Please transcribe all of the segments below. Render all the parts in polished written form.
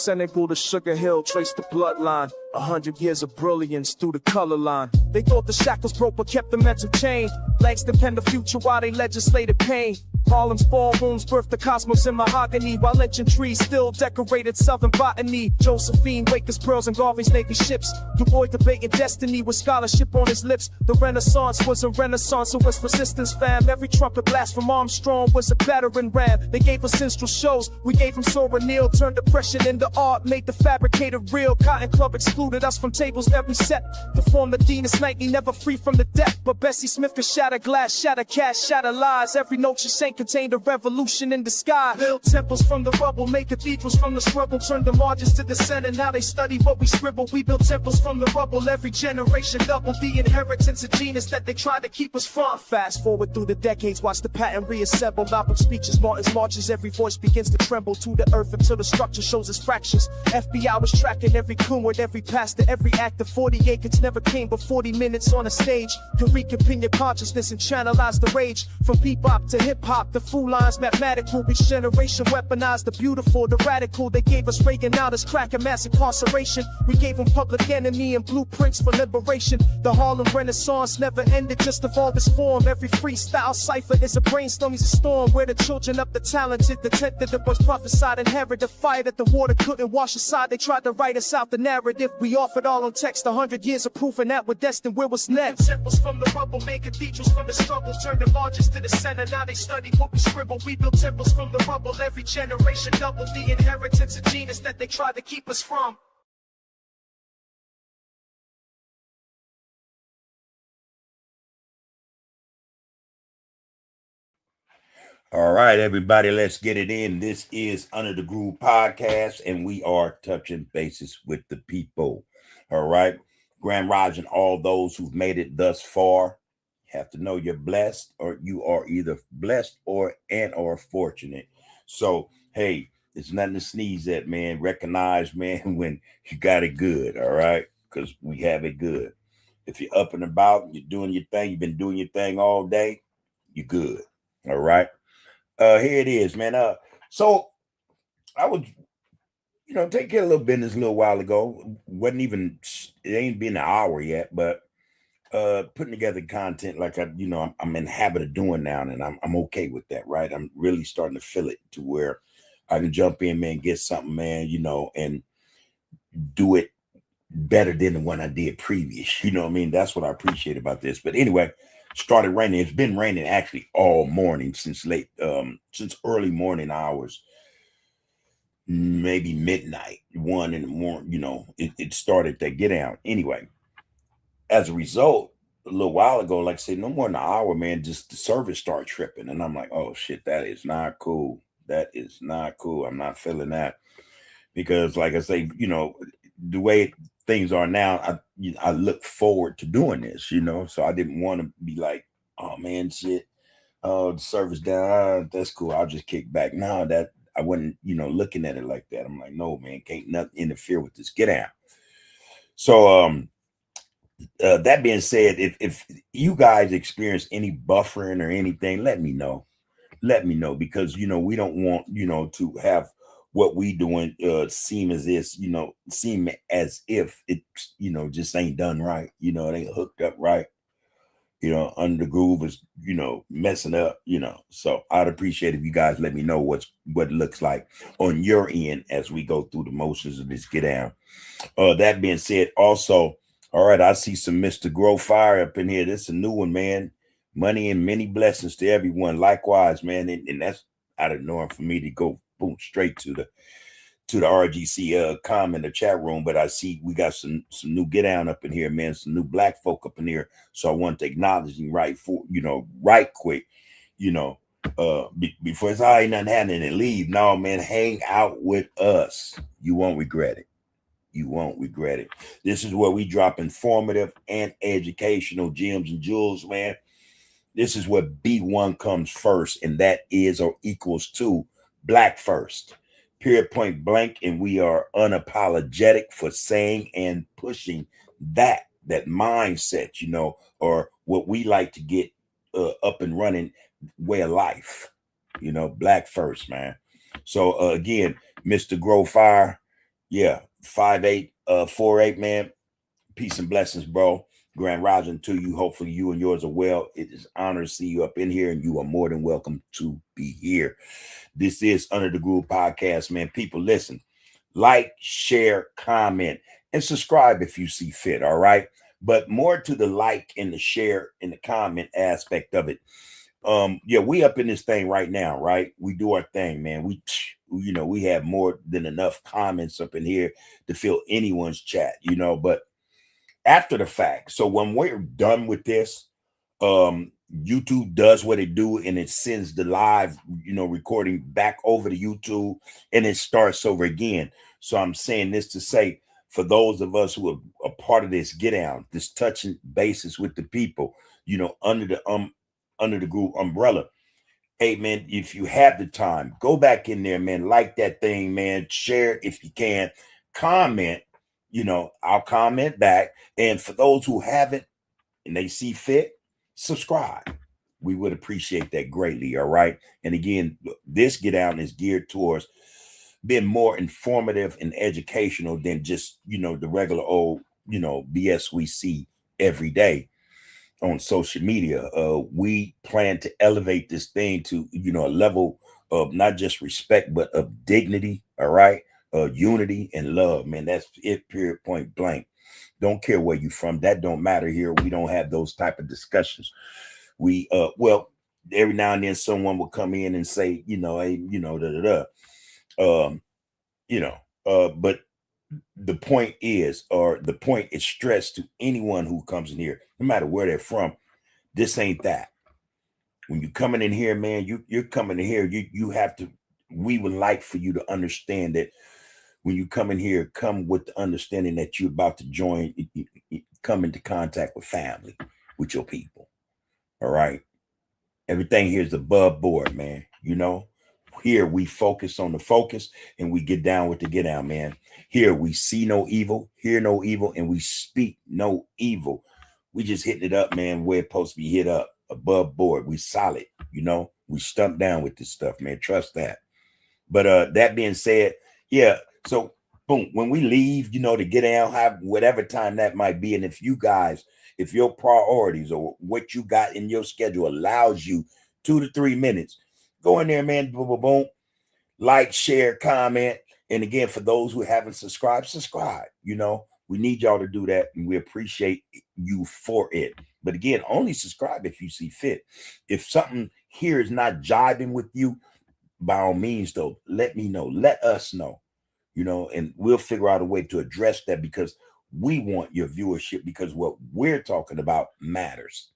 Senegal to Sugar Hill, trace the bloodline. 100 years of brilliance through the color line. They thought the shackles broke but kept the mental chain. Langston penned the future while they legislated pain. Harlem's ballrooms birthed the cosmos in mahogany, while lynching trees still decorated southern botany. Josephine, Waker's pearls, and Garvey's Navy ships. Du Bois debating destiny with scholarship on his lips. The Renaissance was a renaissance of West resistance, fam. Every trumpet blast from Armstrong was a battering ram. They gave us minstrel shows, we gave them Sora Neal. Turned depression into art, made the fabricated real. Cotton Club excluded us from tables every set. To form the Deanus Nightly, never free from the debt. But Bessie Smith could shatter glass, shatter cash, shatter lies. Every note she sang contained a revolution in disguise. Build temples from the rubble, make cathedrals from the struggle. Turned the margins to the center, now they study what we scribble. We built temples from the rubble, every generation double the inheritance of genius that they tried to keep us from. Fast forward through the decades, watch the pattern reassemble. Malcolm speeches, Martin's marches, every voice begins to tremble to the earth until the structure shows its fractures. FBI was tracking every coon with every pastor, every actor. 40 acres never came but 40 minutes on a stage. Could reconvene your consciousness and channelize the rage. From bebop to hip-hop, the fool lines mathematical. Each generation weaponized the beautiful, the radical. They gave us Reagan out as crack and mass incarceration. We gave them Public Enemy and blueprints for liberation. The Harlem Renaissance never ended, just evolved its form. Every freestyle cipher is a brainstorm, is a storm. Where the children of the talented, the tenth that was prophesied, inherit the fire that the water couldn't wash aside. They tried to write us out the narrative. We offered all on text, 100 years of proof, and that we're destined. Where was next? Temples from the rubble, made cathedrals from the struggle. Turned the largest to the center, now they study what we scribble. We built temples from the rubble, every generation double the inheritance of genius that they tried to keep us from. All right, everybody, let's get it in. This is Under the Groove Podcast, and we are touching bases with the people. All right, Grand Rising, all those who've made it thus far, you have to know you're blessed, or you are either blessed or fortunate. So, hey, it's nothing to sneeze at, man. Recognize, man, when you got it good, all right? Because we have it good. If you're up and about, you're doing your thing, you've been doing your thing all day, you're good, all right? Here it is, man. So I was, taking care of a little business a little while ago. It ain't been an hour yet, but putting together content like I'm in the habit of doing now, and I'm okay with that, right? I'm really starting to feel it to where I can jump in, man, get something, man, and do it better than the one I did previous. You know what I mean? That's what I appreciate about this. But anyway, started raining. It's been raining actually all morning since early morning hours, maybe midnight, 1 in the morning. It started to get out. Anyway, as a result, a little while ago, like I said, no more than an hour, man, just the service started tripping. And I'm like, oh shit, that is not cool. That is not cool. I'm not feeling that. Because like I say, the way things are now, I look forward to doing this, so I didn't want to be like, oh man, shit, the service down, that's cool, I'll just kick back. Now that I wasn't, looking at it like that. I'm like, no, man, can't nothing interfere with this. Get out. So, that being said, if you guys experience any buffering or anything, let me know. Because, we don't want, to have what we doing seem as if it just ain't done right, it ain't hooked up right, Under the Groove is messing up, so I'd appreciate if you guys let me know what it looks like on your end as we go through the motions of this get down. That being said, also, all right, I see some Mr. Grow Fire up in here. This is a new one, man. Money and many blessings to everyone. Likewise, man, and that's out of norm for me to go boom straight to the RGC comment, the chat room. But I see we got some new get down up in here, man. Some new black folk up in here. So I want to acknowledge you right quick, before it's all right, nothing happening and leave. No, man, hang out with us. You won't regret it. You won't regret it. This is where we drop informative and educational gems and jewels, man. This is where B1 comes first, and that is or equals to Black First. Period, point blank. And we are unapologetic for saying and pushing that mindset, or what we like to get up and running way of life, Black First, man. So again, Mr. Grow Fire, Yeah, 5'8", 4'8", man. Peace and blessings, bro. Grand Rising to you. Hopefully you and yours are well. It is an honor to see you up in here, and you are more than welcome to be here. This is Under the Groove Podcast, man. People, listen, like, share, comment, and subscribe if you see fit, all right? But more to the like and the share and the comment aspect of it. Yeah, we up in this thing right now, right? We do our thing, man. We have more than enough comments up in here to fill anyone's chat, but after the fact, so when we're done with this, YouTube does what it do, and it sends the live, recording back over to YouTube, and it starts over again. So I'm saying this to say, for those of us who are a part of this get down, this touching bases with the people, under the group umbrella. Hey man, if you have the time, go back in there, man. Like that thing, man. Share it if you can. Comment. I'll comment back. And for those who haven't and they see fit, subscribe. We would appreciate that greatly. All right. And again, this get out is geared towards being more informative and educational than just, the regular old, BS we see every day on social media. We plan to elevate this thing to, a level of not just respect, but of dignity. All right. Unity and love, man. That's it, period, point blank. Don't care where you from. That don't matter here. We don't have those type of discussions. We well, every now and then someone will come in and say, hey, but the point is stressed to anyone who comes in here, no matter where they're from. This ain't that. When you're coming in here, man, you're coming in here. You have to. We would like for you to understand that when you come in here, come with the understanding that you're about to join, come into contact with family, with your people. All right. Everything here is above board, man. Here we focus on the focus and we get down with the get down, man. Here we see no evil, hear no evil, and we speak no evil. We just hitting it up, man, where it's supposed to be hit up, above board. We solid, we stump down with this stuff, man. Trust that. But that being said, yeah. So boom, when we leave, to get down, have whatever time that might be. And if your priorities or what you got in your schedule allows you 2 to 3 minutes, go in there, man. Boom, boom, boom. Like, share, comment. And again, for those who haven't subscribed, subscribe. We need y'all to do that, and we appreciate you for it. But again, only subscribe if you see fit. If something here is not jiving with you, by all means, though, let me know. Let us know, and we'll figure out a way to address that, because we want your viewership, because what we're talking about matters.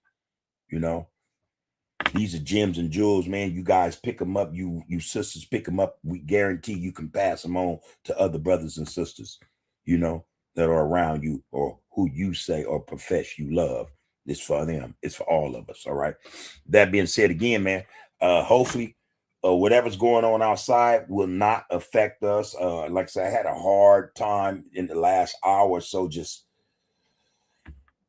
These are gems and jewels, man. You guys pick them up. You sisters pick them up. We guarantee you can pass them on to other brothers and sisters, that are around you or who you say or profess you love. It's for them. It's for all of us. All right. That being said, again, man, hopefully whatever's going on outside will not affect us. Like I said, I had a hard time in the last hour or so just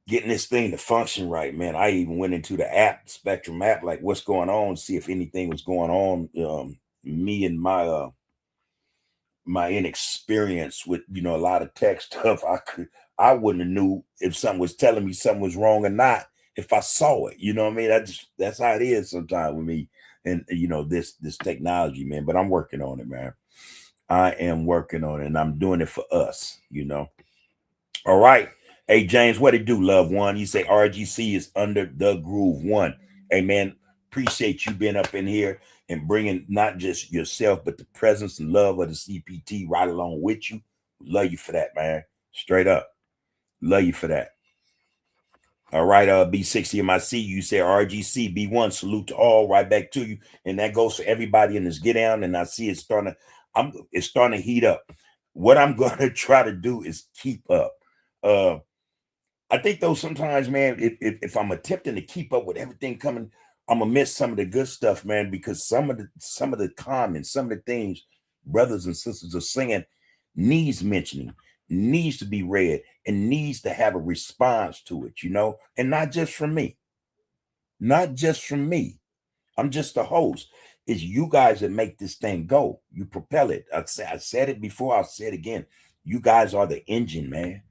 getting this thing to function right, man. I even went into the app, Spectrum app, like what's going on, see if anything was going on. Me and my inexperience with, a lot of tech stuff, I wouldn't have knew if something was telling me something was wrong or not if I saw it. You know what I mean? That's how it is sometimes with me. And this technology, man, but I'm working on it, man. I am working on it, and I'm doing it for us, All right. Hey, James, what it do, love one? You say RGC is Under the Groove one. Hey, man, appreciate you being up in here and bringing not just yourself, but the presence and love of the CPT right along with you. Love you for that, man. Straight up. Love you for that. All right, B60 MIC, you say RGC B1, salute to all, right back to you. And that goes for everybody in this get down. And I see it's starting to heat up. What I'm going to try to do is keep up. I think though sometimes, man, if I'm attempting to keep up with everything coming, I'm gonna miss some of the good stuff, man, because some of the comments, some of the things brothers and sisters are saying needs mentioning, needs to be read, and needs to have a response to it, and not just from me. Not just from me. I'm just the host. It's you guys that make this thing go. You propel it. I said it before, I'll say it again. You guys are the engine, man.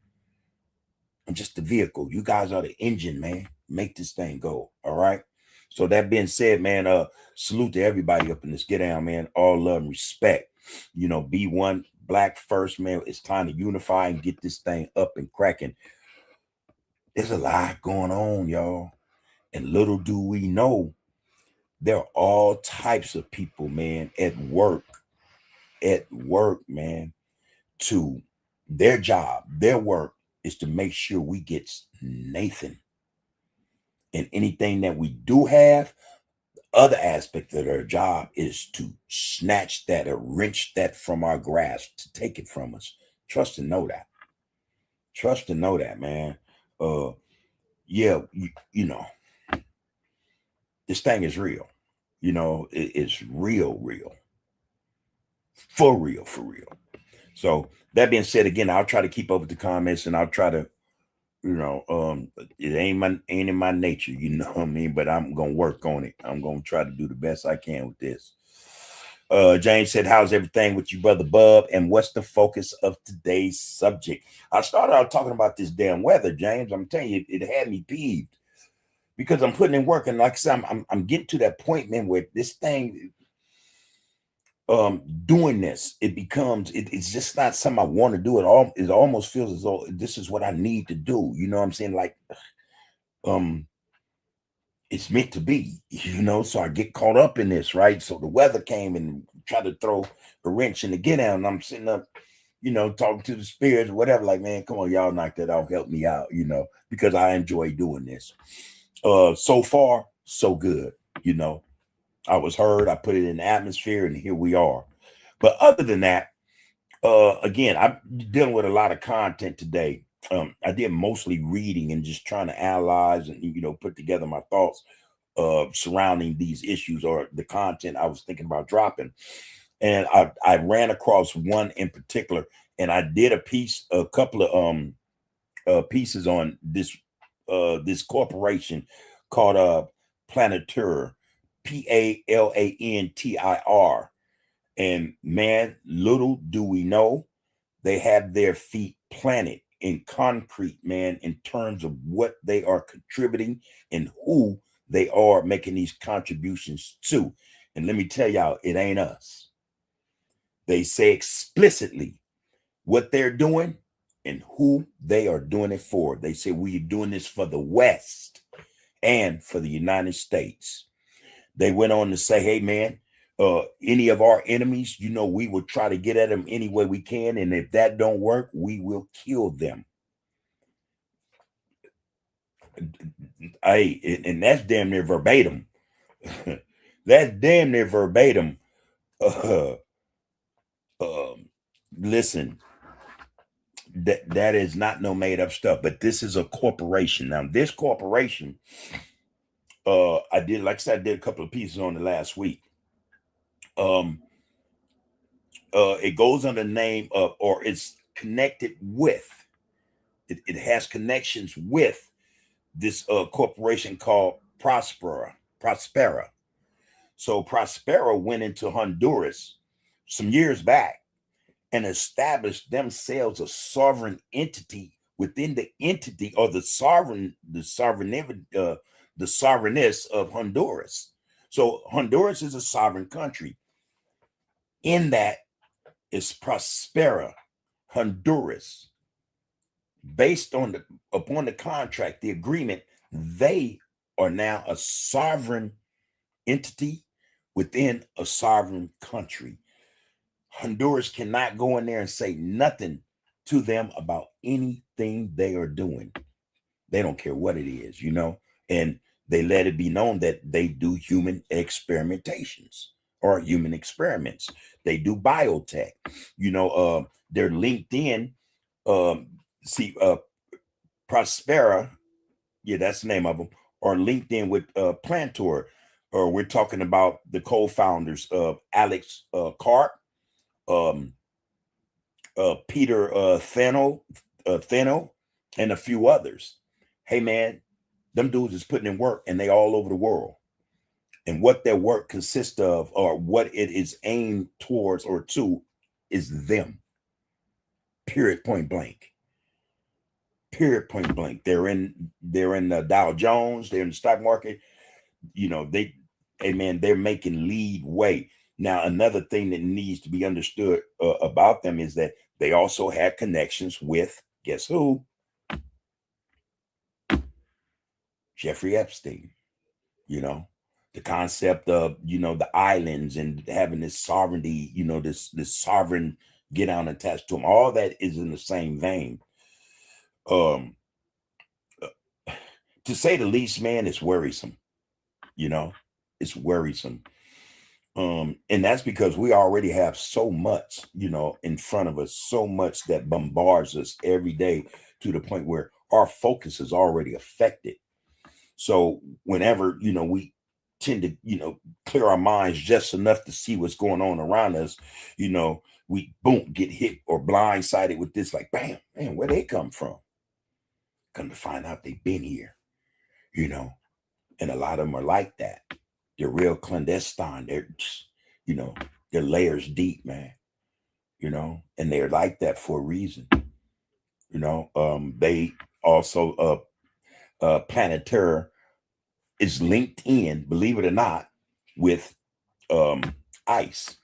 I'm just the vehicle. You guys are the engine, man. Make this thing go. All right. So that being said, man, salute to everybody up in this get down, man. All love and respect. You know, be one black first, man. It's time to unify and get this thing up and cracking. There's a lot going on, y'all. And little do we know, there are all types of people, man, at work, man, to their job, their work is to make sure we get Nathan. And anything that we do have, other aspect of their job is to snatch that or wrench that from our grasp, to take it from us. Trust and know that. Trust and know that, man. Yeah, you know, this thing is real. You know, it's real. For real. So that being said, again, I'll try to keep up with the comments, and I'll try to, you know, it ain't in my nature, you know what I mean? But I'm gonna work on it. I'm gonna try to do the best I can with this. James said, how's everything with you, brother Bub? And what's the focus of today's subject? I started out talking about this damn weather, James. I'm telling you, it had me peeved because I'm putting in work, and like I said, I'm getting to that point, man, where this thing, doing this, it's just not something I want to do at all. It almost feels as though this is what I need to do. You know what I'm saying? Like, it's meant to be, you know, so I get caught up in this, right? So the weather came and tried to throw a wrench in the get down, and I'm sitting up, you know, talking to the spirits, whatever, like, man, come on, y'all knock that out, help me out, you know, because I enjoy doing this. So far, so good, you know. I was heard, I put it in the atmosphere, and here we are. But other than that, again, I'm dealing with a lot of content today. I did mostly reading and just trying to analyze and, you know, put together my thoughts surrounding these issues or the content I was thinking about dropping. And I ran across one in particular, and I did a couple of pieces on this corporation called Planeteur, Plantir. And man, little do we know, they have their feet planted in concrete, man, in terms of what they are contributing and who they are making these contributions to. And let me tell y'all, it ain't us. They say explicitly what they're doing and who they are doing it for. They say, we're doing this for the West and for the United States. They went on to say, hey, man, any of our enemies, you know, we will try to get at them any way we can. And if that don't work, we will kill them. And that's damn near verbatim. That's damn near verbatim. Listen, that is not no made up stuff, but this is a corporation. Now, this corporation, I did, like I said, I did a couple of pieces on it last week. It goes under the name of, or it's connected with, it has connections with this corporation called Prospera. So Prospera went into Honduras some years back and established themselves a sovereign entity within the entity, or the sovereignness of Honduras. So Honduras is a sovereign country. In that is Prospera Honduras. Based on upon the contract, the agreement, they are now a sovereign entity within a sovereign country. Honduras cannot go in there and say nothing to them about anything they are doing. They don't care what it is, you know, and they let it be known that they do human experimentations or human experiments. They do biotech, you know, they're linked in. Prospera, yeah, that's the name of them, are linked in with Plantor. Or we're talking about the co-founders of Alex Karp, Peter Theno, and a few others. Hey, man, them dudes is putting in work, and they all over the world. And what their work consists of, or what it is aimed towards or to, is them. Period, point blank. Period, point blank. They're in the Dow Jones. They're in the stock market. You know, they're making lead way. Now, another thing that needs to be understood about them is that they also had connections with, guess who? Jeffrey Epstein. You know, the concept of, you know, the islands and having this sovereignty, you know, this sovereign get on attached to them. All that is in the same vein. To say the least, man, it's worrisome. You know, it's worrisome. And that's because we already have so much, you know, in front of us, so much that bombards us every day to the point where our focus is already affected. So whenever, you know, we tend to, you know, clear our minds just enough to see what's going on around us, you know, we boom, get hit or blindsided with this, like, bam, man, where they come from? Come to find out they've been here, you know, and a lot of them are like that. They're real clandestine. They're, you know, they're layers deep, man, you know, and they're like that for a reason. You know, they also, Planet Terror is linked in, believe it or not, with ICE,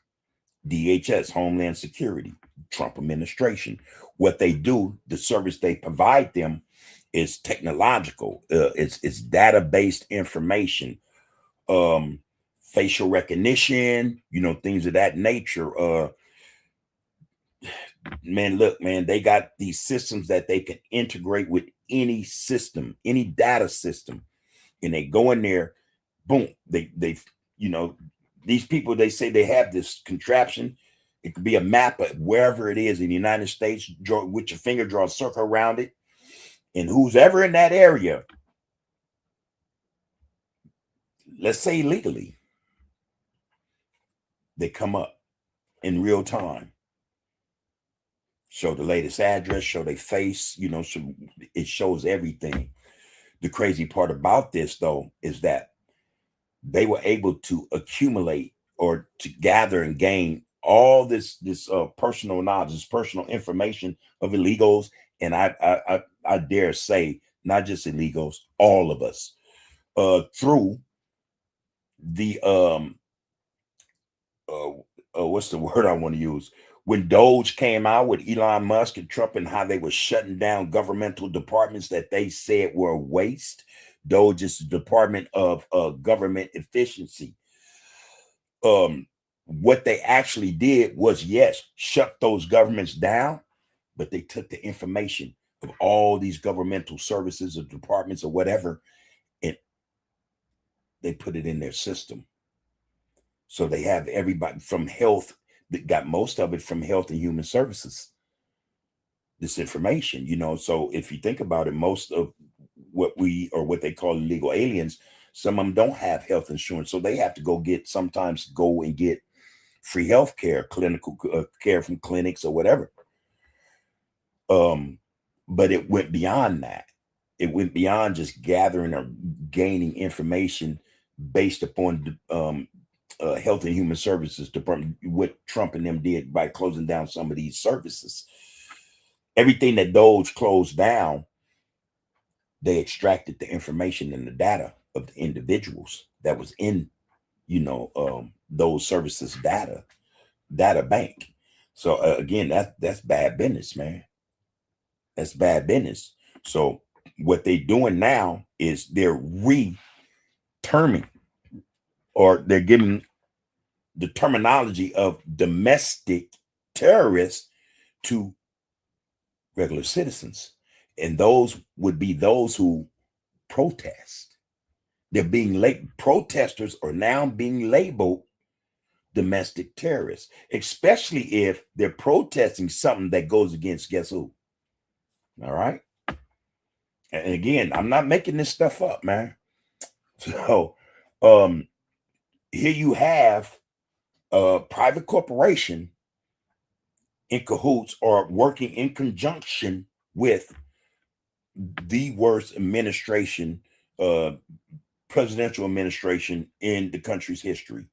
DHS, Homeland Security, Trump administration. What they do, the service they provide them is technological. It's data-based information, facial recognition, you know, things of that nature. Man, look, man, they got these systems that they can integrate with any system, any data system, and they go in there, boom, they you know, these people, they say they have this contraption. It could be a map of wherever it is in the United States. Draw with your finger, draw a circle around it, and who's ever in that area, let's say illegally, they come up in real time, show the latest address, show their face, you know, so it shows everything. The crazy part about this, though, is that they were able to accumulate or to gather and gain all this personal knowledge, this personal information of illegals, and I dare say not just illegals, all of us, through the what's the word I want to use? When Doge came out with Elon Musk and Trump and how they were shutting down governmental departments that they said were a waste. Doge is the Department of Government Efficiency. What they actually did was, yes, shut those governments down, but they took the information of all these governmental services or departments or whatever, and they put it in their system. So they have everybody from health, that got most of it from Health and Human Services, this information, you know. So if you think about it, most of what they call illegal aliens, some of them don't have health insurance. So they have to sometimes go and get free health care, clinical care from clinics or whatever. But it went beyond that. It went beyond just gathering or gaining information based upon Health and Human Services Department, what Trump and them did by closing down some of these services. Everything that Doge closed down, they extracted the information and the data of the individuals that was in, you know, those services data bank. So again, that's bad business, man. That's bad business. So what they're doing now is they're re-terming, or they're giving the terminology of domestic terrorists to regular citizens. And those would be those who protest. They're being protesters are now being labeled domestic terrorists, especially if they're protesting something that goes against, guess who? All right. And again, I'm not making this stuff up, man. So here you have a private corporation in cahoots or working in conjunction with the worst administration, presidential administration in the country's history.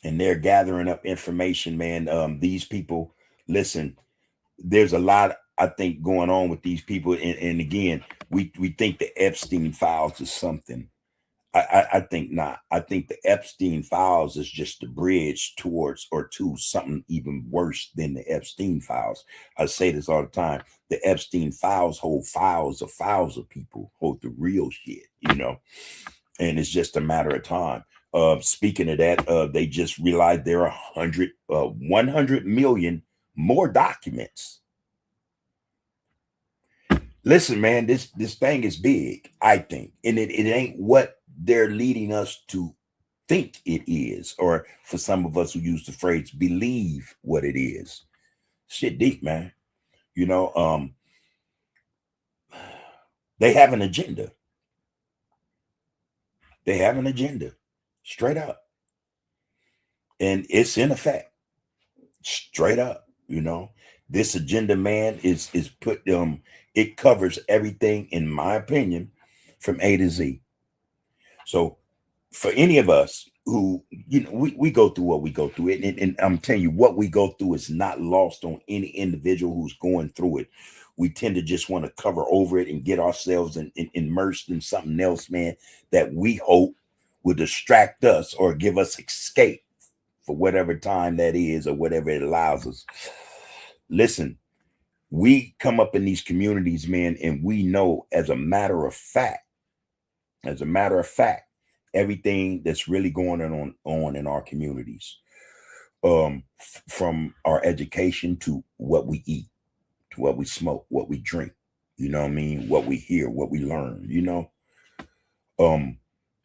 And they're gathering up information, man. These people, listen, there's a lot, I think, going on with these people. And again, we think the Epstein files is something. I think not. I think the Epstein files is just the bridge towards or to something even worse than the Epstein files. I say this all the time. The Epstein files hold files of people, hold the real shit, you know, and it's just a matter of time. Speaking of that, they just realized there are 100 million more documents. Listen, man, this thing is big, I think, and it ain't what they're leading us to think it is, or for some of us who use the phrase believe what it is. Shit deep, man. You know, they have an agenda. They have an agenda, straight up. And it's in effect, straight up, you know. This agenda, man, is put it covers everything, in my opinion, from A to Z. So for any of us who, you know, we go through what we go through, and I'm telling you, what we go through is not lost on any individual who's going through it. We tend to just want to cover over it and get ourselves immersed in something else, man, that we hope will distract us or give us escape for whatever time that is or whatever it allows us. Listen, we come up in these communities, man, and we know as a matter of fact, everything that's really going on in our communities, from our education to what we eat, to what we smoke, what we drink, you know what I mean, what we hear, what we learn, you know.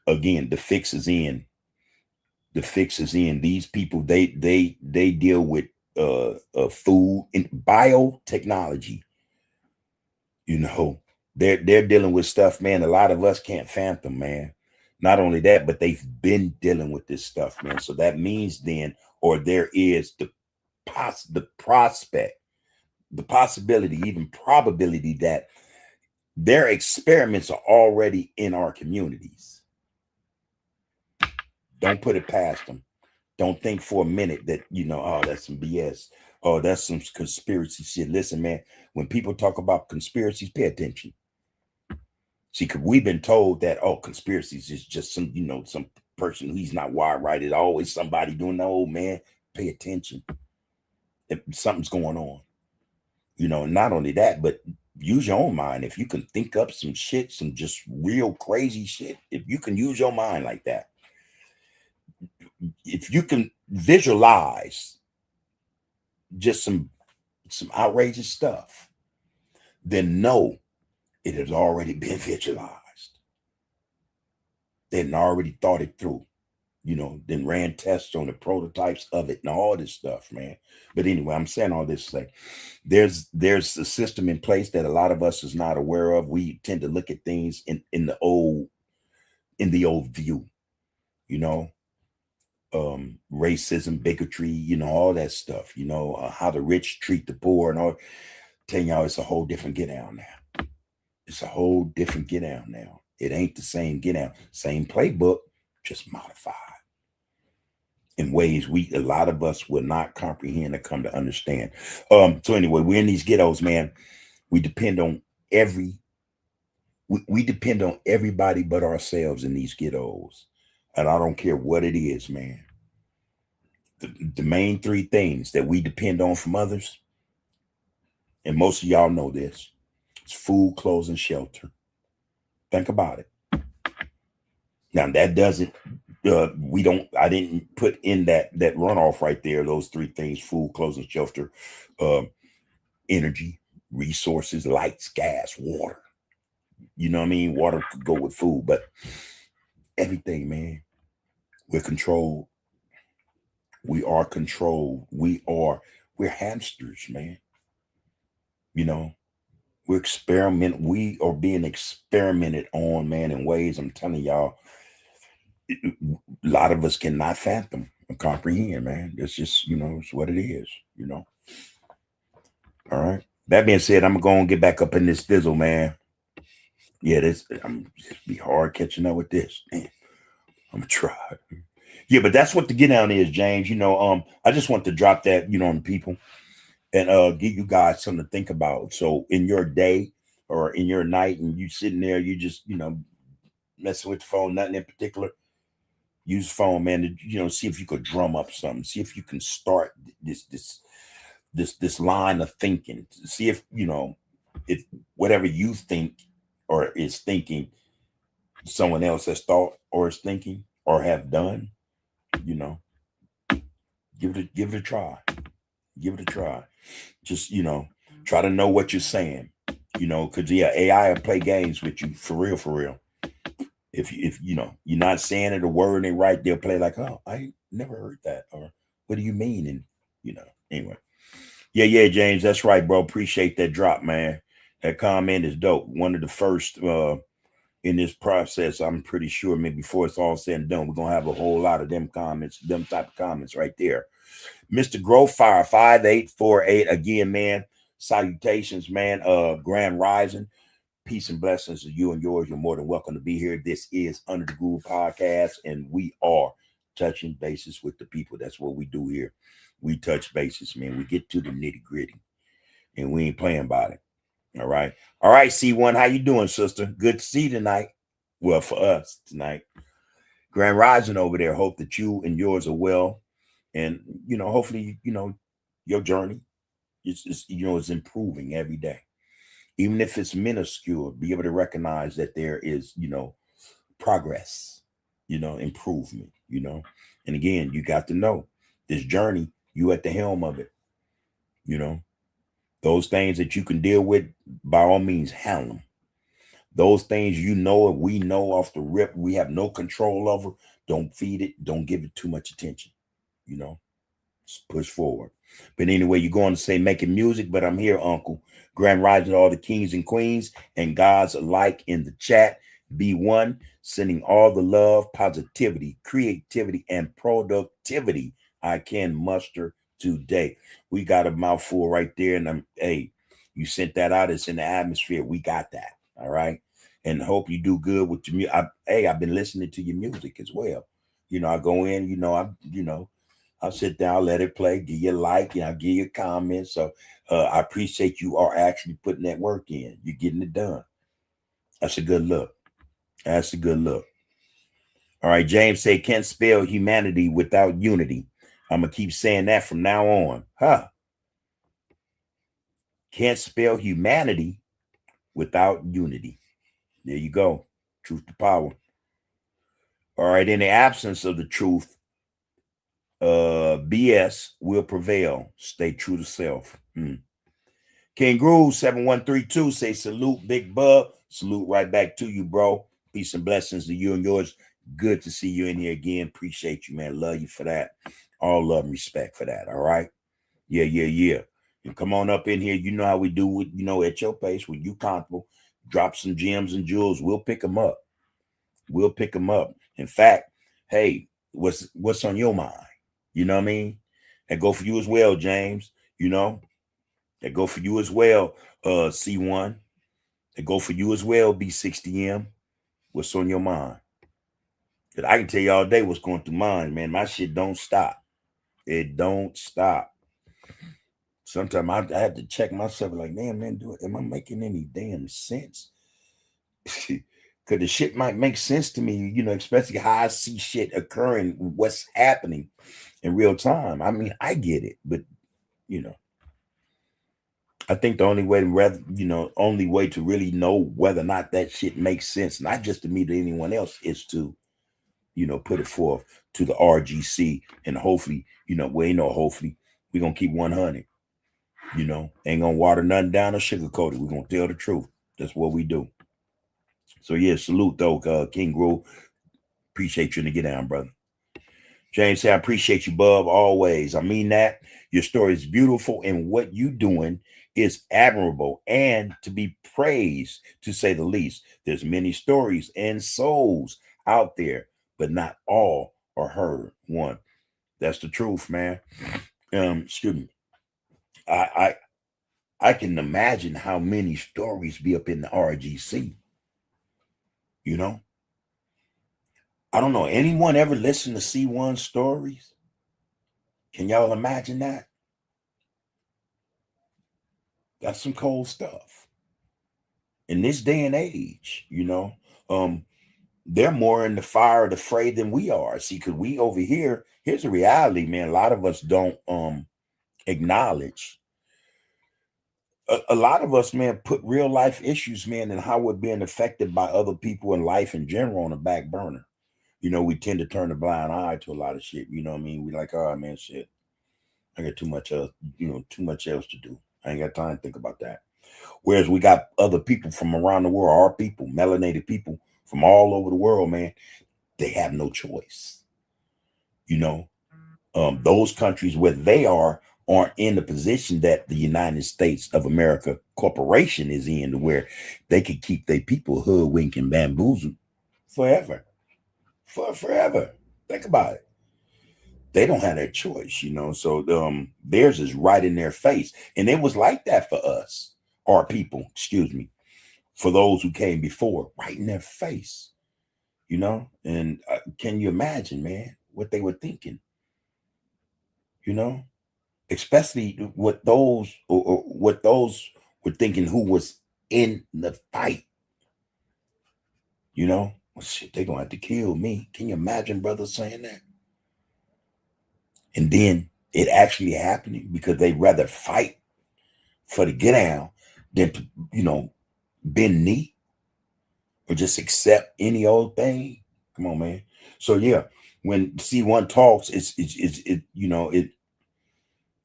Again, the fix is in. These people, they deal with food and biotechnology. You know, they're dealing with stuff, man. A lot of us can't fathom, man. Not only that, but they've been dealing with this stuff, man. So that means then, or there is the possibility, even probability that their experiments are already in our communities. Don't put it past them. Don't think for a minute that, you know, oh, that's some BS. Oh, that's some conspiracy shit. Listen, man, when people talk about conspiracies, pay attention. See, because we've been told that, oh, conspiracies is just some, you know, some person who's not wired right. It's always somebody doing that. Oh, man, pay attention. If something's going on. You know, not only that, but use your own mind. If you can think up some shit, some just real crazy shit, if you can use your mind like that, if you can visualize just some outrageous stuff, then know it has already been visualized. They had already thought it through, you know, then ran tests on the prototypes of it and all this stuff, man. But anyway, I'm saying all this to say there's a system in place that a lot of us is not aware of. We tend to look at things in the old view, you know. Racism, bigotry, you know, all that stuff, you know, how the rich treat the poor and all. Telling y'all, it's a whole different get down now. It's a whole different get down now. It ain't the same get down, same playbook, just modified in ways a lot of us will not comprehend or come to understand. So anyway, we're in these ghettos, man. We depend on we depend on everybody but ourselves in these ghettos. And I don't care what it is, man. The main three things that we depend on from others, and most of y'all know this, it's food, clothes, and shelter. Think about it. Now that doesn't, I didn't put in that runoff right there, those three things: food, clothes, and shelter, energy, resources, lights, gas, water. You know what I mean? Water could go with food, but everything, man, we're controlled. We are controlled. We're hamsters, man. You know, we are being experimented on, man, in ways I'm telling y'all, a lot of us cannot fathom or comprehend, man. It's just, you know, it's what it is, you know. All right. That being said, I'm going to get back up in this thizzle, man. Yeah, I'm just be hard catching up with this. Man, I'm gonna try. Yeah, but that's what the get down is, James. You know, I just want to drop that, you know, on people. and give you guys something to think about. So in your day or in your night, and you sitting there, you just messing with the phone, nothing in particular. Use the phone, man, to see if you could drum up something. See if you can start this line of thinking. See if if whatever you think or is thinking, someone else has thought or is thinking or have done. Give it a try. Give it a try. Just try to know what you're saying. Because AI will play games with you for real, for real. If you're not saying it, a word ain't right, they'll play like, oh, I never heard that, or what do you mean? And anyway. Yeah, James, that's right, bro. Appreciate that drop, man. That comment is dope. One of the first in this process. I'm pretty sure maybe before it's all said and done, we're gonna have a whole lot of them comments, them type of comments right there. Mr. Growfire 5848 again, man. Salutations, man. Grand Rising. Peace and blessings to you and yours. You're more than welcome to be here. This is Under the Groove Podcast, and we are touching bases with the people. That's what we do here. We touch bases, man. We get to the nitty gritty, and we ain't playing about it. All right. C1, how you doing, sister? Good to see you tonight. Well, for us tonight. Grand Rising over there. Hope that you and yours are well, and hopefully, your journey is improving every day. Even if it's minuscule, be able to recognize that there is, progress, improvement, And again, you got to know this journey, you at the helm of it, Those things that you can deal with, by all means, handle them. Those things and we know off the rip, we have no control over, don't feed it, don't give it too much attention, Just push forward. But anyway, you're going to say making music, but I'm here, Uncle. Grand Rising to all the kings and queens and gods alike in the chat. B1, sending all the love, positivity, creativity, and productivity I can muster today. We got a mouthful right there, and you sent that out. It's in the atmosphere. We got that. All right. And hope you do good with your music. I've been listening to your music as well. I go in, I'll sit down, let it play, give you a like, give you a comment. So I appreciate you are actually putting that work in. You're getting it done. That's a good look. That's a good look. All right, James say can't spell humanity without unity. I'm going to keep saying that from now on. Can't spell humanity without unity. There you go. Truth to power. All right, in the absence of the truth, BS will prevail. Stay true to self. King Groove 7132 say salute, Big Bub. Salute right back to you, bro. Peace and blessings to you and yours. Good to see you in here again. Appreciate you, man. Love you for that. All love and respect for that. All right. Yeah. And come on up in here. You know how we do it, at your pace when you comfortable. Drop some gems and jewels. We'll pick them up. In fact, hey, what's on your mind? You know what I mean? And go for you as well, James. That go for you as well, C1. That go for you as well, B60M. What's on your mind? Because I can tell you all day what's going through mine, man. My shit don't stop. It don't stop. Sometimes I have to check myself like, man, am I making any damn sense? Because the shit might make sense to me, especially how I see shit occurring, what's happening in real time. I mean, I get it, but, I think the only way to really know whether or not that shit makes sense, not just to me, to anyone else, is to, put it forth to the RGC, and hopefully, hopefully we're going to keep 100, ain't going to water nothing down or sugarcoat it. We're going to tell the truth. That's what we do. So yeah, salute though, King Grove. Appreciate you to get down, brother. James say, I appreciate you, bub, always. I mean that. Your story is beautiful, and what you doing is admirable and to be praised, to say the least. There's many stories and souls out there, but not all are heard. One, that's the truth, man. Excuse me. I can imagine how many stories be up in the RGC. I don't know. Anyone ever listen to C1 stories? Can y'all imagine that? That's some cold stuff. In this day and age, they're more in the fire of the fray than we are. See, because we over here, here's the reality, man. A lot of us don't acknowledge. A lot of us, man, put real life issues, man, and how we're being affected by other people in life in general on the back burner. We tend to turn a blind eye to a lot of shit. You know what I mean? We like, oh man, shit. I got too much else, too much else to do. I ain't got time to think about that. Whereas we got other people from around the world, our people, melanated people from all over the world, man, they have no choice. Those countries where they aren't in the position that the United States of America corporation is in, where they could keep their people hoodwinked and bamboozled forever. Forever. Think about it. They don't have that choice, So theirs is right in their face. And it was like that for us, our people, for those who came before, right in their face, And can you imagine, man, what they were thinking? Especially what those or what those were thinking who was in the fight. Well, shit, they're gonna have to kill me. Can you imagine brothers saying that? And then it actually happening because they rather fight for the get down than to, bend knee or just accept any old thing. Come on, man. So yeah, when C1 talks, it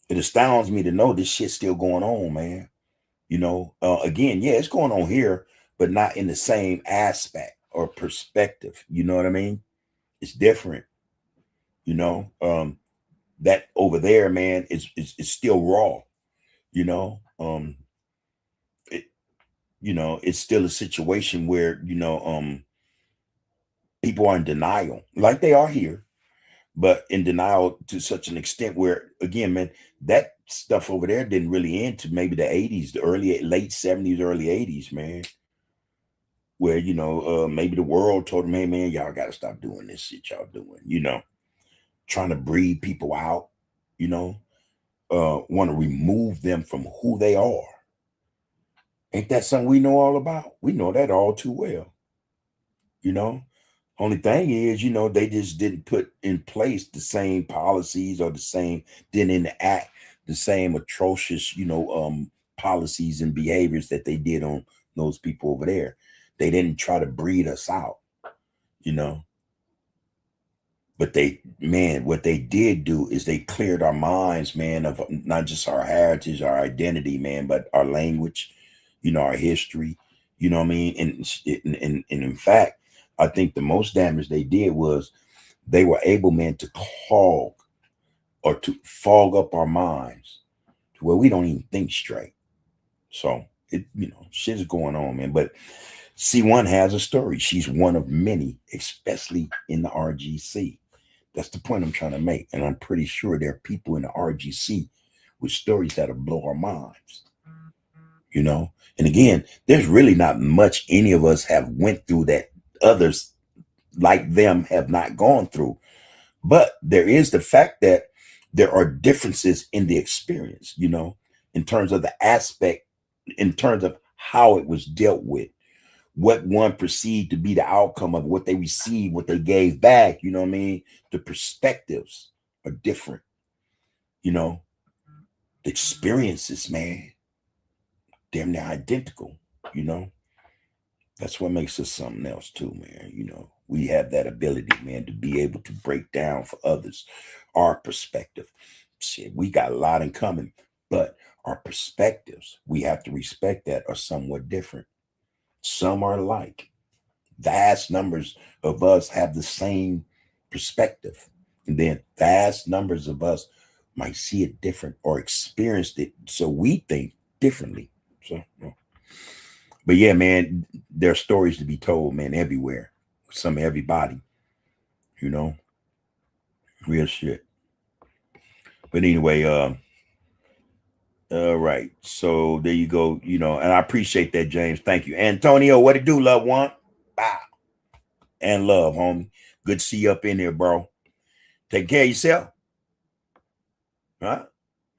astounds me to know this shit's still going on, man. Again, yeah, it's going on here, but not in the same aspect or perspective. You know what I mean? It's different. That over there, man, is still raw. It's still a situation where people are in denial, like they are here, but in denial to such an extent where, again, man, that stuff over there didn't really end to maybe the 80s, late 70s, early 80s, man. Where, maybe the world told them, hey, man, y'all got to stop doing this shit y'all doing, trying to breed people out, want to remove them from who they are. Ain't that something we know all about? We know that all too well. Only thing is, they just didn't put in place the same policies or didn't enact the same atrocious, policies and behaviors that they did on those people over there. They didn't try to breed us out, But what they did do is they cleared our minds, man, of not just our heritage, our identity, man, but our language, our history, you know what I mean? And in fact, I think the most damage they did was they were able, man, to clog or to fog up our minds to where we don't even think straight. So shit is going on, man. But C1 has a story. She's one of many, especially in the RGC. That's the point I'm trying to make. And I'm pretty sure there are people in the RGC with stories that'll blow our minds. And again, there's really not much any of us have went through that others like them have not gone through. But there is the fact that there are differences in the experience, in terms of the aspect, in terms of how it was dealt with, what one perceived to be the outcome of what they received, what they gave back. You know what I mean? The perspectives are different. The experiences, man, damn near identical. That's what makes us something else too, man. We have that ability, man, to be able to break down for others our perspective. Shit, we got a lot in common, but our perspectives, we have to respect that, are somewhat different. Some are alike. Vast numbers of us have the same perspective, and then vast numbers of us might see it different or experienced it, so we think differently. So, but yeah, man, there are stories to be told, man, everywhere. Everybody, real shit. But anyway, all right. So there you go. And I appreciate that, James. Thank you. Antonio, what it do, loved one? Bow. And love, homie. Good to see you up in there, bro. Take care of yourself. Huh?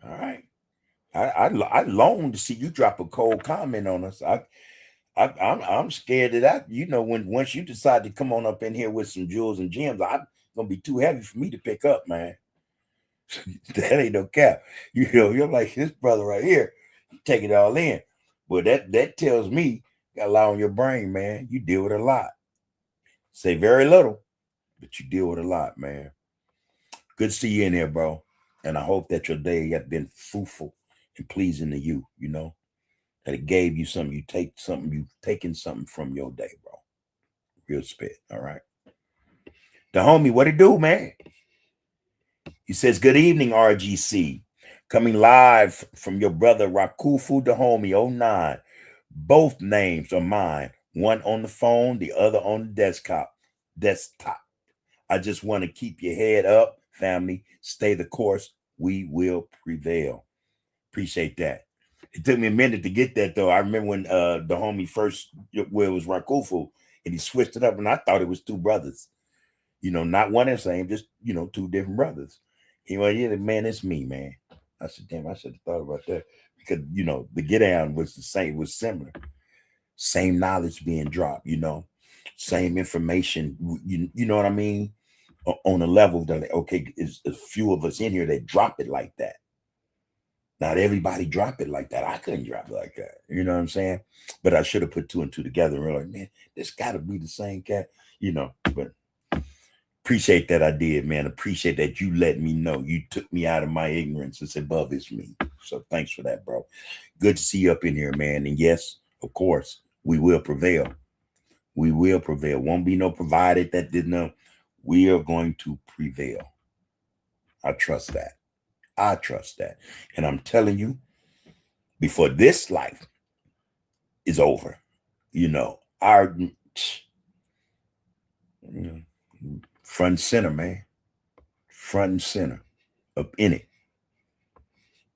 All right. I long to see you drop a cold comment on us. I'm scared that when once you decide to come on up in here with some jewels and gems, I'm gonna be too heavy for me to pick up, man. That ain't no cap. You're like this brother right here, take it all in. But that tells me you got a lot on your brain, man. You deal with a lot. Say very little, but you deal with a lot, man. Good to see you in here, bro. And I hope that your day has been fruitful and pleasing to you, that it gave you something. You've taken something from your day, bro. Real spit. All right. The homie, what it do, man? He says, good evening, RGC. Coming live from your brother Rakufu the homie 09. Both names are mine. One on the phone, the other on the desktop. I just want to keep your head up, family. Stay the course. We will prevail. Appreciate that. It took me a minute to get that, though. I remember when the homie first, where it was Rakufu, and he switched it up, and I thought it was two brothers. Not one and the same, just, two different brothers. He went, yeah, man, it's me, man. I said, damn, I should have thought about that. Because, the get down was the same, was similar. Same knowledge being dropped, same information, you know what I mean? On a level that, okay, is a few of us in here that drop it like that. Not everybody drop it like that. I couldn't drop it like that. You know what I'm saying? But I should have put two and two together and realized, man, this got to be the same cat, but appreciate that I did, man. Appreciate that you let me know. You took me out of my ignorance. It's above is me. So thanks for that, bro. Good to see you up in here, man. And yes, of course, we will prevail. We will prevail. Won't be no provided that didn't know. We are going to prevail. I trust that. I trust that. And I'm telling you, before this life is over, our front and center, man. Front and center up in it.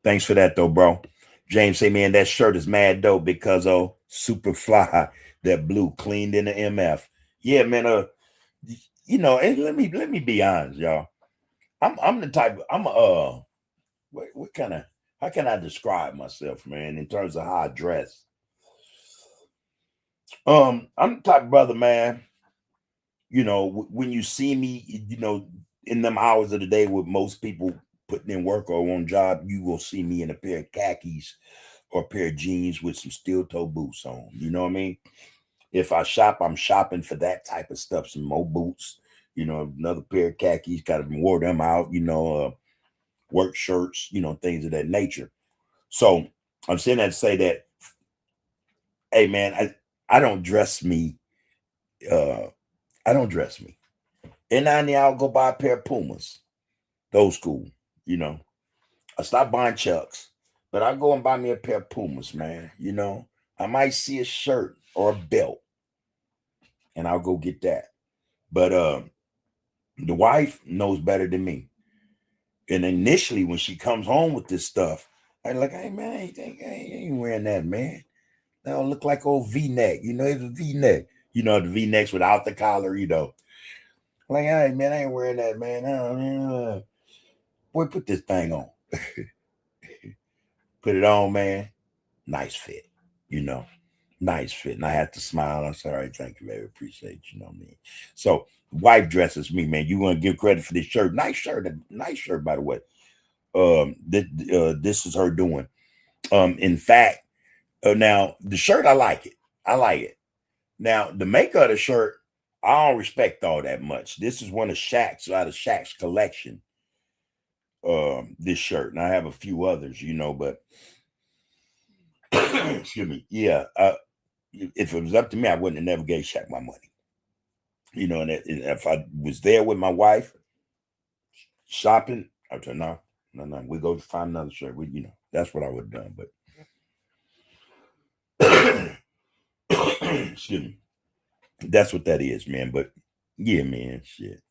Thanks for that, though, bro. James say, man, that shirt is mad dope because super fly, that blue cleaned in the MF. Yeah, man. And let me be honest, y'all. I'm the type. What kind of, how can I describe myself, man, in terms of how I dress? I'm the type of brother, man. When you see me, in them hours of the day with most people putting in work or on job, you will see me in a pair of khakis or a pair of jeans with some steel toe boots on. You know what I mean? If I shop, I'm shopping for that type of stuff. Some more boots, another pair of khakis, got to wore them out, work shirts, things of that nature. So I'm saying that to say that, hey, man, I don't dress me. I don't dress me. And now I'll go buy a pair of Pumas. Those cool, I stopped buying Chucks, but I go and buy me a pair of Pumas, man. I might see a shirt or a belt, and I'll go get that. But the wife knows better than me. And initially, when she comes home with this stuff, I'm like, hey, man, I ain't wearing that, man. That don't look like old V-neck. It's a V-neck. The V-necks without the collar, Like, hey, man, I ain't wearing that, man. Boy, put this thing on. Put it on, man. Nice fit, Nice fit. And I had to smile. I said, all right, thank you, baby. Appreciate you, know what I mean? So, wife dresses me, man. You want to give credit for this shirt. Nice shirt, by the way. This is her doing. In fact, now the shirt, I like it. Now, the makeup of the shirt, I don't respect all that much. This is one of Shaq's, out of Shaq's collection. This shirt, and I have a few others, but excuse me. Yeah. If it was up to me, I wouldn't have never gave Shaq my money. And if I was there with my wife shopping, I'd say, no, we go find another shirt. That's what I would have done. But excuse me. That's what that is, man. But yeah, man, shit.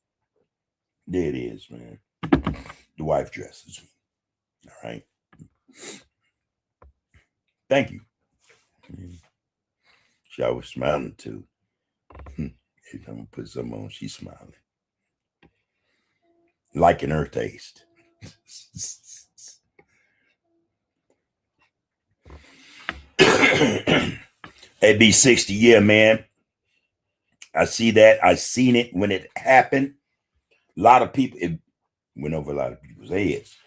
There it is, man. The wife dresses me. All right. Thank you. She was smiling too. I'm gonna put some on. She's smiling, liking her taste. AB 60, yeah, man. I see that. I seen it when it happened. A lot of people, it went over a lot of people's heads.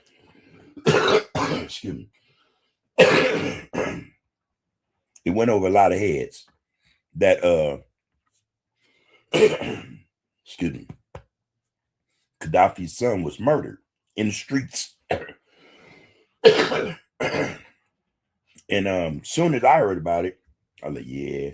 Excuse me. It went over a lot of heads that excuse me, Gaddafi's son was murdered in the streets. And soon as I heard about it, I was like, yeah.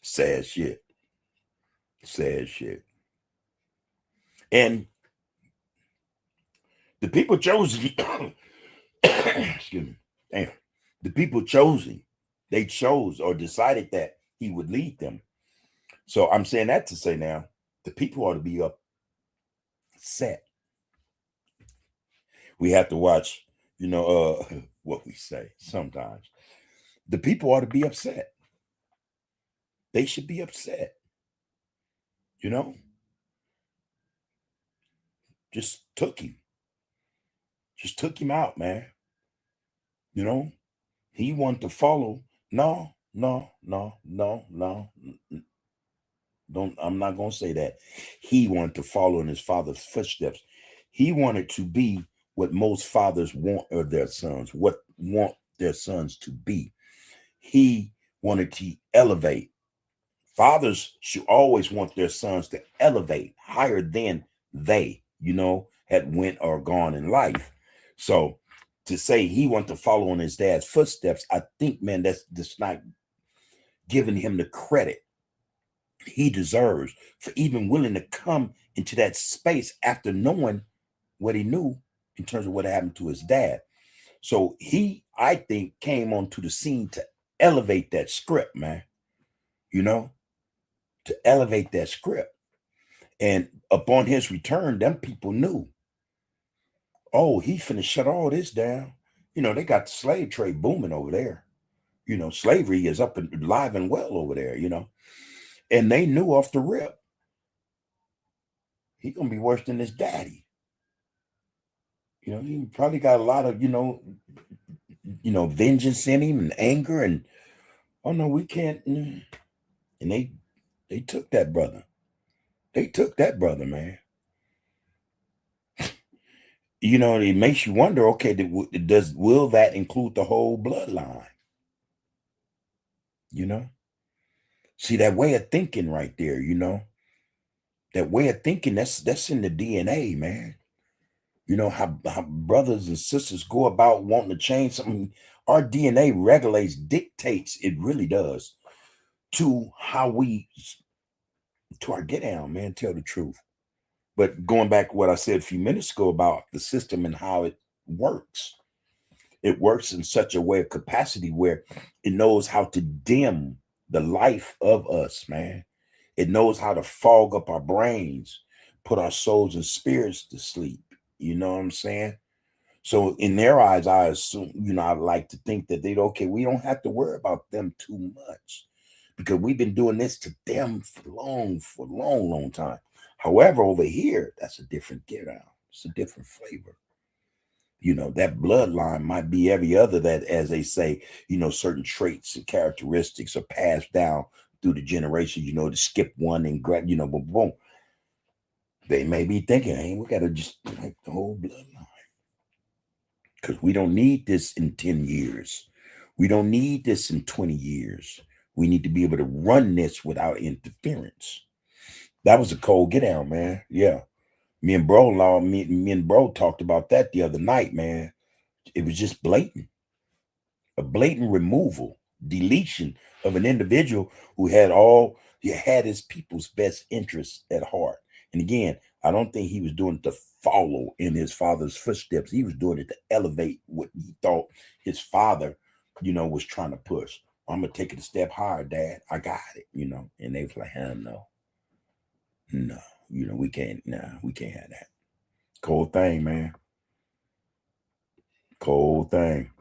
Sad shit. And the people chosen, excuse me, damn, the people chosen, they chose or decided that he would lead them. So I'm saying that to say now, the people ought to be upset. We have to watch, what we say sometimes. The people ought to be upset. They should be upset. Just took him out, man. He wanted to follow. No. Don't, I'm not going to say that. He wanted to follow in his father's footsteps. He wanted to be what most fathers want of their sons, want their sons to be. He wanted to elevate. Fathers should always want their sons to elevate higher than they, had went or gone in life. So to say he wanted to follow in his dad's footsteps, I think, man, that's not giving him the credit he deserves for even willing to come into that space after knowing what he knew in terms of what happened to his dad. So he, I think, came onto the scene to elevate that script, man, to elevate that script. And upon his return, them people knew, oh, he finna shut all this down. They got the slave trade booming over there. Slavery is up and alive and well over there, and they knew off the rip, he gonna be worse than his daddy. He probably got a lot of, vengeance in him and anger and, oh no, we can't. And they took that brother. They took that brother, man. It makes you wonder, okay, will that include the whole bloodline? See that way of thinking right there, that way of thinking, that's in the DNA, man. How brothers and sisters go about wanting to change something. Our DNA regulates, dictates, it really does, to how to our get down, man, tell the truth. But going back to what I said a few minutes ago about the system and how it works in such a way of capacity where it knows how to dim the life of us, man. It knows how to fog up our brains, put our souls and spirits to sleep. You know what I'm saying? So in their eyes, I assume, I like to think that we don't have to worry about them too much because we've been doing this to them for a long time. However, over here, that's a different get out. It's a different flavor. That bloodline might be every other that, as they say, certain traits and characteristics are passed down through the generations, to skip one and grab, boom. They may be thinking, hey, we got to just like the whole bloodline. Because we don't need this in 10 years. We don't need this in 20 years. We need to be able to run this without interference. That was a cold get down, man. Yeah. Me and bro talked about that the other night, man. It was just blatant. A blatant removal, deletion of an individual who had his people's best interests at heart. And again, I don't think he was doing it to follow in his father's footsteps. He was doing it to elevate what he thought his father, was trying to push. I'm going to take it a step higher, Dad. I got it, And they was like, no, we can't have that. Cold thing, man. Cold thing.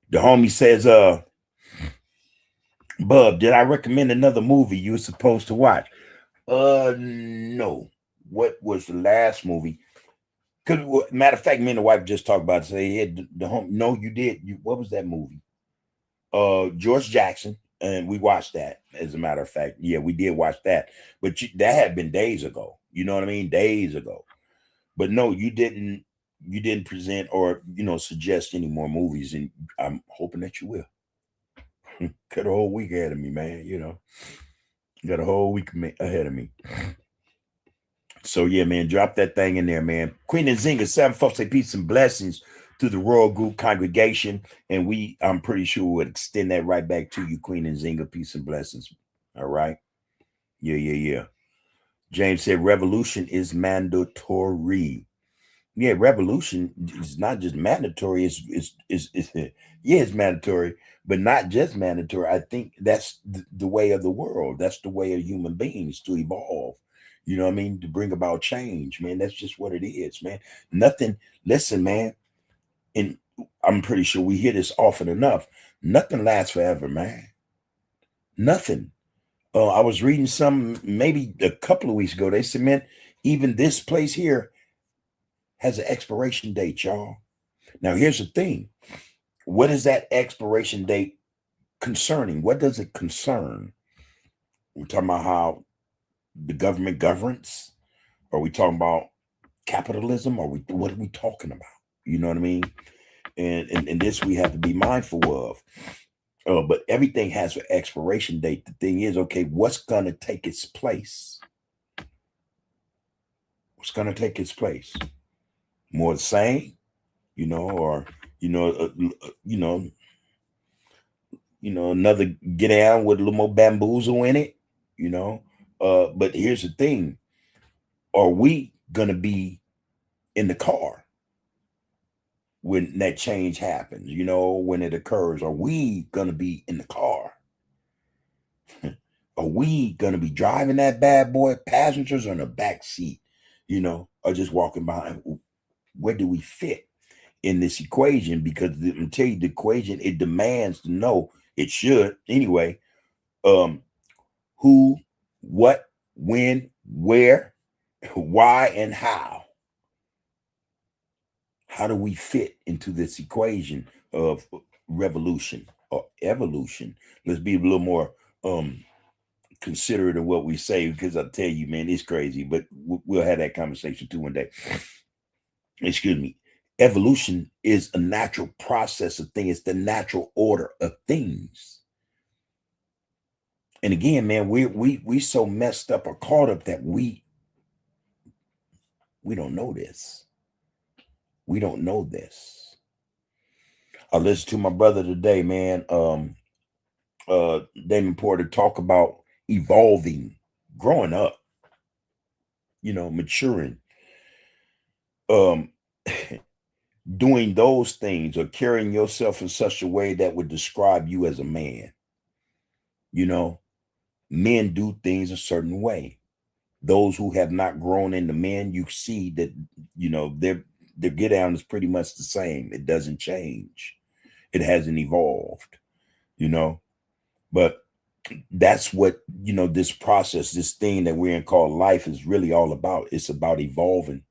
The homie says, Bub, did I recommend another movie you were supposed to watch? No. what was the last movie? Because matter of fact, me and the wife just talked about it. Say, yeah, the home. No, you did. What was that movie? George Jackson, and we watched that. As a matter of fact, yeah, we did watch that. But that had been days ago. You know what I mean? Days ago. But no, you didn't. You didn't present or suggest any more movies, and I'm hoping that you will. Got a whole week ahead of me, man. Got a whole week ahead of me. So yeah, man, drop that thing in there, man. Queen Nzinga, 7 folks say peace and blessings to the Royal Group congregation, and I'm pretty sure we'll extend that right back to you, Queen Nzinga. Peace and blessings. All right. Yeah. James said revolution is mandatory. Yeah, revolution is not just mandatory. It's mandatory, but not just mandatory. I think that's the way of the world. That's the way of human beings to evolve. You know what I mean? To bring about change, man. That's just what it is, man. Nothing. Listen, man. And I'm pretty sure we hear this often enough. Nothing lasts forever, man. Nothing. I was reading some maybe a couple of weeks ago. They said, man, even this place here has an expiration date, y'all. Now, here's the thing. What is that expiration date concerning? What does it concern? We're talking about how the government governs? Are we talking about capitalism? What are we talking about? You know what I mean? And this we have to be mindful of. But everything has an expiration date. The thing is, okay, what's going to take its place? What's going to take its place? More the same, or another get down with a little more bamboozle in it, But here's the thing: are we gonna be in the car when that change happens? When it occurs, are we gonna be in the car? Are we gonna be driving that bad boy? Passengers in the back seat, or just walking behind? Where do we fit in this equation? Because I'm tell you, the equation, it demands to know, it should anyway, who, what, when, where, why, and how. How do we fit into this equation of revolution or evolution? Let's be a little more considerate of what we say, because I'll tell you, man, it's crazy, but we'll have that conversation too one day. Excuse me. Evolution is a natural process of things. It's the natural order of things. And again, man, we so messed up or caught up that we don't know this. We don't know this. I listened to my brother today, man. Damon Porter talk about evolving, growing up, maturing. Doing those things or carrying yourself in such a way that would describe you as a man. Men do things a certain way. Those who have not grown into men, you see that, their get down is pretty much the same. It doesn't change. It hasn't evolved, but that's what, this process, this thing that we're in called life is really all about. It's about evolving.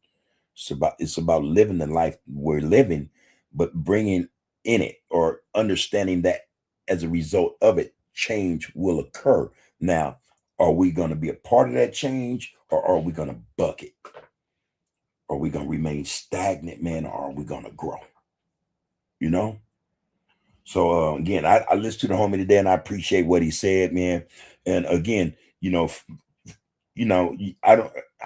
It's about living the life we're living, but bringing in it or understanding that as a result of it, change will occur. Now, are we going to be a part of that change, or are we going to buck it? Are we going to remain stagnant, man, or are we going to grow? So again, I listened to the homie today, and I appreciate what he said, man. And again, I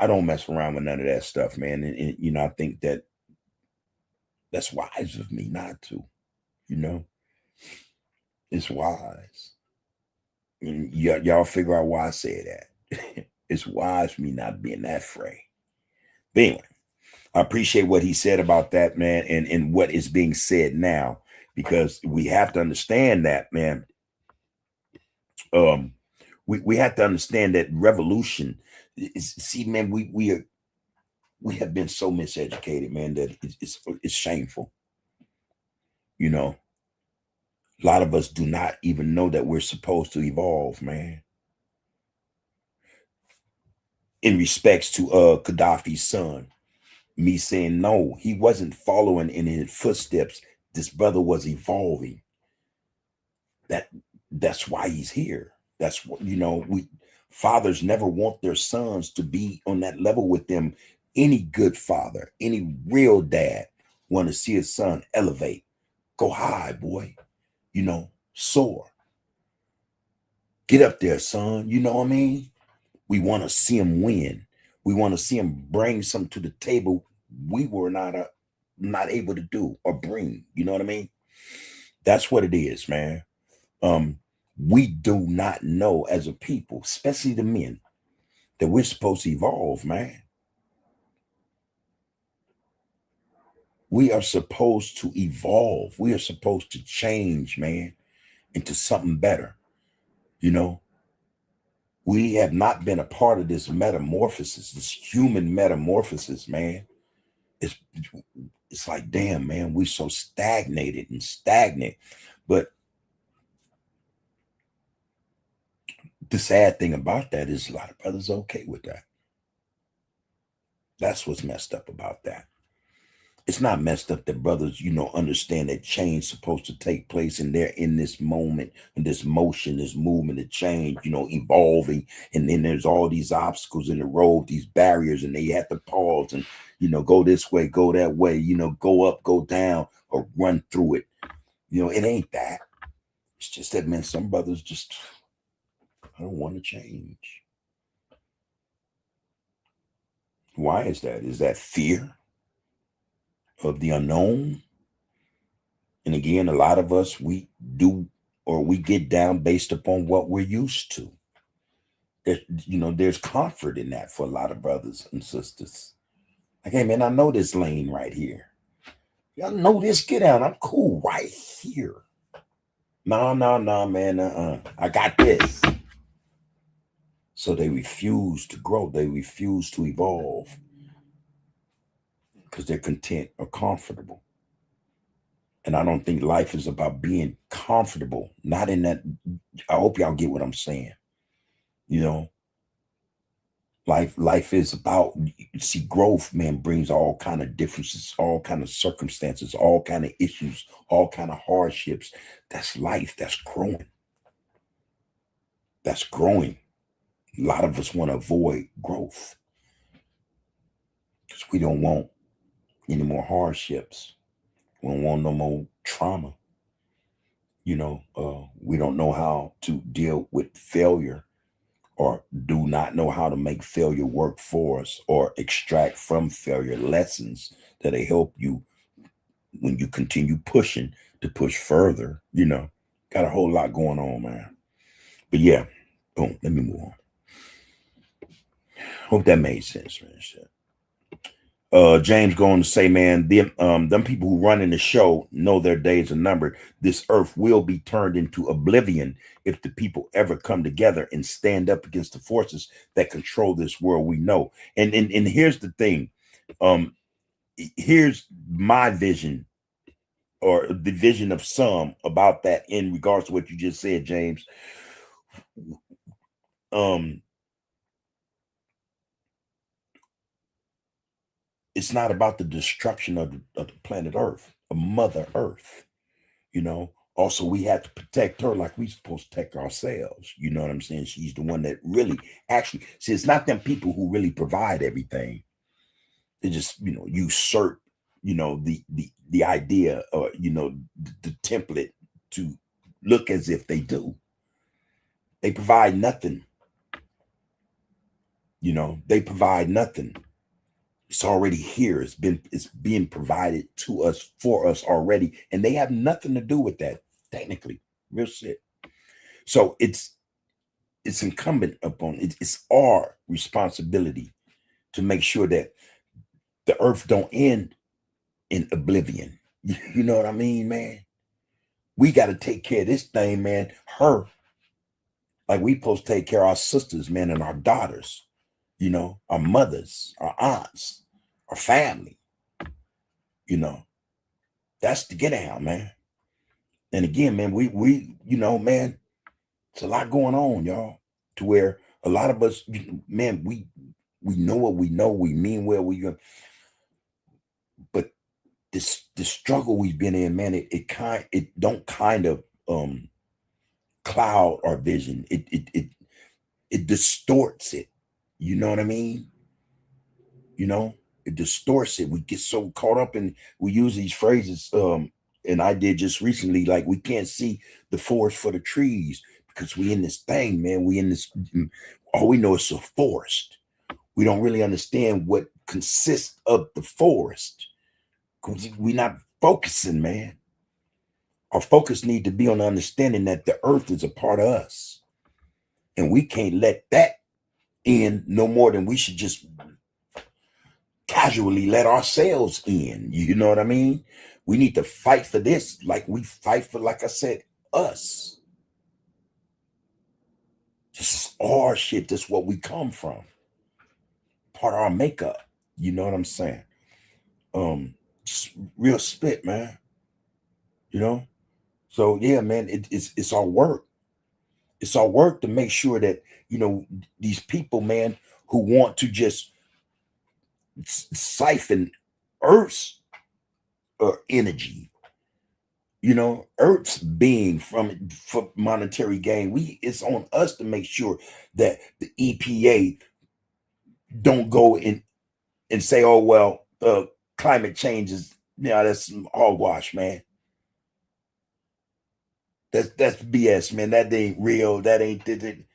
don't mess around with none of that stuff, man. And I think that's wise of me not to, it's wise. And y'all figure out why I say that. It's wise for me not being that afraid. But anyway, I appreciate what he said about that, man, and what is being said now, because we have to understand that, man. We have to understand that revolution is, see, man, we have been so miseducated, man, that it's shameful. A lot of us do not even know that we're supposed to evolve, man. in respects to Gaddafi's son. Me saying no, he wasn't following in his footsteps. This brother was evolving. That's why he's here. That's what, we fathers never want their sons to be on that level with them. Any good father, any real dad want to see his son elevate, go high, boy, soar. Get up there, son. You know what I mean? We want to see him win. We want to see him bring something to the table we were not able to do or bring. You know what I mean? That's what it is, man. We do not know as a people, especially the men, that we're supposed to evolve, man. We are supposed to evolve. We are supposed to change, man, into something better. We have not been a part of this metamorphosis, this human metamorphosis, man. It's like, damn, man, we're so stagnated and stagnant. But the sad thing about that is a lot of brothers are okay with that. That's what's messed up about that. It's not messed up that brothers, understand that change is supposed to take place, and they're in this moment, and this motion, this movement of change, evolving. And then there's all these obstacles in the road, these barriers, and they have to pause and, go this way, go that way, go up, go down, or run through it. It ain't that. It's just that, man, some brothers just, I don't want to change. Why is that? Is that fear of the unknown? And again, a lot of us, we get down based upon what we're used to. There's comfort in that for a lot of brothers and sisters. Like, hey, man, I know this lane right here. Y'all know this, get out. I'm cool right here. No, man. I got this. So they refuse to grow. They refuse to evolve because they're content or comfortable. And I don't think life is about being comfortable. Not in that. I hope y'all get what I'm saying. Life is about, see, growth, man, brings all kind of differences, all kind of circumstances, all kind of issues, all kind of hardships. That's life. That's growing. That's growing. A lot of us want to avoid growth because we don't want any more hardships. We don't want no more trauma. We don't know how to deal with failure, or do not know how to make failure work for us, or extract from failure lessons that'll help you when you continue pushing to push further. Got a whole lot going on, man. But yeah, boom, let me move on. Hope that made sense, man. James going to say, man, them people who run in the show know their days are numbered. This earth will be turned into oblivion if the people ever come together and stand up against the forces that control this world we know. And here's the thing. Here's my vision, or the vision of some, about that in regards to what you just said, James. It's not about the destruction of the planet Earth, of Mother Earth. Also, we have to protect her like we're supposed to protect ourselves. You know what I'm saying? She's the one that really, actually, see, it's not them people who really provide everything. They just, usurp, the idea, or, the template to look as if they do. They provide nothing. They provide nothing. It's already here. It's being provided to us, for us already. And they have nothing to do with that, technically. Real shit. So it's incumbent upon, it's our responsibility to make sure that the earth don't end in oblivion. You know what I mean, man? We got to take care of this thing, man. Her. Like we supposed to take care of our sisters, man, and our daughters. Our mothers, our aunts, our family. That's the get out, man. And again, man, we man, it's a lot going on, y'all, to where a lot of us, man, we We know what we know. We mean well. But the struggle we've been in, man, it don't kind of cloud our vision. It distorts it. You know what I mean? It distorts it. We get so caught up in, we use these phrases, and I did just recently, like, we can't see the forest for the trees because we in this thing, man. We in this, all we know is a forest. We don't really understand what consists of the forest. We're not focusing, man. Our focus need to be on understanding that the earth is a part of us. And we can't let that in no more than we should just casually let ourselves in. You know what I mean? We need to fight for this like we fight for, like I said, us. This is our shit. This is what we come from. Part of our makeup. You know what I'm saying? Just real spit, man. So yeah, man, it's our work. It's our work to make sure that, these people, man, who want to just siphon Earth's energy, Earth's being for monetary gain. It's on us to make sure that the EPA don't go in and say, oh, well, climate change is, that's some hogwash, man. That's BS, man. That ain't real. That ain't it.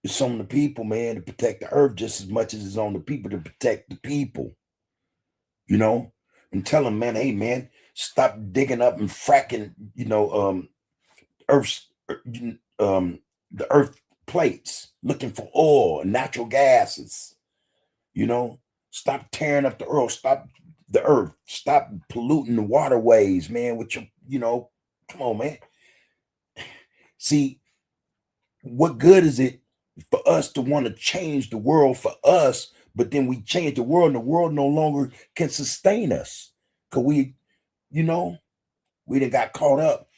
It's on the people, man, to protect the earth just as much as it's on the people to protect the people. And tell them, man, hey, man, stop digging up and fracking, earth's the earth plates, looking for oil and natural gases. Stop tearing up the earth. Stop polluting the waterways, man, with your, come on, man. See, what good is it for us to want to change the world for us, but then we change the world and the world no longer can sustain us? Because we done got caught up.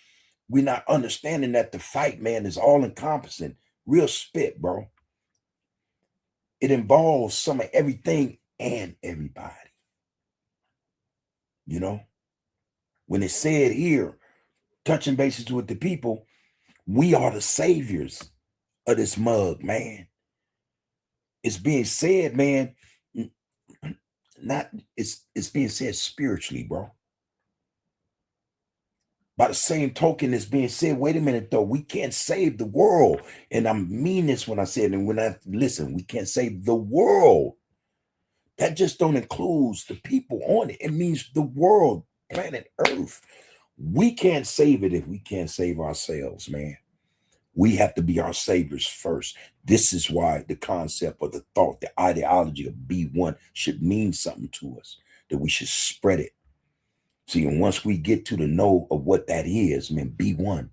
We're not understanding that the fight, man, is all encompassing. Real spit, bro. It involves some of everything and everybody. When it's said here, touching bases with the people, we are the saviors of this mug, man. It's being said, man. It's being said spiritually, bro. By the same token, it's being said, wait a minute, though, we can't save the world. And I mean this when I said, and when I listen, we can't save the world. That just don't include the people on it. It means the world, planet Earth. We can't save it if we can't save ourselves, man. We have to be our saviors first. This is why the concept or the thought, the ideology of Be One should mean something to us, that we should spread it. See, and once we get to the know of what that is, man, Be One.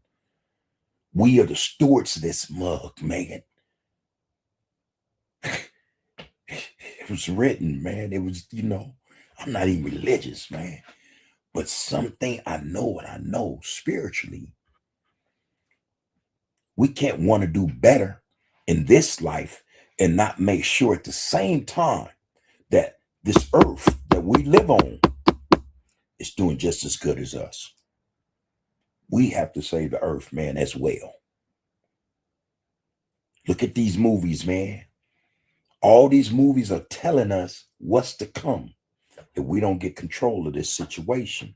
We are the stewards of this mug, man. It was written, man. It was, I'm not even religious, man. But something I know what I know spiritually. We can't want to do better in this life and not make sure at the same time that this earth that we live on is doing just as good as us. We have to save the earth, man, as well. Look at these movies, man. All these movies are telling us what's to come if we don't get control of this situation.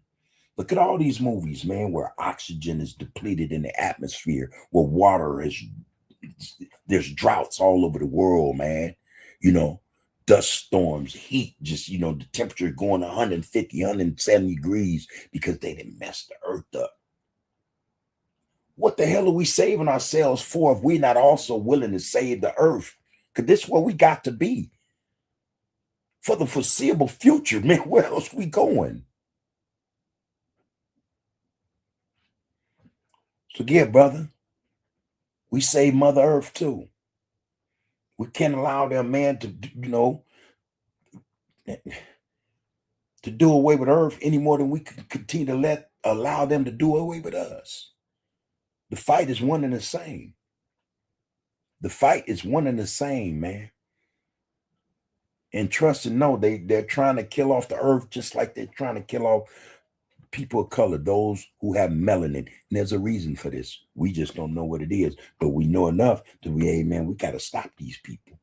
Look at all these movies, man, where oxygen is depleted in the atmosphere, where water is, there's droughts all over the world, man. Dust storms, heat, just, the temperature going 150, 170 degrees because they didn't mess the earth up. What the hell are we saving ourselves for if we're not also willing to save the earth? Because this is where we got to be. For the foreseeable future, man, where else we going? So yeah, brother, we save Mother Earth too. We can't allow them, man, to do away with Earth any more than we can continue to allow them to do away with us. The fight is one and the same. The fight is one and the same, man. And trust and know they're trying to kill off the earth just like they're trying to kill off people of color, those who have melanin. And there's a reason for this. We just don't know what it is, but we know enough to be, hey, man, we got to stop these people.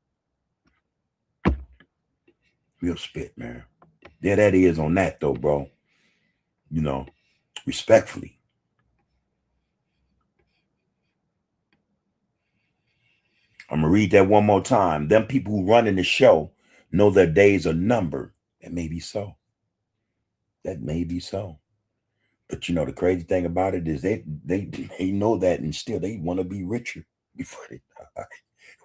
Real spit, man. There that is on that, though, bro. You know, respectfully. I'm going to read that one more time. Them people who run in the show know their days are numbered. That may be so. That may be so. But you know, the crazy thing about it is they know that, and still they want to be richer before they die.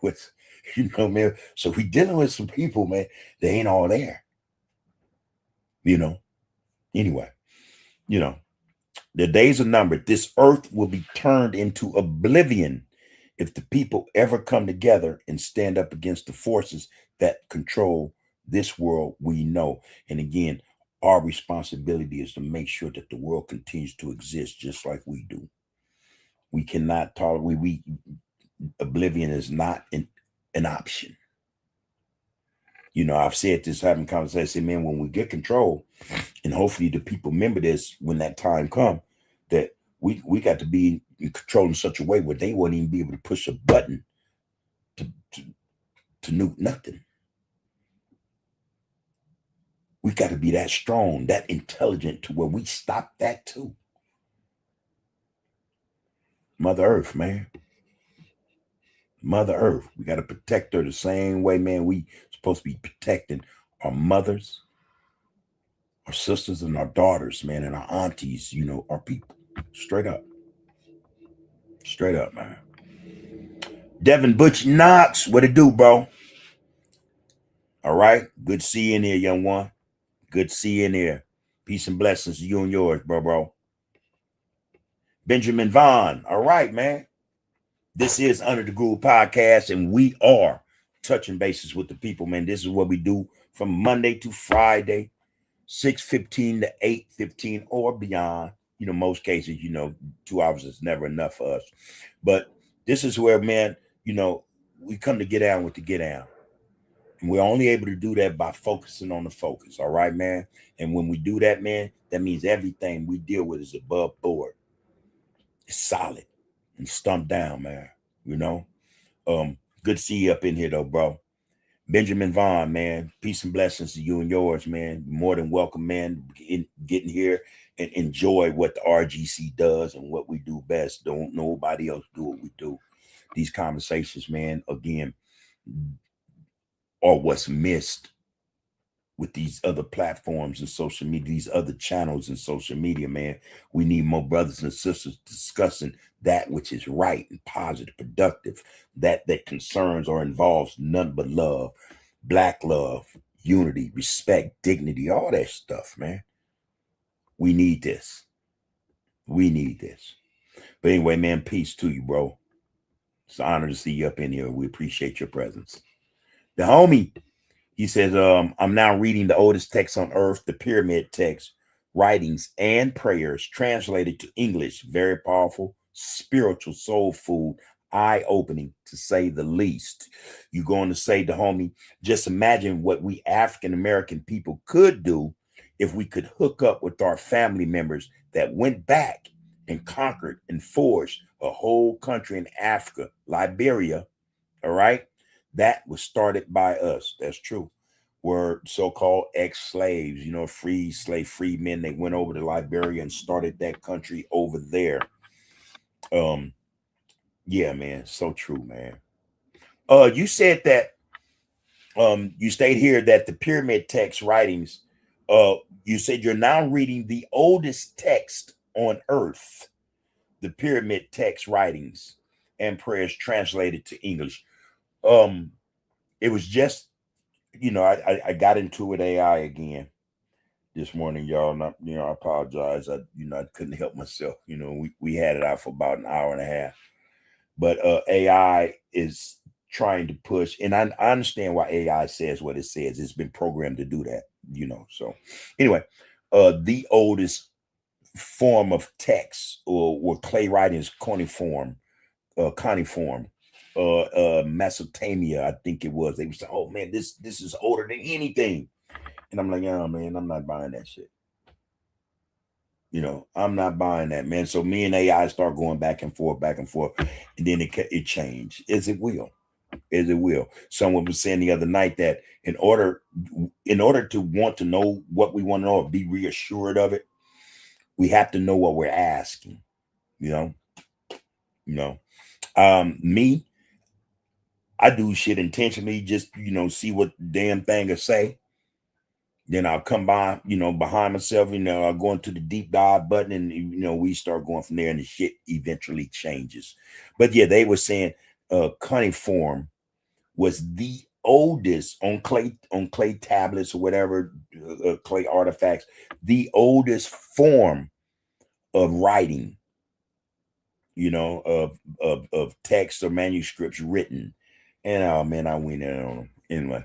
With, you know, man. So we dealing with some people, man, they ain't all there. You know. Anyway, you know, the days are numbered. This earth will be turned into oblivion if the people ever come together and stand up against the forces that control this world we know. And again, our responsibility is to make sure that the world continues to exist just like we do. We cannot tolerate, oblivion is not an option. You know, I've said this, having conversation, man, when we get control, and hopefully the people remember this when that time comes, that we got to be in control in such a way where they won't even be able to push a button to nuke nothing. We got to be that strong, that intelligent to where we stop that too. Mother Earth, man. Mother Earth. We got to protect her the same way, man. We supposed to be protecting our mothers, our sisters, and our daughters, man, and our aunties, you know, our people. Straight up. Straight up, man. Devin Butch Knox, what it do, bro? All right. Good to see you in here, young one. Good to see you in here. Peace and blessings to you and yours, bro. Benjamin Vaughn. All right, man. This is Under the Groove Podcast, and we are touching bases with the people, man. This is what we do from Monday to Friday, 6:15 to 8:15 or beyond. You know, most cases, you know, 2 hours is never enough for us. But this is where, man, you know, we come to get down with the get down. And we're only able to do that by focusing on the focus. All right, man. And when we do that, man, that means everything we deal with is above board. It's solid and stumped down, man. You know, good to see you up in here, though, bro. Benjamin Vaughn, man. Peace and blessings to you and yours, man. More than welcome, man. Getting here and enjoy what the RGC does and what we do best. Don't nobody else do what we do. These conversations, man, again, are what's missed with these other platforms and social media, these other channels and social media, man. We need more brothers and sisters discussing that which is right and positive, productive, that concerns or involves none but love, Black love, unity, respect, dignity, all that stuff, man. We need this. We need this. But anyway, man, peace to you, bro. It's an honor to see you up in here. We appreciate your presence. The homie, he says, I'm now reading the oldest text on earth, the pyramid text, writings and prayers translated to English. Very powerful, spiritual, soul food, eye-opening, to say the least. You're going to say, the homie, just imagine what we African-American people could do if we could hook up with our family members that went back and conquered and forged a whole country in Africa, Liberia, all right? That was started by us. That's true. Were so-called ex-slaves, you know, free men. They went over to Liberia and started that country over there. Yeah, man, so true, man. You said that you stayed here that the pyramid text writings, you said you're now reading the oldest text on earth, the pyramid text writings and prayers translated to English. It was just, you know, I got into it AI again this morning, y'all. And I apologize. I couldn't help myself. You know, we had it out for about an hour and a half. But AI is trying to push, and I understand why AI says what it says. It's been programmed to do that, you know. So anyway, the oldest form of text or clay writing is cuneiform, Mesopotamia, I think it was. They were saying, "Oh man, this is older than anything," and I'm like, "Oh man, I'm not buying that shit." I'm not buying that, man. So me and AI start going back and forth, and then it changed. As it will. Someone was saying the other night that in order to want to know what we want to know or be reassured of it, we have to know what we're asking. Me, I do shit intentionally, just see what the damn thing will say. Then I'll come by, behind myself, I'll go into the deep dive button and, we start going from there and the shit eventually changes. But yeah, they were saying cuneiform was the oldest on clay tablets or whatever, clay artifacts, the oldest form of writing, of text or manuscripts written. And oh man, I went in on them. Anyway,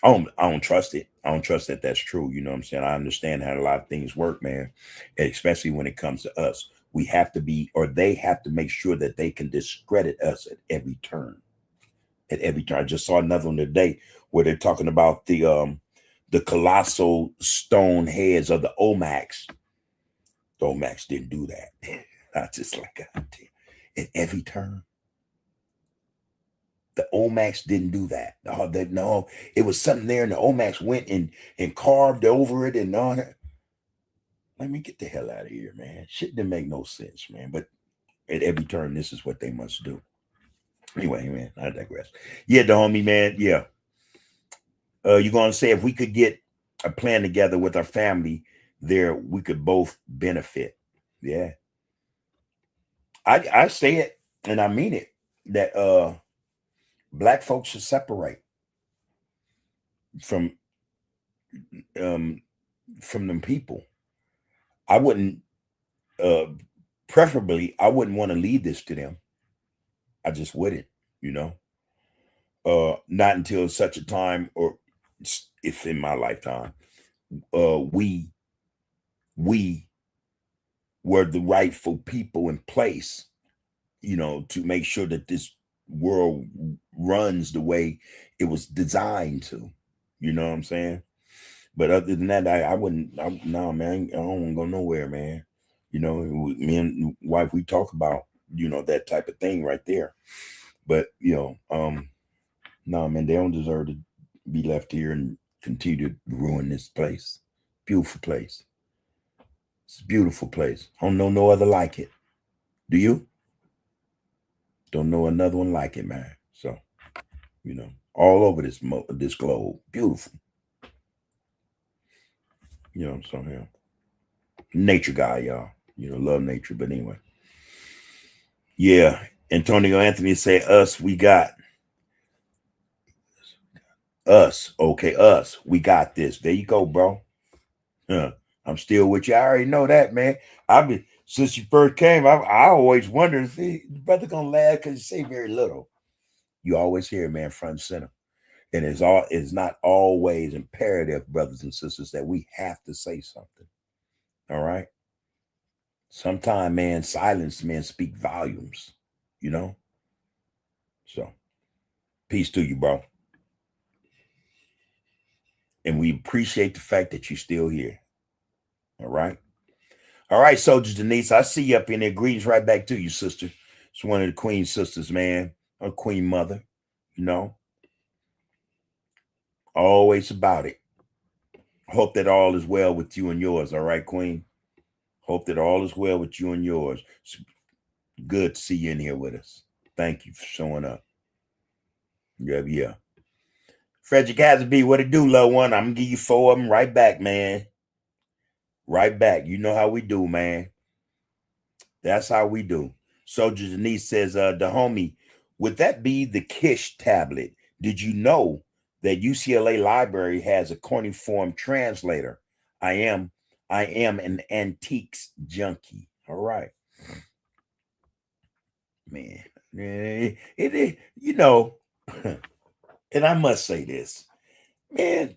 I don't trust it. I don't trust that that's true. You know what I'm saying? I understand how a lot of things work, man, especially when it comes to us. We have to be, or they have to make sure that they can discredit us at every turn. At every turn. I just saw another one today where they're talking about the colossal stone heads of the Olmecs. The Olmecs didn't do that. I just like, God damn. At every turn. The Olmecs didn't do that. No, it was something there, and the Olmecs went and carved over it and on it. Let me get the hell out of here, man. Shit didn't make no sense, man. But at every turn, this is what they must do. Anyway, man, I digress. Yeah, the homie, man. Yeah. You're gonna say if we could get a plan together with our family there, we could both benefit. Yeah. I say it and I mean it that Black folks should separate from them people. I wouldn't preferably I wouldn't want to leave this to them. I just wouldn't, not until such a time, or if in my lifetime, we were the rightful people in place, to make sure that this world runs the way it was designed to. You know what I'm saying? But other than that, I wouldn't. No, man, I don't want to go nowhere, man. Me and wife, we talk about that type of thing right there. But no, man, they don't deserve to be left here and continue to ruin this place. Beautiful place. It's a beautiful place. I don't know no other like it. Do you? Don't know another one like it, man. So, all over this globe, beautiful. So yeah, nature guy, y'all. Love nature. But anyway, yeah. Antonio Anthony say us. We got us. Okay, us. We got this. There you go, bro. I'm still with you. I already know that, man. I've been since you first came. I always wondered, see, the brother gonna laugh because you say very little. You always hear, man, front and center. And it's not always imperative, brothers and sisters, that we have to say something. All right. Sometimes, man, silence, man, speak volumes, So peace to you, bro. And we appreciate the fact that you're still here. All right. All right, Soldier Denise, I see you up in there. Greetings right back to you, sister. It's one of the Queen sisters, man. Or Queen Mother, Always about it. Hope that all is well with you and yours. All right, Queen. Hope that all is well with you and yours. It's good to see you in here with us. Thank you for showing up. Yeah. Frederick Hasby, what it do, little one? I'm going to give you 4 of them right back, man. Right back. You know how we do, man. That's how we do. Soldier Denise says, the homie, would that be the Kish tablet? Did you know that UCLA Library has a cuneiform translator? I am an antiques junkie. All right. Man, it and I must say this, man,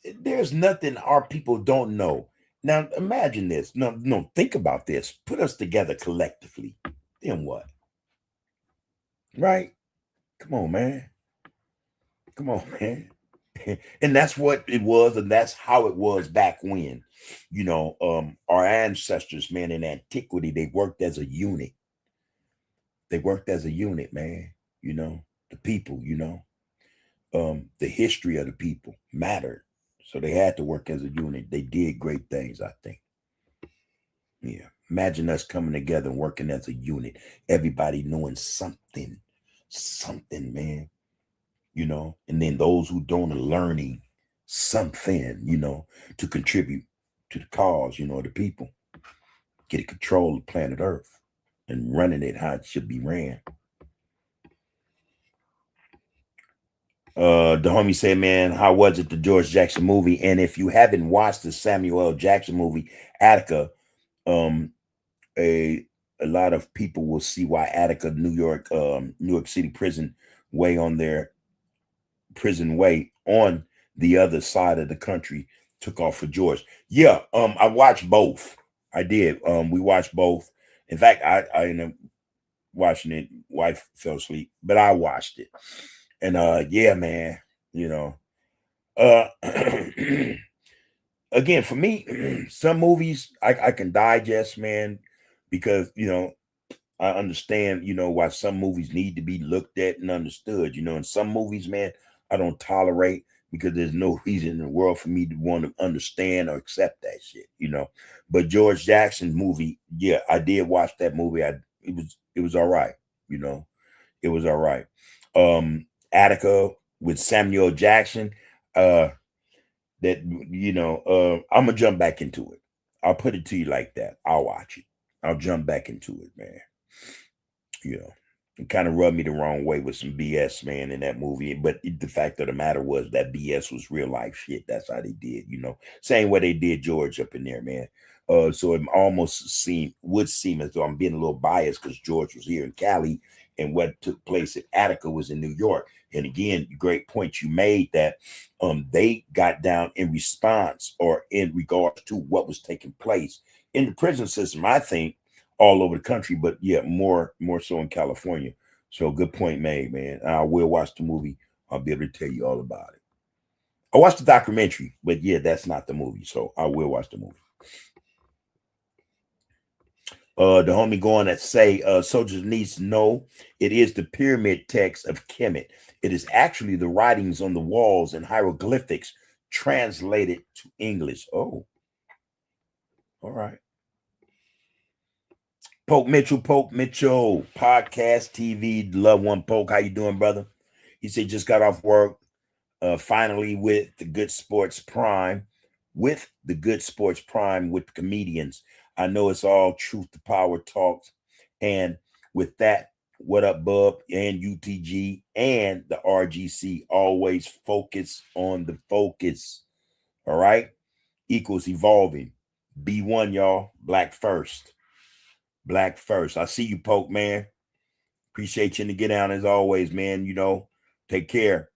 there's nothing our people don't know. Now imagine this. No, think about this. Put us together collectively. Then what? Right? Come on, man. Come on, man. And that's what it was, and that's how it was back when. Our ancestors, man, in antiquity, they worked as a unit. They worked as a unit, man. The people, the history of the people mattered. So they had to work as a unit. They did great things, I think. Yeah. Imagine us coming together and working as a unit. Everybody knowing something, man. And then those who don't are learning something, to contribute to the cause, the people. Get control of planet Earth and running it how it should be ran. The homie said, man, how was it, the George Jackson movie? And if you haven't watched the Samuel L. Jackson movie, Attica, a lot of people will see why Attica, New York City prison way on their prison way on the other side of the country took off for George. Yeah, I watched both. I did. We watched both. In fact, I ended up watching it. Wife fell asleep, but I watched it. And yeah, man, again, for me, some movies I can digest, man, because I understand, why some movies need to be looked at and understood, and some movies, man, I don't tolerate because there's no reason in the world for me to want to understand or accept that shit, But George Jackson's movie, yeah, I did watch that movie. It was all right, it was all right. Attica with Samuel Jackson, I'm gonna jump back into it. I'll put it to you like that. I'll watch it. I'll jump back into it, man. It kind of rubbed me the wrong way with some BS, man, in that movie. But the fact of the matter was that BS was real life shit. That's how they did, Same way they did George up in there, man. So it almost would seem as though I'm being a little biased because George was here in Cali and what took place at Attica was in New York. And again, great point you made that they got down in response or in regards to what was taking place in the prison system, I think, all over the country, but yeah, more so in California. So good point made, man. I will watch the movie. I'll be able to tell you all about it. I watched the documentary, but yeah, that's not the movie. So I will watch the movie. The homie going to say, soldiers needs to know it is the pyramid text of Kemet. It is actually the writings on the walls and hieroglyphics translated to English. Oh, all right. Poke Mitchell, podcast TV, love one Poke. How you doing, brother? He said just got off work, finally with the Good Sports Prime, with comedians. I know it's all truth to power talks. And with that, what up, Bub and UTG and the RGC, always focus on the focus. All right? Equals evolving. B1, y'all. Black first. Black first. I see you, Poke, man. Appreciate you to get down as always, man. Take care.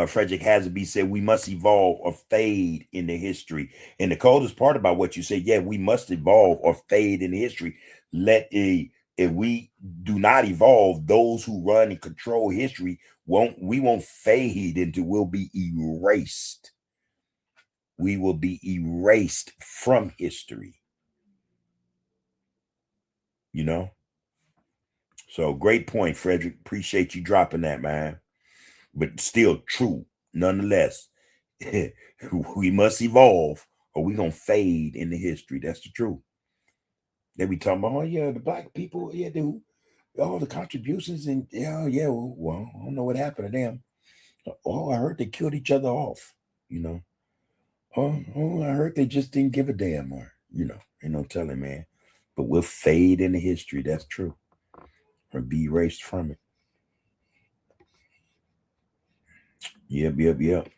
Frederick Hasby said we must evolve or fade into history. And the coldest part about what you said, yeah, we must evolve or fade in history. If we do not evolve, those who run and control history won't fade into, we'll be erased. We will be erased from history. So great point, Frederick. Appreciate you dropping that, man. But still true, nonetheless. We must evolve or we're going to fade into history. That's the truth. They be talking about, oh, yeah, the black people, yeah, all the contributions. And yeah, well, I don't know what happened to them. Oh, I heard they killed each other off, Oh, I heard they just didn't give a damn, or, ain't no telling, man. But we'll fade into history. That's true. Or be erased from it. Yep.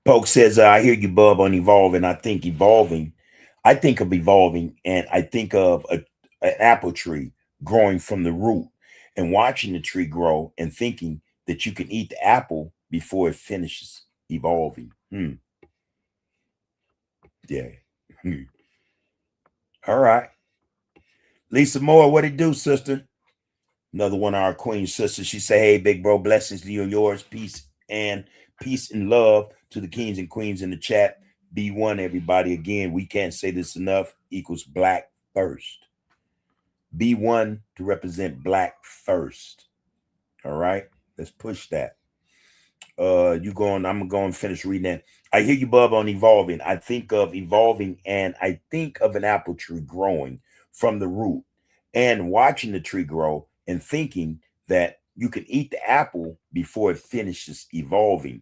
Poke says, I hear you, Bub, on evolving. I think of evolving, and I think of an apple tree growing from the root and watching the tree grow and thinking that you can eat the apple before it finishes evolving. Yeah. All right. Lisa Moore, what it do, sister? Another one of our queen sisters. She say, hey, big bro, blessings to you and yours. Peace and love to the kings and queens in the chat. Be one, everybody. Again, we can't say this enough. Equals black first. Be one to represent black first. All right. Let's push that. I'm gonna go and finish reading that. I hear you, Bub, on evolving. I think of evolving, and I think of an apple tree growing from the root and watching the tree grow and thinking that you can eat the apple before it finishes evolving.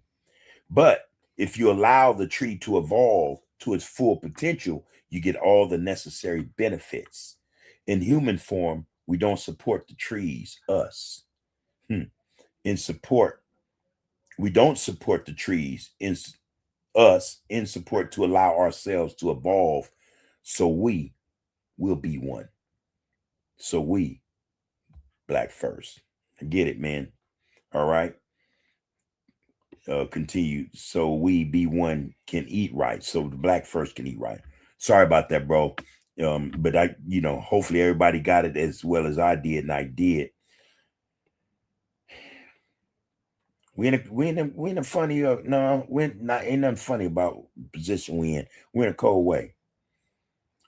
But if you allow the tree to evolve to its full potential, you get all the necessary benefits. In human form, we don't support the trees, us. In support, we don't support the trees in us in support to allow ourselves to evolve so we will be one. So we, black first. I get it, man. All right. Continue. So we be one can eat right. So the black first can eat right. Sorry about that, bro. But I, hopefully everybody got it as well as I did, and I did. We in a funny no, we're not ain't nothing funny about the position we in. We're in a cold way.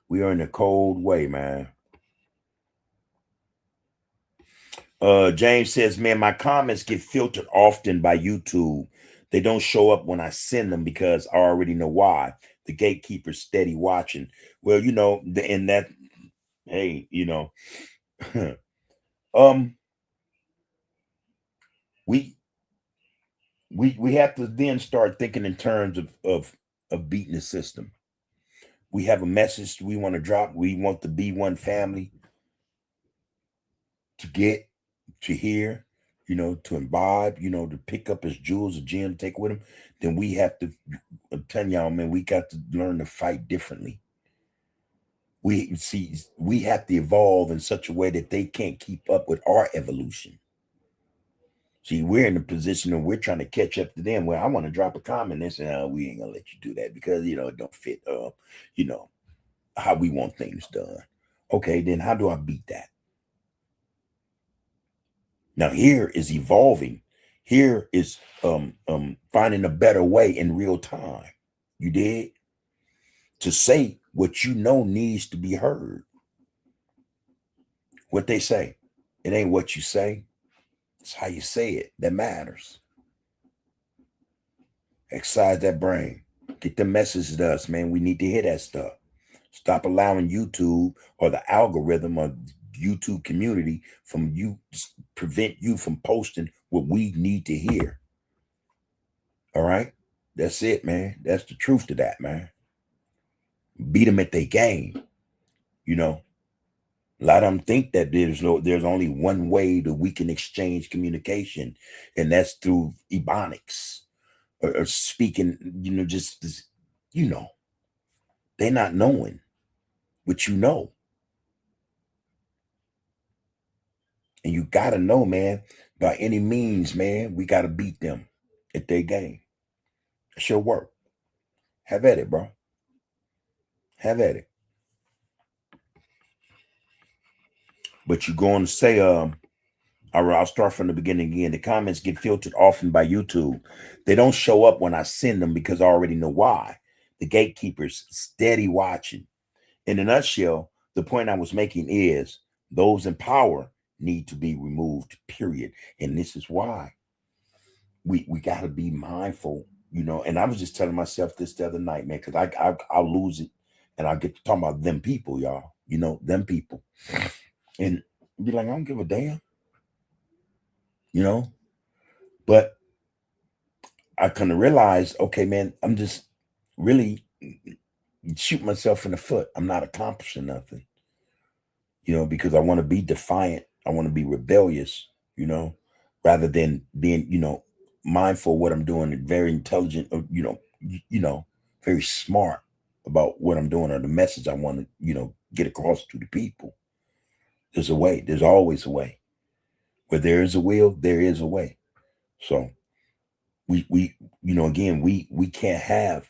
We are in a cold way, man. James says, man, my comments get filtered often by YouTube. They don't show up when I send them because I already know why. The gatekeeper's steady watching. Well, and that, hey, we have to then start thinking in terms of beating the system. We have a message we want to drop. We want the B1 family to get, to hear, to imbibe, to pick up his jewels, a gem, take with him. Then we have to, I'm telling y'all, man, we got to learn to fight differently. We have to evolve in such a way that they can't keep up with our evolution. See, we're in a position and we're trying to catch up to them. Well, I want to drop a comment and say, we ain't gonna let you do that because it don't fit how we want things done. Okay, then how do I beat that? Now here is evolving. Here is finding a better way in real time. You did to say what needs to be heard. What they say, it ain't what you say. It's how you say it that matters. Exercise that brain. Get the message to us, man. We need to hear that stuff. Stop allowing YouTube or the algorithm or YouTube community prevent you from posting what we need to hear. All right. That's it, man. That's the truth to that, man. Beat them at their game. A lot of them think that there's only one way that we can exchange communication, and that's through ebonics or speaking, they're not knowing what you know. And you got to know, man, by any means, man, we got to beat them at their game. It should work. Have at it, bro. Have at it. But you're going to say, I'll start from the beginning again. The comments get filtered often by YouTube. They don't show up when I send them because I already know why. The gatekeeper's steady watching. In a nutshell, the point I was making is those in power need to be removed, period. And this is why we got to be mindful, and I was just telling myself this the other night, man, because I'll lose it and I'll get to talking about them people, y'all, them people. And be like, I don't give a damn, but I kind of realized, okay, man, I'm just really shooting myself in the foot. I'm not accomplishing nothing, because I want to be defiant. I want to be rebellious, rather than being, mindful of what I'm doing and very intelligent, very smart about what I'm doing or the message I want to, get across to the people. There's a way. There's always a way. Where there is a will, there is a way. So we again, we can't have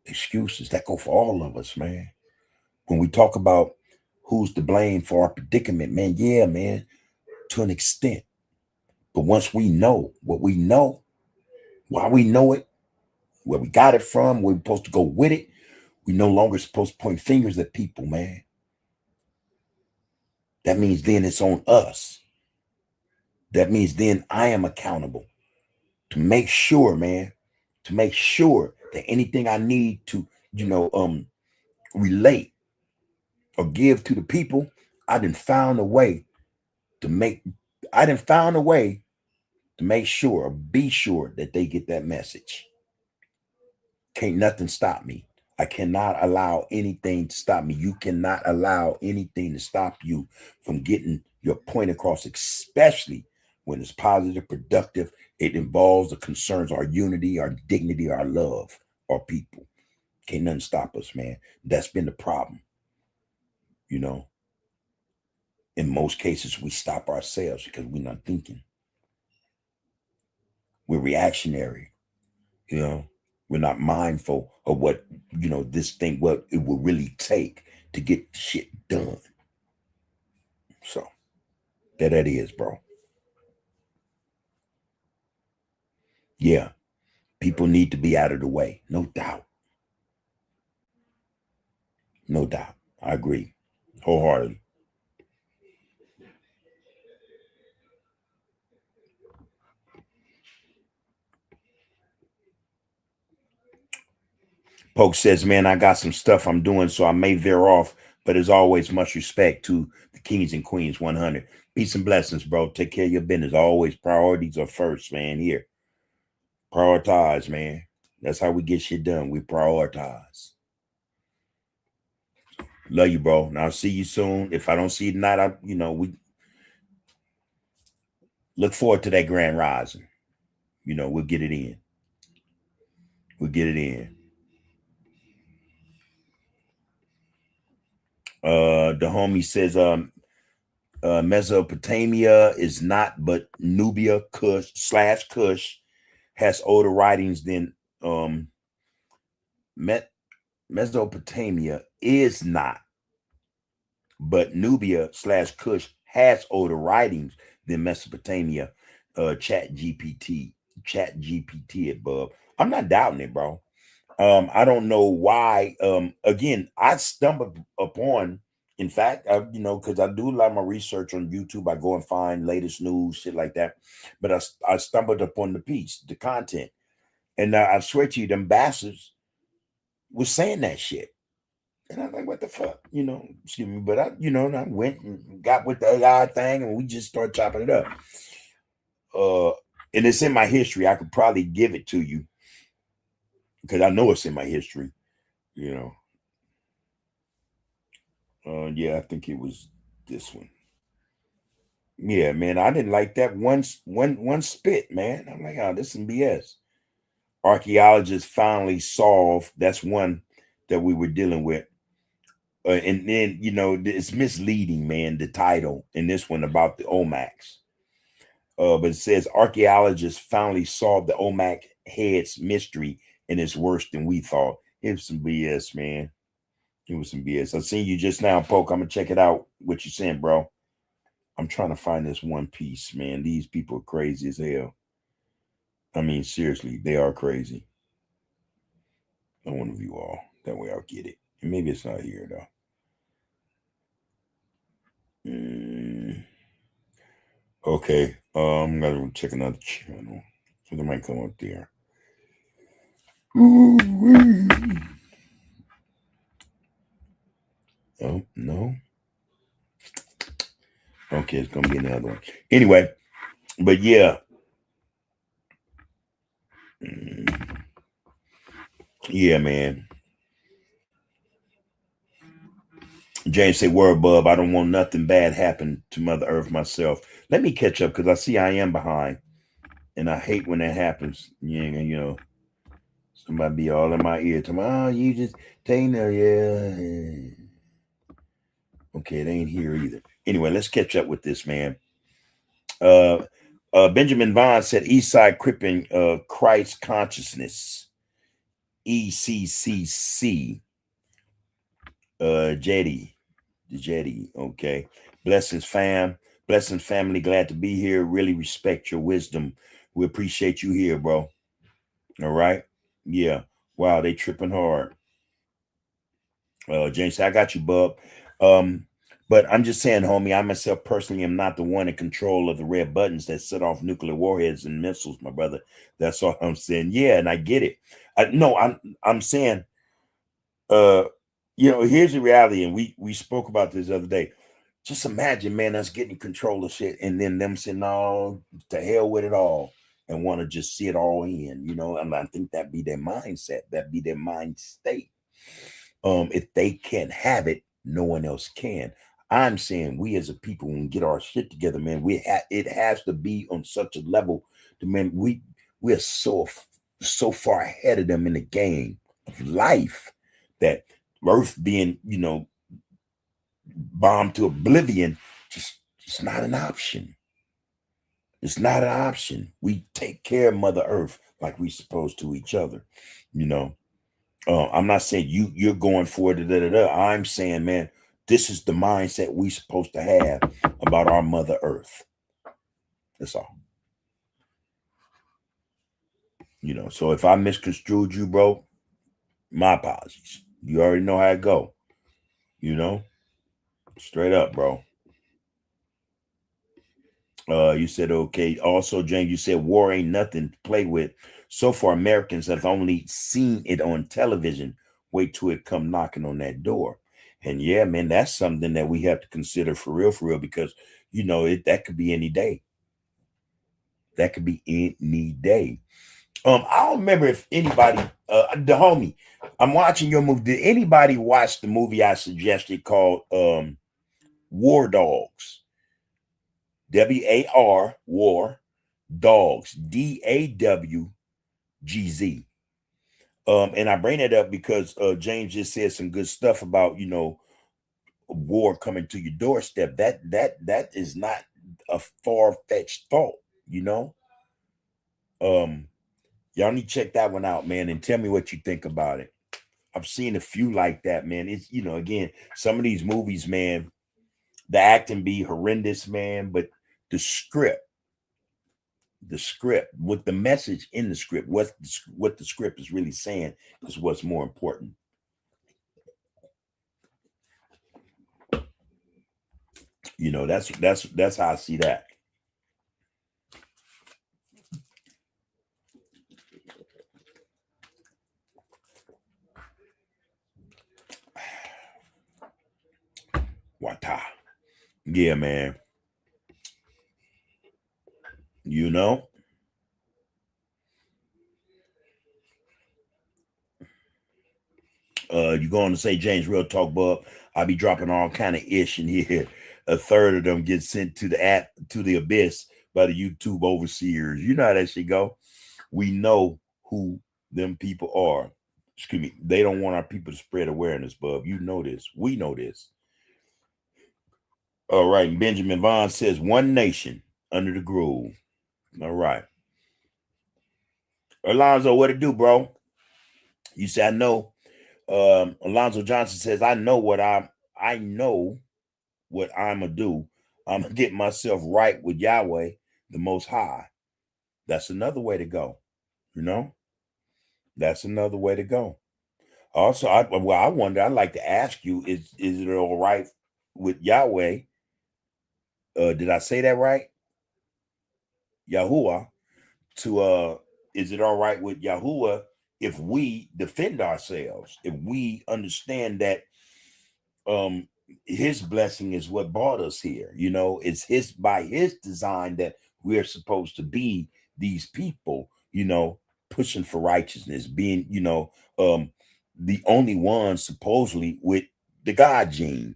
excuses that go for all of us, man. When we talk about who's to blame for our predicament, man, yeah, man, to an extent. But once we know what we know, why we know it, where we got it from, where we're supposed to go with it, we no longer supposed to point fingers at people, man. That means then it's on us. That means then I am accountable to make sure, man, to make sure that anything I need to, relate or give to the people, I done found a way to make, make sure or be sure that they get that message. Can't nothing stop me. I cannot allow anything to stop me. You cannot allow anything to stop you from getting your point across, especially when it's positive, productive. It involves the concerns, our unity, our dignity, our love, our people. Can't nothing stop us, man. That's been the problem. In most cases, we stop ourselves because we're not thinking. We're reactionary. We're not mindful of what, what it will really take to get shit done. So that is, bro. Yeah. People need to be out of the way. No doubt. No doubt. I agree wholeheartedly. Poke says, man, I got some stuff I'm doing, so I may veer off, but as always, much respect to the Kings and Queens 100. Peace and blessings, bro. Take care of your business. Always priorities are first, man. Here. Prioritize, man. That's how we get shit done. We prioritize. Love you, bro. And I'll see you soon. If I don't see you tonight, we look forward to that grand rising. We'll get it in. We'll get it in. The homie says, Mesopotamia is not, but Nubia, Kush has older writings than Mesopotamia is not, but Nubia / Kush has older writings than Mesopotamia. Chat GPT above. I'm not doubting it, bro. I don't know why. Again, I stumbled upon, in fact, because I do a lot of my research on YouTube. I go and find latest news, shit like that. But I stumbled upon the piece, the content. And I swear to you, them bastards was saying that shit. And I'm like, what the fuck? Excuse me. But I went and got with the AI thing and we just started chopping it up. And it's in my history. I could probably give it to you because I know it's in my history, Yeah, I think it was this one. Yeah, man, I didn't like that one spit, man. I'm like, oh, this is BS. Archaeologists finally solved. That's one that we were dealing with. And then, it's misleading, man, the title in this one about the Olmecs. But it says archaeologists finally solved the Olmec heads mystery, and it's worse than we thought. It was some BS, man. It was some BS. I seen you just now, Poke. I'm gonna check it out. What you saying, bro? I'm trying to find this one piece, man. These people are crazy as hell. I mean, seriously, they are crazy. I want to view all. That way I'll get it. And maybe it's not here though. Okay. I'm gonna check another channel. So they might come up there. Oh, no. Okay, it's gonna be another one. Anyway, but yeah. Yeah, man. James said, word, bub, I don't want nothing bad happen to Mother Earth myself. Let me catch up because I see I am behind. And I hate when that happens. Yeah, somebody be all in my ear. Talking, oh, you just taking there, yeah. Okay, it ain't here either. Anyway, let's catch up with this, man. Benjamin Vaughn said Eastside Crippin Christ Consciousness. ECCC. Jetty. The Jetty. Okay. Blessings, fam. Blessings, family. Glad to be here. Really respect your wisdom. We appreciate you here, bro. All right. Yeah. Wow, they tripping hard. James said, I got you, bub. But I'm just saying, homie, I myself personally am not the one in control of the red buttons that set off nuclear warheads and missiles, my brother. That's all I'm saying. Yeah, and I get it. I'm saying, here's the reality, and we spoke about this the other day. Just imagine, man, us getting control of shit, and then them saying, "No, to hell with it all," and want to just see it all in, And I think that be their mindset, that be their mind state. If they can't have it, no one else can. I'm saying we as a people, when we get our shit together, man, it has to be on such a level to, man, we're so far ahead of them in the game of life that Earth being, bombed to oblivion, it's not an option. It's not an option. We take care of Mother Earth like we supposed to each other, I'm not saying you're going for it. I'm saying, man, this is the mindset we supposed to have about our Mother Earth. That's all. So if I misconstrued you, bro, my apologies. You already know how it go. Straight up, bro. You said okay. Also, James, you said war ain't nothing to play with. So far, Americans have only seen it on television. Wait till it come knocking on that door. And yeah, man, that's something that we have to consider for real, because that could be any day. That could be any day. I don't remember if anybody, the homie, I'm watching your movie. Did anybody watch the movie I suggested called War Dogs? WAR, War Dogs, DAWGZ. And I bring that up because James just said some good stuff about war coming to your doorstep. That is not a far-fetched thought. Y'all need to check that one out, man, and tell me what you think about it. I've seen a few like that, man. It's again, some of these movies, man, the acting be horrendous, man, but the script with the message in the script, what the script is really saying is what's more important. That's how I see that. Wata. Yeah, man. You going to say, James, real talk, bub. I'll be dropping all kind of ish in here. A third of them get sent to the abyss by the YouTube overseers. You know how that shit go. We know who them people are. Excuse me. They don't want our people to spread awareness, bub. You know this. We know this. All right. Benjamin Vaughn says, one nation under the groove. All right. Alonzo, what it do, bro? You say, I know. Alonzo Johnson says, I know what I'm gonna do. I'm gonna get myself right with Yahweh, the Most High. That's another way to go. That's another way to go. Also, I wonder, I'd like to ask you, is it all right with Yahweh? Did I say that right? Yahuwah. Is it all right with Yahuwah if we defend ourselves, if we understand that his blessing is what brought us here? It's by his design that we're supposed to be these people, pushing for righteousness, being, the only ones supposedly with the God gene,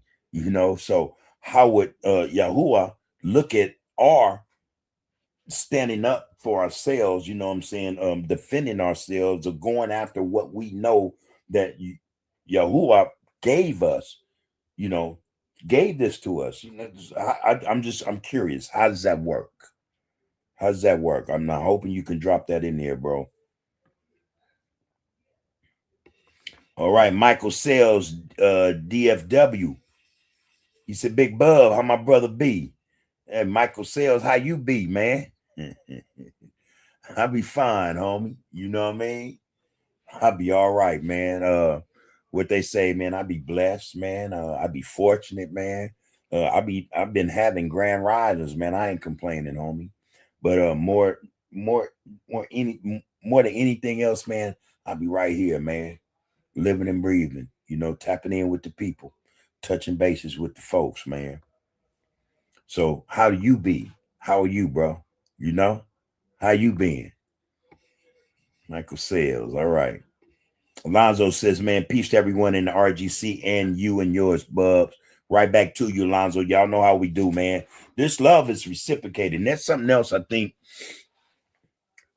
So how would Yahuwah look at our standing up for ourselves, defending ourselves or going after what we know that Yahuwah gave us, gave this to us? I'm curious. How does that work? How does that work? I'm not hoping you can drop that in there, bro. All right, Michael Sales, DFW. He said, Big Bub, how my brother be? Hey, Michael Sales, how you be, man? I be fine, homie. You know what I mean? I be all right, man. What they say, man, I be blessed, man. I be fortunate, man. I've been having grand risings, man. I ain't complaining, homie. But more, more than anything else, man, I be right here, man, living and breathing. You know, tapping in with the people, touching bases with the folks, man. So, how do you be? How are you, bro? You know, how you been? Michael Sales, all right. Alonzo says, man, peace to everyone in the RGC and you and yours, Bubs. Right back to you, Alonzo. Y'all know how we do, man. This love is reciprocated. And that's something else I think.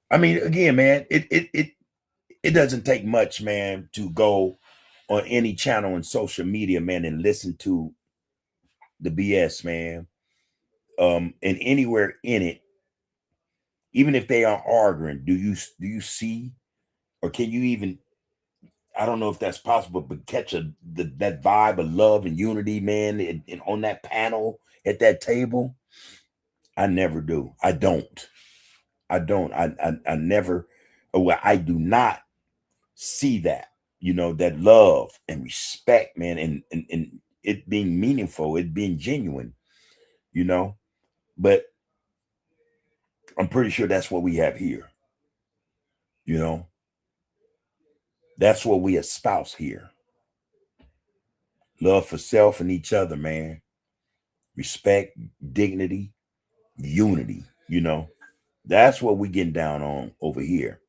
I mean, again, man, it doesn't take much, man, to go on any channel in social media, man, and listen to the BS, man. And anywhere in it, even if they are arguing, do you see, or can you even, I don't know if that's possible, but catch that vibe of love and unity, man, and on that panel at that table? I never do. I don't. I never. Well, I do not see that. You know, that love and respect, man, and it being meaningful, it being genuine. You know, but I'm pretty sure that's what we have here. You know, that's what we espouse here. Love for self and each other, man. Respect, dignity, unity. You know, that's what we getting down on over here.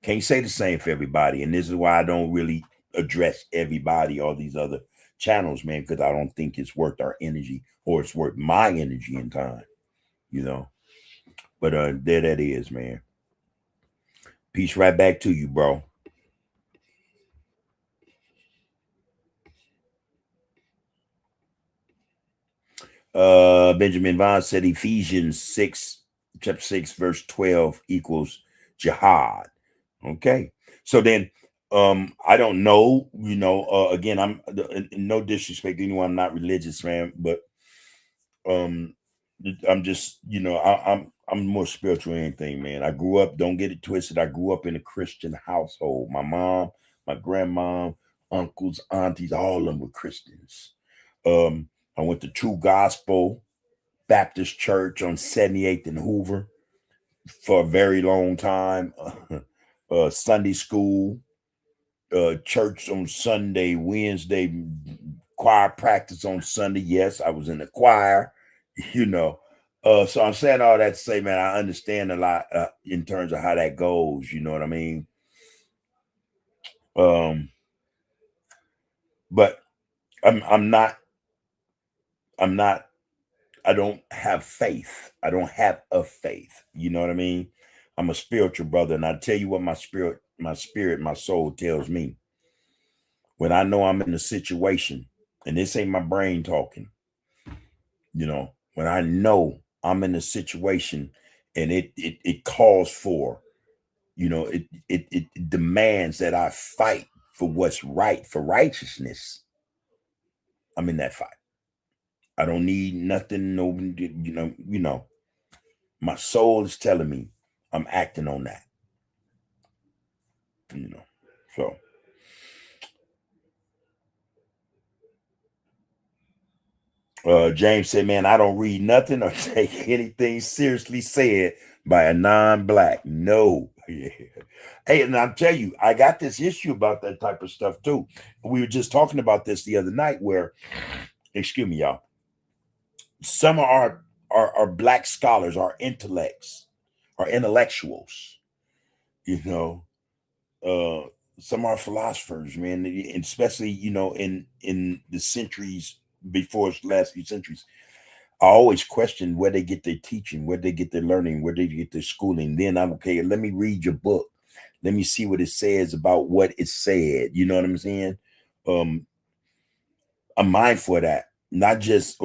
Can't say the same for everybody. And this is why I don't really address everybody, all these other channels, man, because I don't think it's worth our energy, or it's worth my energy and time, you know. But there that is, man. Peace right back to you, bro. Benjamin Vaughn said Ephesians 6, chapter 6, verse 12 equals jihad. Okay. So then I don't know, you know, again, I'm no disrespect to anyone, I'm not religious, man, but um I'm just, you know, I'm more spiritual than anything, man. I grew up, don't get it twisted, I grew up in a Christian household. My mom, my grandma, uncles, aunties, all of them were Christians. I went to True Gospel Baptist Church on 78th and Hoover for a very long time. Sunday school, church on Sunday, Wednesday, choir practice on Sunday. Yes, I was in the choir, you know. So I'm saying all that to say, man, I understand a lot in terms of how that goes. You know what I mean? But I'm not. I don't have faith. I don't have a faith. You know what I mean? I'm a spiritual brother, and I tell you what, my spirit, my soul tells me. When I know I'm in a situation, and this ain't my brain talking, you know, when I know I'm in a situation and it calls for, you know, it demands that I fight for what's right, for righteousness, I'm in that fight. I don't need nothing, no, you know, my soul is telling me I'm acting on that, you know. So James said, man, I don't read nothing or take anything seriously said by a non-black. No. Yeah. Hey, and I'll tell you, I got this issue about that type of stuff too. We were just talking about this the other night where, excuse me, y'all, some of our black scholars, our intellects, our intellectuals, you know, some are philosophers, man, and especially, you know, in the centuries before, last few centuries, I always question where they get their teaching, where they get their learning, where they get their schooling. Then I'm okay. Let me read your book. Let me see what it says about what it said. You know what I'm saying? I'm mindful of that. Not just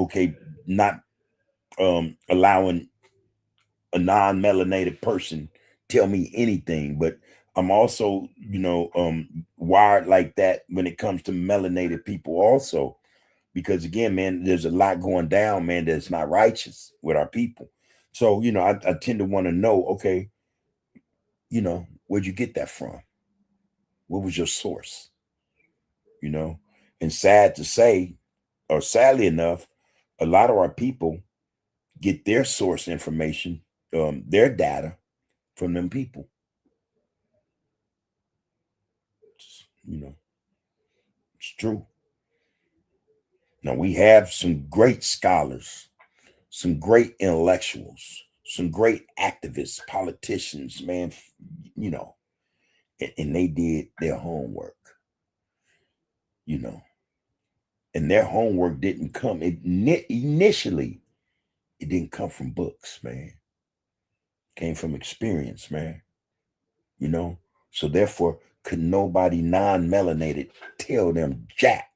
not allowing a non-melanated person tell me anything, but I'm also, you know, wired like that when it comes to melanated people also, because again, man, there's a lot going down, man, that's not righteous with our people. So, I tend to want to know, okay, where'd you get that from? What was your source? And sad to say, or sadly enough, a lot of our people get their source information, their data from them people. It's true. Now we have some great scholars, some great intellectuals, some great activists, politicians, man, and they did their homework, and their homework didn't come initially. It didn't come from books, man. It came from experience, man. So therefore, could nobody non-melanated tell them jack?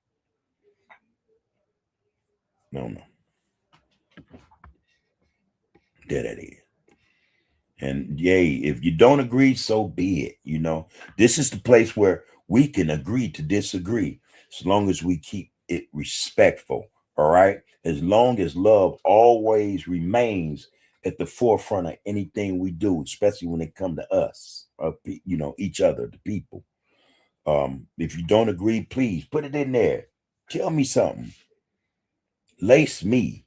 No. There that is. And yay, if you don't agree, so be it. This is the place where we can agree to disagree, as long as we keep it respectful. All right. As long as love always remains at the forefront of anything we do, especially when it comes to us, each other, the people. If you don't agree, please put it in there. Tell me something. Lace me,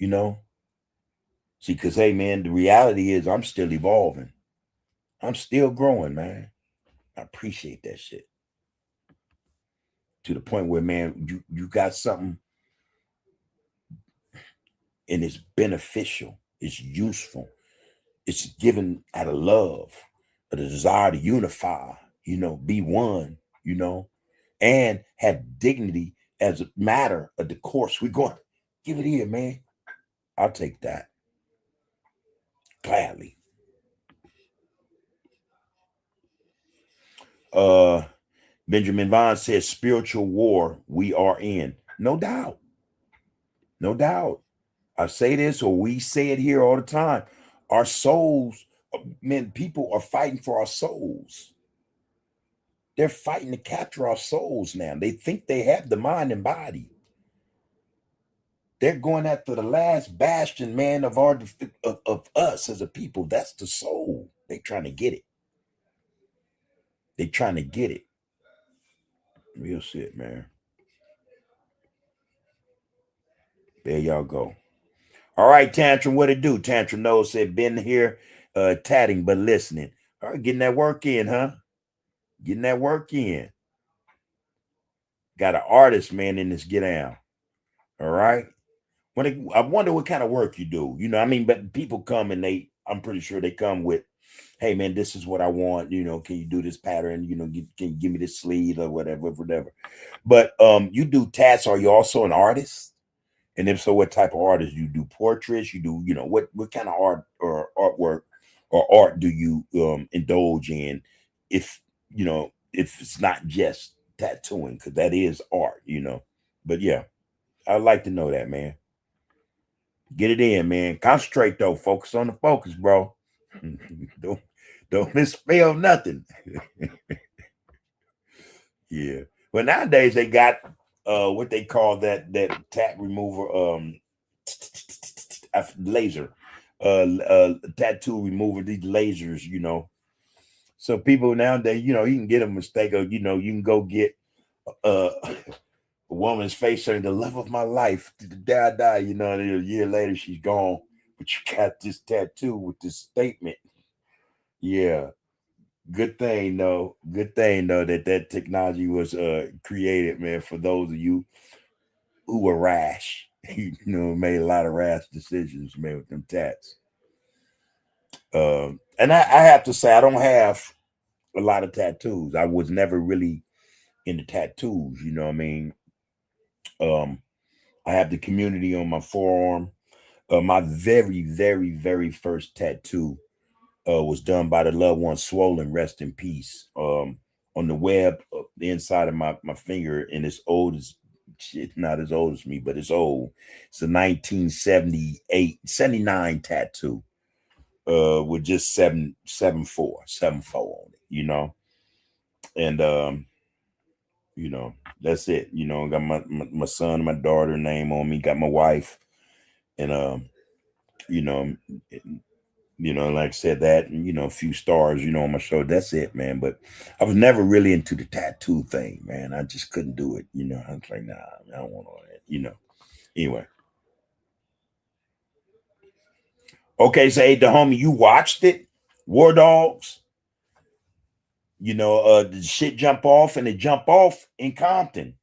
See, because, hey, man, the reality is I'm still evolving. I'm still growing, man. I appreciate that shit. To the point where, man, you got something and it's beneficial. It's useful. It's given out of love, a desire to unify, be one, and have dignity as a matter of the course. We're going, give it here, man. I'll take that. Gladly. Benjamin Vaughn says, spiritual war we are in. No doubt. No doubt. I say this, or we say it here all the time. Our souls, man, people are fighting for our souls. They're fighting to capture our souls now. They think they have the mind and body. They're going after the last bastion, man, of us as a people. That's the soul. They're trying to get it. They're trying to get it. Real shit, man. There y'all go. All right, Tantrum, what it do? Tantrum knows said, been here tatting, but listening. All right, getting that work in, huh? Getting that work in. Got an artist, man, in this get down. All right. I wonder what kind of work you do. But people come and I'm pretty sure they come with, hey, man, this is what I want. Can you do this pattern? Can you give me this sleeve or whatever. But you do tats. Are you also an artist? And if so, what type of artist? You do portraits? You do, what kind of art or artwork or art do you indulge in? If it's not just tattooing, because that is art, But yeah, I'd like to know that, man. Get it in, man. Concentrate though. Focus on the focus, bro. don't misspell nothing. Yeah. Well, nowadays they got what they call that tat remover laser tattoo remover, these lasers. So people nowadays, you can get a mistake of, you can go get a woman's face saying the love of my life, the day I die, and a year later she's gone, but you got this tattoo with this statement. Yeah. Good thing though that technology was created, man, for those of you who were rash, made a lot of rash decisions, man, with them tats. And I have to say, I don't have a lot of tattoos. I was never really into tattoos, I have the community on my forearm. My very, very, very first tattoo was done by the loved one Swollen, rest in peace. On the web, the inside of my finger, and it's old as shit, not as old as me, but it's old. It's a 79 tattoo. With just 774 on it, and You know, that's it. You know, got my son and my daughter name on me, got my wife, and you know, like I said that, and a few stars, on my show. That's it, man. But I was never really into the tattoo thing, man. I just couldn't do it. I was like, nah, I don't want all that. Anyway, okay, so hey, the homie, you watched it, War Dogs. The shit jump off, and it jump off in Compton.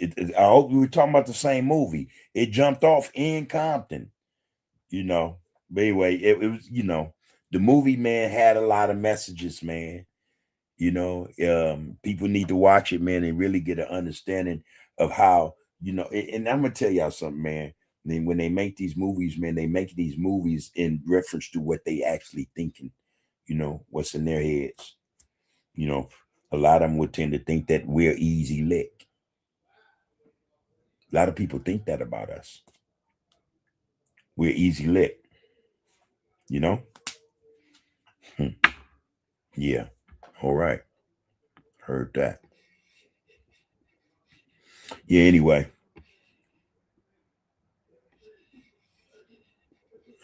I hope we were talking about the same movie. It jumped off in Compton. you know. But anyway, it was, the movie, man, had a lot of messages, man. People need to watch it, man, and really get an understanding of how, and I'm gonna tell y'all something, man. When they make these movies, man, they make these movies in reference to what they actually thinking, what's in their heads. You know, a lot of them would tend to think that we're easy lick. A lot of people think that about us. We're easy lick, you know? Yeah. All right. Heard that. Yeah, anyway.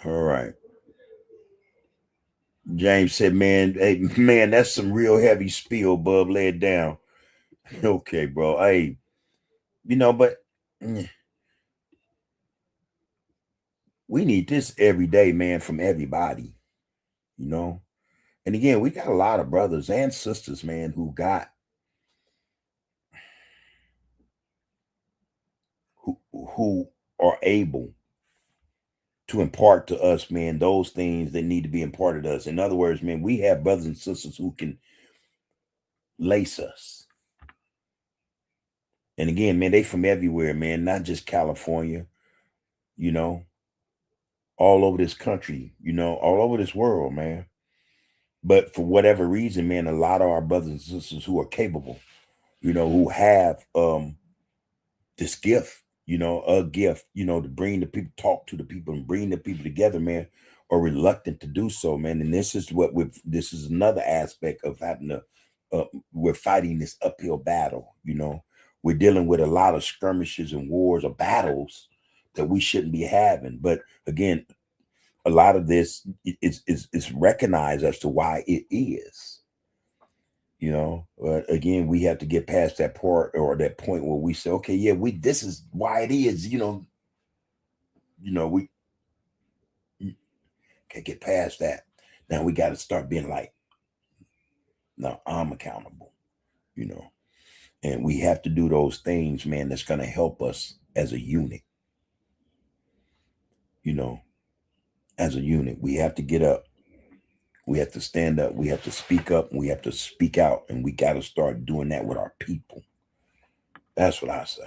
All right. James said, man, hey, man, that's some real heavy spill, bub. Lay it down. Okay, bro. Hey, but we need this every day, man, from everybody, you know. And again, we got a lot of brothers and sisters, man, who are able to impart to us, man, those things that need to be imparted to us. In other words, man, we have brothers and sisters who can lace us. And again, man, they from everywhere, man, not just California, you know, all over this country, all over this world, man. But for whatever reason, man, a lot of our brothers and sisters who are capable, who have this gift, a gift, to bring the people, talk to the people and bring the people together, man, are reluctant to do so, man. And this is this is another aspect of having to, we're fighting this uphill battle, We're dealing with a lot of skirmishes and wars or battles that we shouldn't be having. But again, a lot of this is recognized as to why it is. But again, we have to get past that part or that point where we say, okay, yeah, this is why it is. We can't get past that. Now we got to start being like, no, I'm accountable. And we have to do those things, man. That's going to help us as a unit. As a unit, we have to get up. We have to stand up. We have to speak up. And we have to speak out, and we got to start doing that with our people. That's what I say.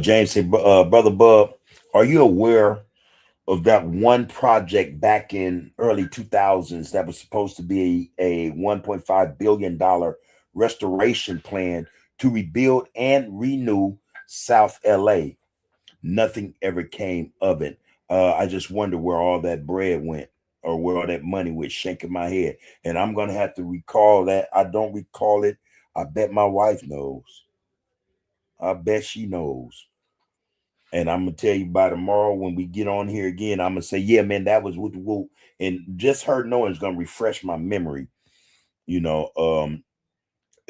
James said, Brother Bub, are you aware of that one project back in early 2000s that was supposed to be a $1.5 billion restoration plan to rebuild and renew South LA? Nothing ever came of it. I just wonder where all that bread went or where all that money went, shaking my head. And I'm going to have to recall that. I don't recall it. I bet my wife knows. I bet she knows. And I'm gonna tell you by tomorrow when we get on here again, I'm gonna say, yeah, man, that was with the whoop. And just her knowing is gonna refresh my memory, you know.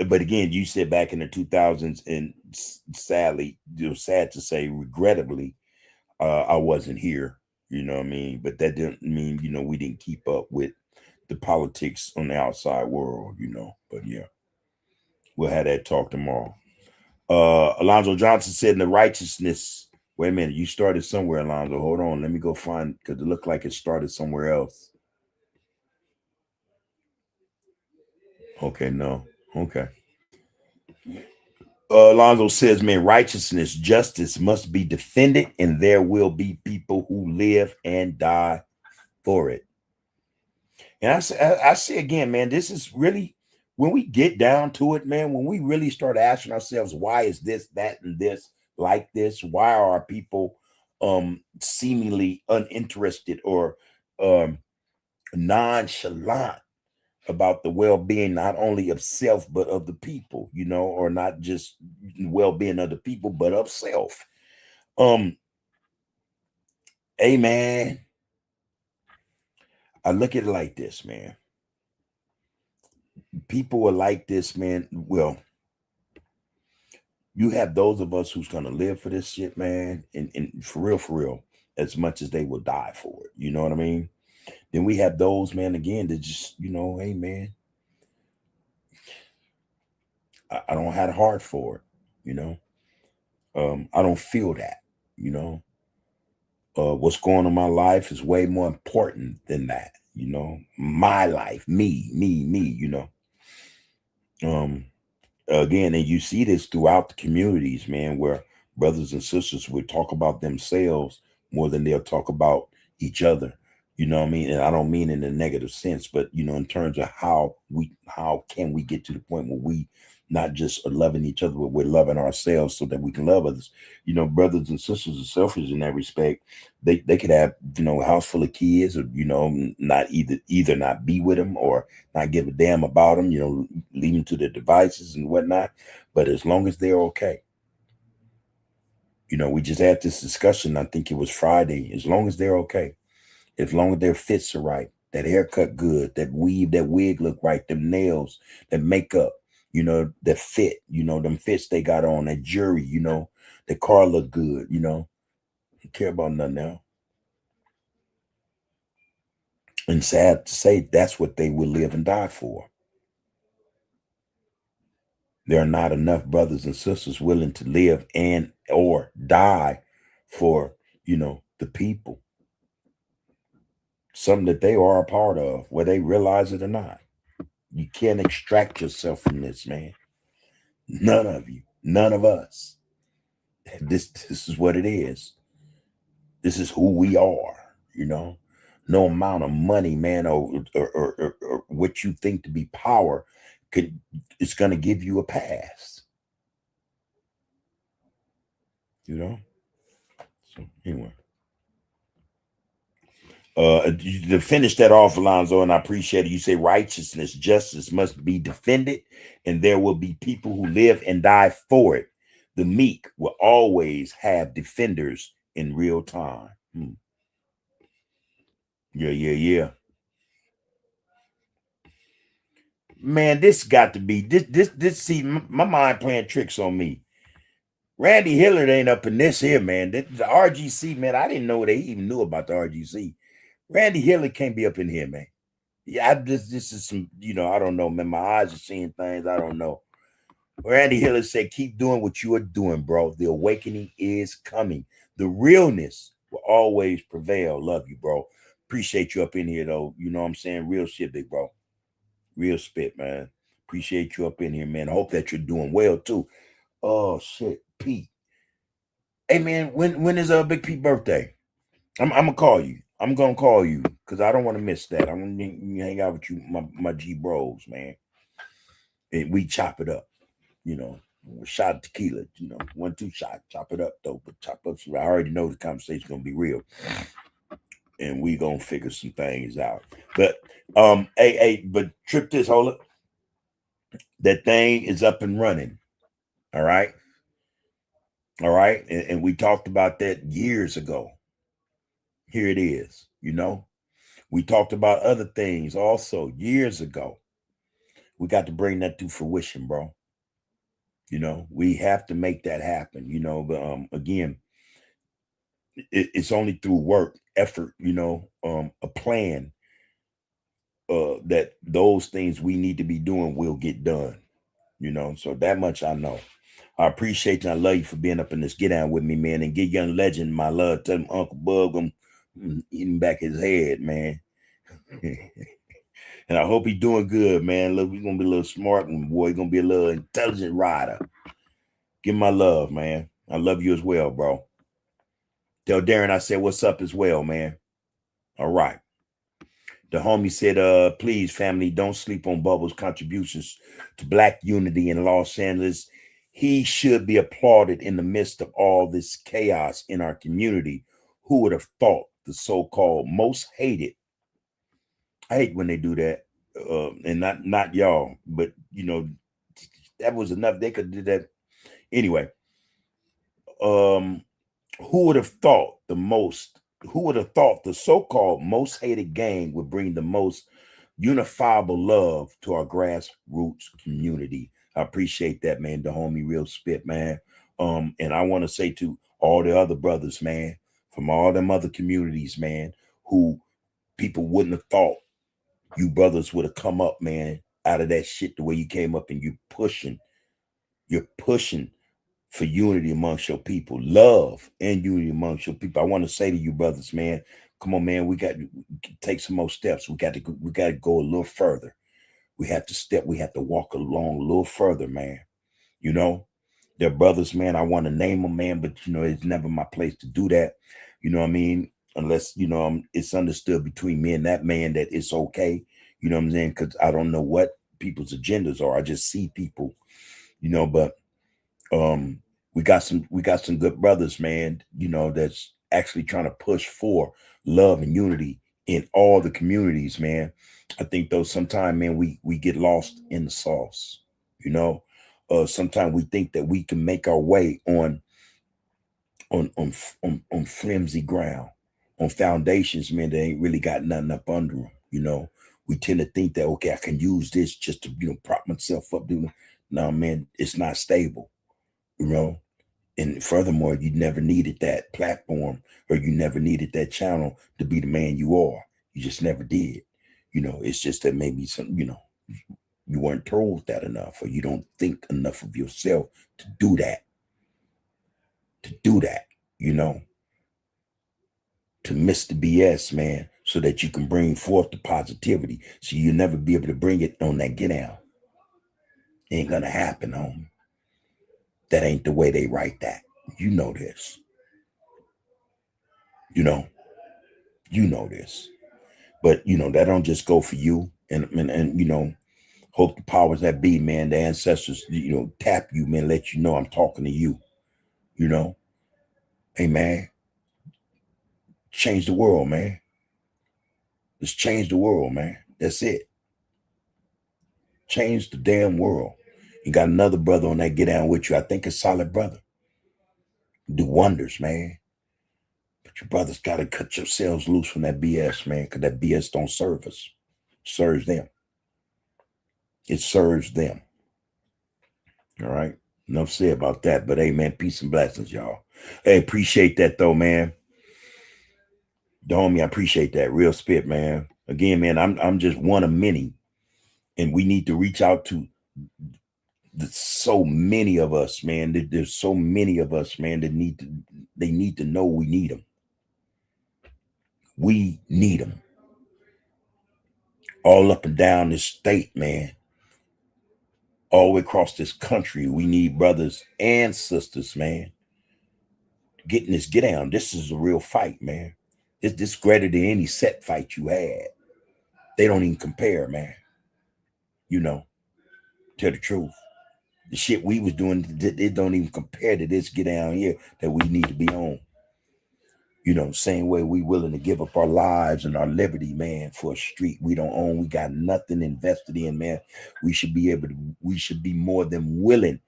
But again, you said back in the 2000s, and sadly, it was sad to say, regrettably, I wasn't here. You know what I mean? But that didn't mean, we didn't keep up with the politics on the outside world, But yeah, we'll have that talk tomorrow. Alonzo Johnson said in the righteousness. Wait a minute, you started somewhere, Alonzo. Hold on, let me go find, because it looked like it started somewhere else. Okay, no. Okay. Alonzo says, man, righteousness, justice must be defended, and there will be people who live and die for it. And I say again, man, this is really, when we get down to it, man, when we really start asking ourselves, why is this, that, and this like this? Why are people seemingly uninterested or nonchalant about the well-being not only of self but of the people, you know, or not just well-being of the people but of self. Hey man, I look at it like this, man. People are like this, man. Well, you have those of us who's gonna live for this shit, man, and for real, as much as they will die for it. You know what I mean? Then we have those, man, again, that just, you know, hey man, I don't have a heart for it, you know. I don't feel that, you know. What's going on in my life is way more important than that, you know. My life, me, you know. Um, Again, and you see this throughout the communities, man, where brothers and sisters would talk about themselves more than they'll talk about each other. You know what I mean? And I don't mean in a negative sense, but you know, in terms of how can we get to the point where we not just are loving each other, but we're loving ourselves so that we can love others. You know, brothers and sisters are selfish in that respect. They could have, you know, a house full of kids, or you know, not either not be with them or not give a damn about them, you know, leave them to their devices and whatnot. But as long as they're okay, you know, we just had this discussion. I think it was Friday. As long as they're okay, as long as their fits are right, that haircut good, that weave, that wig look right, them nails, that makeup, you know, that fit, you know, them fits they got on, that jewelry, you know, the car look good, you know, don't care about nothing else. And sad to say, that's what they will live and die for. There are not enough brothers and sisters willing to live and or die for, you know, the people. Something that they are a part of, whether they realize it or not. You can't extract yourself from this, man. None of you, none of us. This is what it is. This is who we are, you know. No amount of money, man, or what you think to be power could it's gonna give you a pass, you know. So anyway. To finish that off, Alonzo, and I appreciate it. You say righteousness, justice must be defended, and there will be people who live and die for it. The meek will always have defenders in real time. Yeah. Man, this got to be this. See, my mind playing tricks on me. Randy Hillard ain't up in this here, man. The RGC, man. I didn't know they even knew about the RGC. Randy Hillard can't be up in here, man. Yeah, this is some, you know, I don't know, man. My eyes are seeing things. I don't know. Randy Hiller said, keep doing what you are doing, bro. The awakening is coming. The realness will always prevail. Love you, bro. Appreciate you up in here, though. You know what I'm saying? Real shit, big bro. Real spit, man. Appreciate you up in here, man. I hope that you're doing well, too. Oh, shit. Pete. Hey, man, when is Big Pete birthday? I'm gonna call you. I'm gonna call you because I don't want to miss that. I'm gonna hang out with you, my G bros, man. And we chop it up, you know. Shot of tequila, you know, 1-2 shot, chop it up though. But chop up. I already know the conversation's gonna be real, and we gonna figure some things out. But but trip this, hold it. That thing is up and running. All right, and we talked about that years ago. Here it is, you know. We talked about other things also years ago. We got to bring that to fruition, bro. You know, we have to make that happen, you know. But again, it's only through work, effort, you know, a plan that those things we need to be doing will get done, you know. So that much I know. I appreciate you. I love you for being up in this get down with me, man. And get Young Legend my love. Tell him Uncle Bug I'm eating back his head, man. And I hope he's doing good, man. Look, he's gonna be a little smart and boy, he's gonna be a little intelligent rider. Give him my love, man. I love you as well, bro. Tell Darren I said what's up as well, man. All right. The homie said, please, family, don't sleep on Bubba's contributions to Black unity in Los Angeles. He should be applauded in the midst of all this chaos in our community. Who would have thought the so-called most hated? I hate when they do that. and not y'all, but that was enough. They could do that anyway. Who would have thought who would have thought the so-called most hated gang would bring the most unifiable love to our grassroots community? I appreciate that, man. The homie real spit, man. And I want to say to all the other brothers, man, from all them other communities, man, who people wouldn't have thought you brothers would have come up, man, out of that shit the way you came up, and you're pushing for unity amongst your people, love and unity amongst your people. I want to say to you brothers, man, come on, man, we got to take some more steps. We got to go a little further. We have to walk along a little further, man. They're brothers, man. I want to name them, man, but it's never my place to do that. You know what I mean? Unless it's understood between me and that man that it's okay. You know what I'm saying? Because I don't know what people's agendas are. I just see people, but we got some good brothers, man, that's actually trying to push for love and unity in all the communities, man. I think though sometimes, man, we get lost in the sauce. Sometimes we think that we can make our way on flimsy ground, on foundations, man, that ain't really got nothing up under them. We tend to think that, okay, I can use this just to prop myself up. No, man, it's not stable. And furthermore, you never needed that platform, or you never needed that channel to be the man you are. You just never did. It's just that maybe you weren't told that enough, or you don't think enough of yourself to do that. To miss the BS, man, so that you can bring forth the positivity. So you'll never be able to bring it on that get out. Ain't gonna happen, homie. That ain't the way they write that. You know this. You know this. But that don't just go for you. And hope the powers that be, man, the ancestors, tap you, man, let you know I'm talking to you. Hey, man, change the world, man. Let's change the world, man. That's it. Change the damn world. You got another brother on that get down with you. I think a solid brother. Do wonders, man. But you brothers got to cut yourselves loose from that BS, man, because that BS don't serve us. It serves them. It serves them. All right. Enough said about that. But hey, man, peace and blessings, y'all. Hey, appreciate that though, man. The homie, I appreciate that. Real spit, man. Again, man, I'm just one of many. And we need to reach out to so many of us, man. There's so many of us, man, that need to know we need them. We need them. All up and down this state, man. All the way across this country, we need brothers and sisters, man. Getting this get down. This is a real fight, man. This greater than any set fight you had. They don't even compare, man. Tell the truth. The shit we was doing, it don't even compare to this get down here that we need to be on. Same way we willing to give up our lives and our liberty, man, for a street we don't own. We got nothing invested in, man. We should be more than willing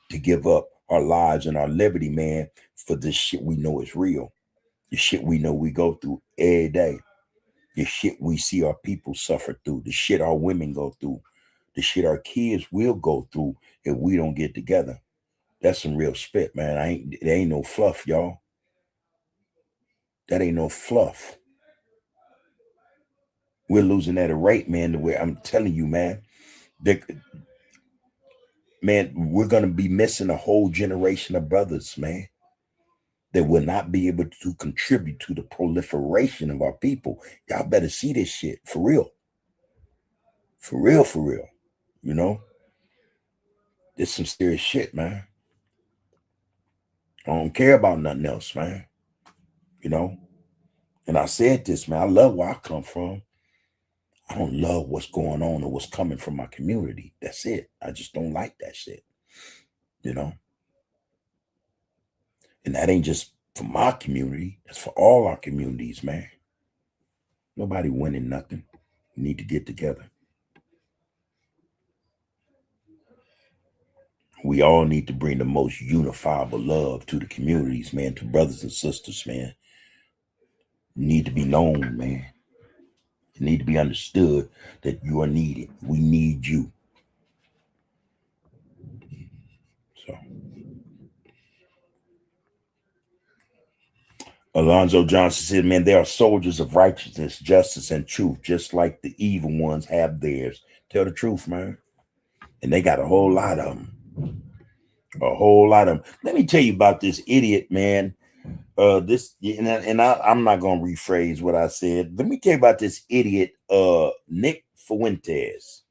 to give up our lives and our liberty, man, for this shit we know is real. The shit we know we go through every day. The shit we see our people suffer through. The shit our women go through. The shit our kids will go through if we don't get together. That's some real spit, man. There ain't no fluff, y'all. That ain't no fluff. We're losing at a rate, man, the way I'm telling you, man. Man, we're going to be missing a whole generation of brothers, man, that will not be able to contribute to the proliferation of our people. Y'all better see this shit for real. For real, for real. This some serious shit, man. I don't care about nothing else, man. And I said this, man, I love where I come from. I don't love what's going on or what's coming from my community. That's it. I just don't like that shit. And that ain't just for my community. That's for all our communities, man. Nobody winning nothing. We need to get together. We all need to bring the most unifiable love to the communities, man, to brothers and sisters, man. You need to be known, man. You need to be understood that you are needed. We need you. So Alonzo Johnson said, man, there are soldiers of righteousness, justice, and truth, just like the evil ones have theirs. Tell the truth, man. And they got a whole lot of them. A whole lot of them. Let me tell you about this idiot, man. I'm not gonna rephrase what I said. Let me tell you about this idiot, Nick Fuentes.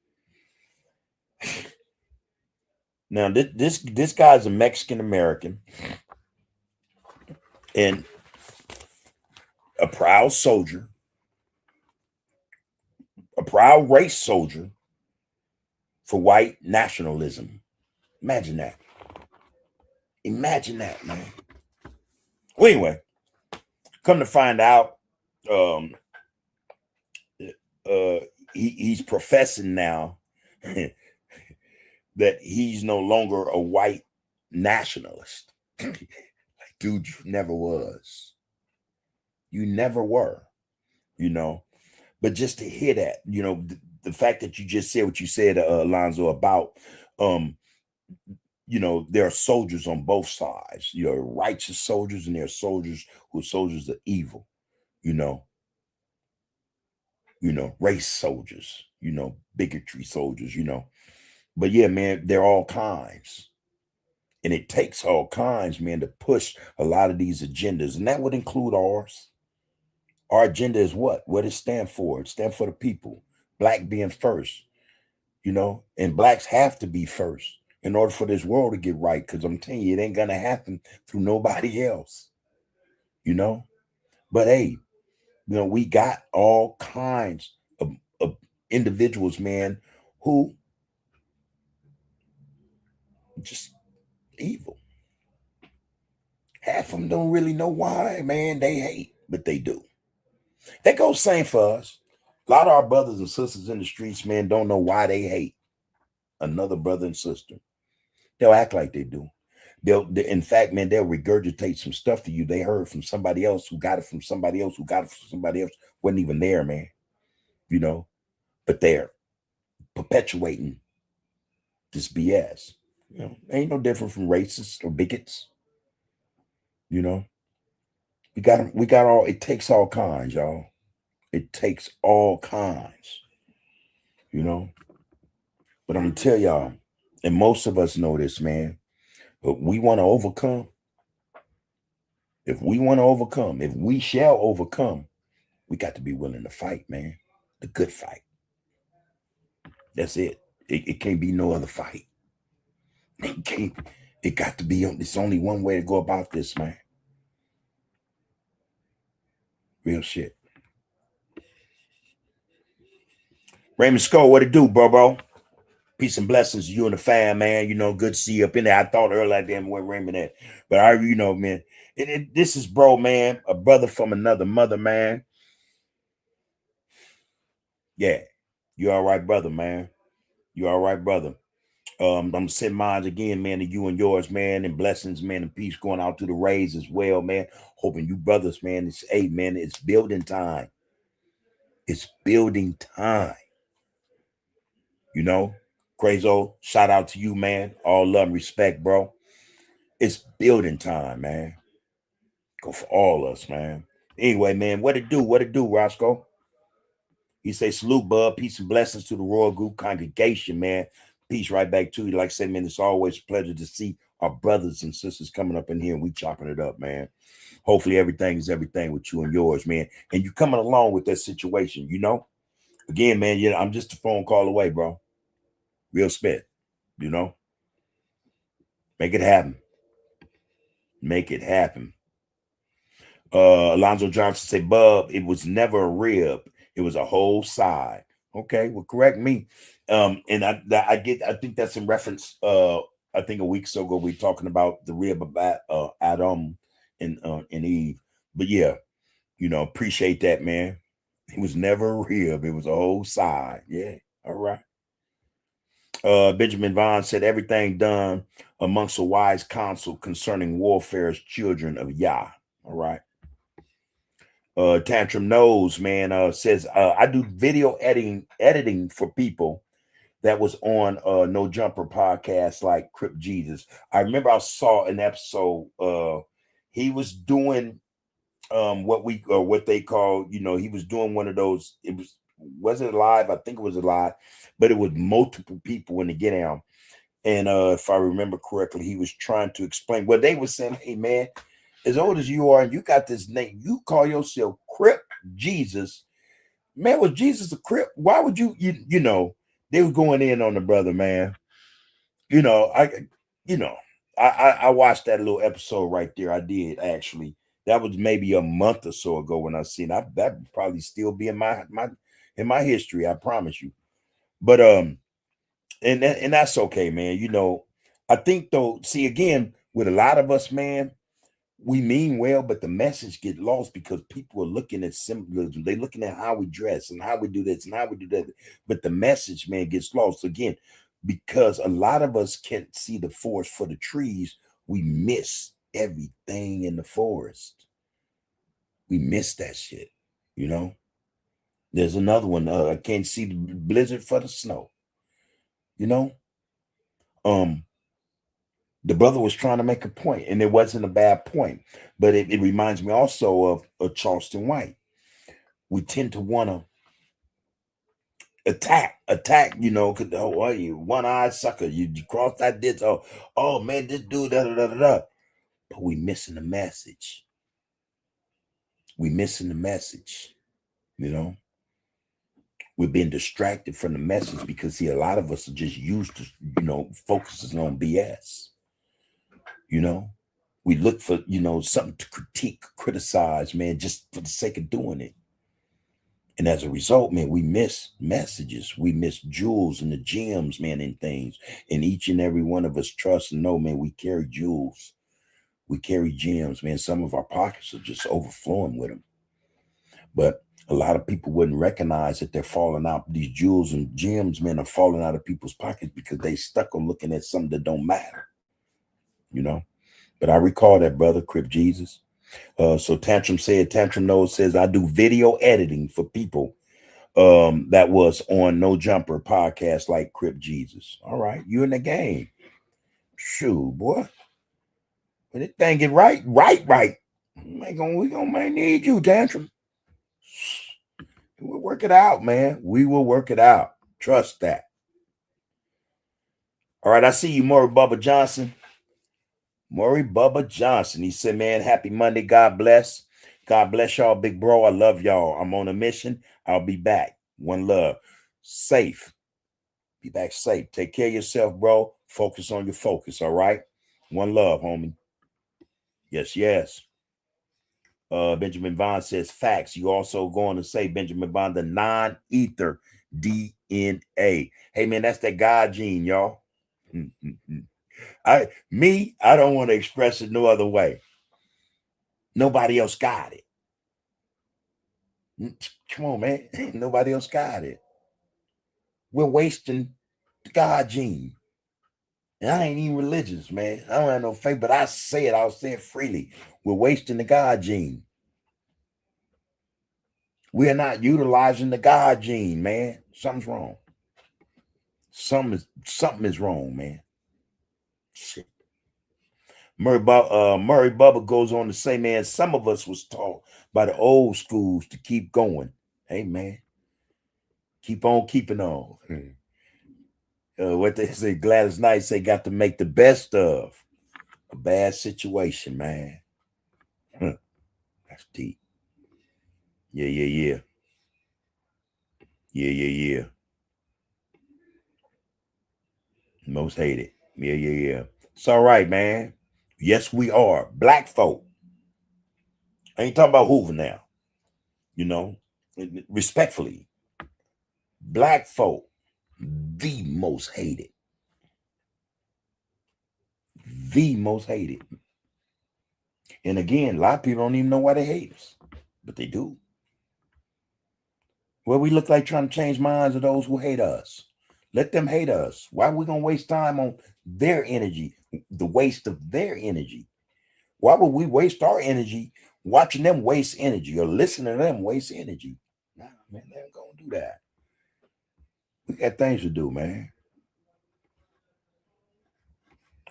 Now, this guy's a Mexican American and a proud soldier, a proud race soldier for white nationalism. Imagine that. Imagine that, man. Well, anyway, come to find out, he's professing now that he's no longer a white nationalist. Like, dude, you never was. You never were, you know. But just to hear that, you know, the fact that you just said what you said, Alonzo, about, you know, there are soldiers on both sides. You know, righteous soldiers, and there are soldiers who are soldiers of evil, you know, race soldiers, you know, bigotry soldiers, you know. But yeah, man, they're all kinds. And it takes all kinds, man, to push a lot of these agendas. And that would include ours. Our agenda is what? What does it stand for? It stands for the people. Black being first, you know, and blacks have to be first in order for this world to get right. Because I'm telling you, it ain't going to happen through nobody else, you know. But hey, you know, we got all kinds of individuals, man, who just evil. Half of them don't really know why, man. They hate, but they do. That goes same for us. A lot of our brothers and sisters in the streets, man, don't know why they hate another brother and sister. They'll act like they do. In fact, man, they'll regurgitate some stuff to you they heard from somebody else who got it from somebody else who got it from somebody else. Wasn't even there, man. You know, but they're perpetuating this BS. You know, ain't no different from racists or bigots. You know, we got all, it takes all kinds, y'all. It takes all kinds, you know. But I'm gonna tell y'all, and most of us know this, man. But we want to overcome. If we want to overcome, if we shall overcome, we got to be willing to fight, man. The good fight. That's it. It can't be no other fight. It can't. It got to be. It's only one way to go about this, man. Real shit. Raymond Skull, what it do, bro? Peace and blessings to you and the fam, man. You know, good to see you up in there. I thought earlier, damn, where Raymond at. But you know, man, this is bro, man, a brother from another mother, man. Yeah, you all right, brother, man. You all right, brother. I'm gonna send mine again, man, to you and yours, man, and blessings, man, and peace going out to the Rays as well, man. Hoping you brothers, man, man, it's building time. It's building time. You know, Crazo, shout out to you, man. All love and respect, bro. It's building time, man. Go for all us, man. Anyway, man, what it do, Roscoe? He say, salute, bud. Peace and blessings to the Royal Group congregation, man. Peace right back to you. Like I said, man, it's always a pleasure to see our brothers and sisters coming up in here and we chopping it up, man. Hopefully everything is everything with you and yours, man. And you coming along with that situation, you know? Again, man, yeah, I'm just a phone call away, bro. Real spit, you know? Make it happen. Make it happen. Alonzo Johnson say, Bub, it was never a rib. It was a whole side. Okay, well, correct me. And I think that's in reference. I think a week or so ago we talking about the rib about Adam and Eve. But yeah, you know, appreciate that, man. It was never a rib. It was a whole side. Yeah, all right. Benjamin Vaughn said everything done amongst a wise counsel concerning warfare as children of Yah. All right. Tantrum Knows, man, says I do video editing for people that was on No Jumper podcast like Crip Jesus. I remember I saw an episode. He was doing what they call, he was doing one of those. Was it live? I think it was live, but it was multiple people in the get down. And if I remember correctly, he was trying to explain. Well, they were saying, "Hey, man, as old as you are, and you got this name, you call yourself Crip Jesus. Man, was Jesus a Crip? Why would you know?" They were going in on the brother, man. I watched that little episode right there. I did actually. That was maybe a month or so ago when I seen that. That would probably still be in my history. I promise you. But and that's okay, man. I think though, see again, with a lot of us, man, we mean well, but the message get lost because people are looking at symbolism. They're looking at how we dress and how we do this and how we do that. But the message, man, gets lost again because a lot of us can't see the forest for the trees. We miss everything in the forest. We miss that shit, There's another one. I can't see the blizzard for the snow. The brother was trying to make a point, and it wasn't a bad point, but it reminds me also of Charleston White. We tend to want to attack, because you one-eyed sucker, you cross that ditch. Oh man, this dude, da da da da. But we missing the message. We missing the message. We've been distracted from the message because see, a lot of us are just used to, focusing on BS. We look for, something to critique, criticize, man, just for the sake of doing it. And as a result, man, we miss messages. We miss jewels and the gems, man, and things. And each and every one of us trust and know, man, we carry jewels. We carry gems, man. Some of our pockets are just overflowing with them. But a lot of people wouldn't recognize that they're falling out. These jewels and gems, man, are falling out of people's pockets because they stuck on looking at something that don't matter. But I recall that, brother, Crip Jesus. So Tantrum Knows says, I do video editing for people that was on No Jumper podcast like Crip Jesus. All right, you in the game. Shoot, boy. When this thing get right. We gonna need you, Tantrum. We'll work it out, man. We will work it out. Trust that. All right, I see you, Maury Bubba Johnson. Maury Bubba Johnson. He said, man, happy Monday. God bless. God bless y'all, big bro. I love y'all. I'm on a mission. I'll be back. One love. Safe. Be back safe. Take care of yourself, bro. Focus on your focus, all right? One love, homie. Yes. Benjamin Vaughn says, facts. You also going to say, Benjamin Vaughn, the non-ether DNA. Hey, man, that's that God gene, y'all. I don't want to express it no other way. Nobody else got it. Come on, man. Nobody else got it. We're wasting the God gene. And I ain't even religious, man. I don't have no faith, but I'll say it freely. We're wasting the God gene. We're not utilizing the God gene, man. Something's wrong. Something is wrong, man. Shit. Murray Bubba goes on to say, man, some of us was taught by the old schools to keep going. Hey, man, keep on keeping on. What they say, Gladys Knight say, got to make the best of a bad situation, man. That's deep. Yeah. Most hated. Yeah. It's all right, man. Yes, we are. Black folk. I ain't talking about Hoover now. Respectfully. Black folk, the most hated. The most hated. And again, a lot of people don't even know why they hate us. But they do. Well, we look like trying to change minds of those who hate us. Let them hate us. Why are we gonna waste time on their energy, the waste of their energy? Why would we waste our energy watching them waste energy or listening to them waste energy? Nah, man, they ain't gonna do that. We got things to do, man.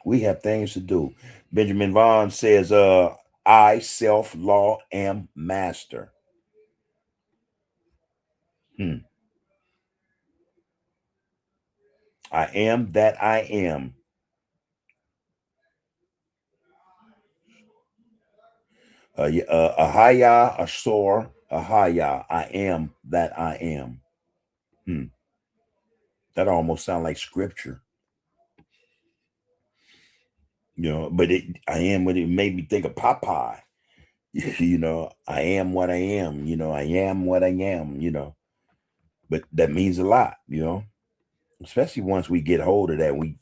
We have things to do. Benjamin Vaughn says, I self-law am master. I am that I am. Ahaya Asor Ahaya. I am that I am. That almost sounds like scripture. But I am what it made me think of Popeye. I am what I am. I am what I am. But that means a lot. Especially once we get hold of that, we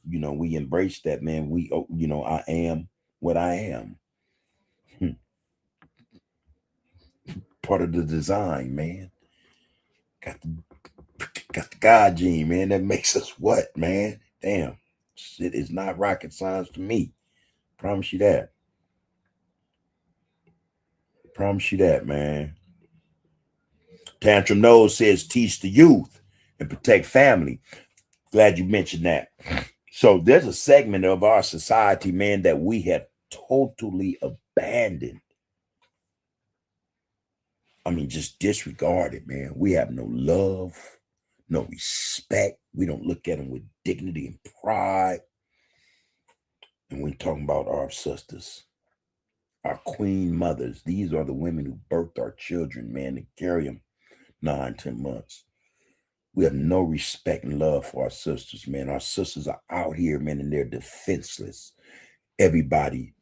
embrace that, man. I am what I am. Part of the design, man. Got the God gene, man. That makes us what, man? Damn. Shit is not rocket science to me. Promise you that. Promise you that, man. Tantrum Nose says teach the youth and protect family. Glad you mentioned that. So there's a segment of our society, man, that we have totally abandoned. I mean, just disregarded, man. We have no love, no respect. We don't look at them with dignity and pride. And we're talking about our sisters, our queen mothers. These are the women who birthed our children, man, and carry them 9-10 months. We have no respect and love for our sisters, man. Our sisters are out here, man, and they're defenseless. Everybody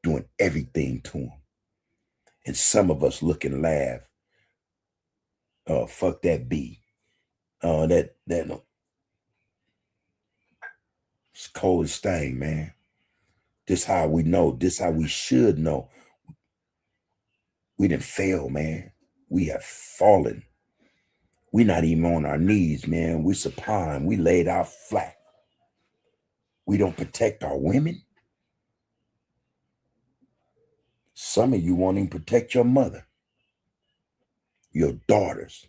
doing everything to them. And some of us look and laugh. Fuck that B. That it's coldest thing, man. This how we know. This how we should know. We didn't fail, man. We have fallen. We're not even on our knees, man. We supine. We laid out flat. We don't protect our women. Some of you won't even protect your mother, your daughters,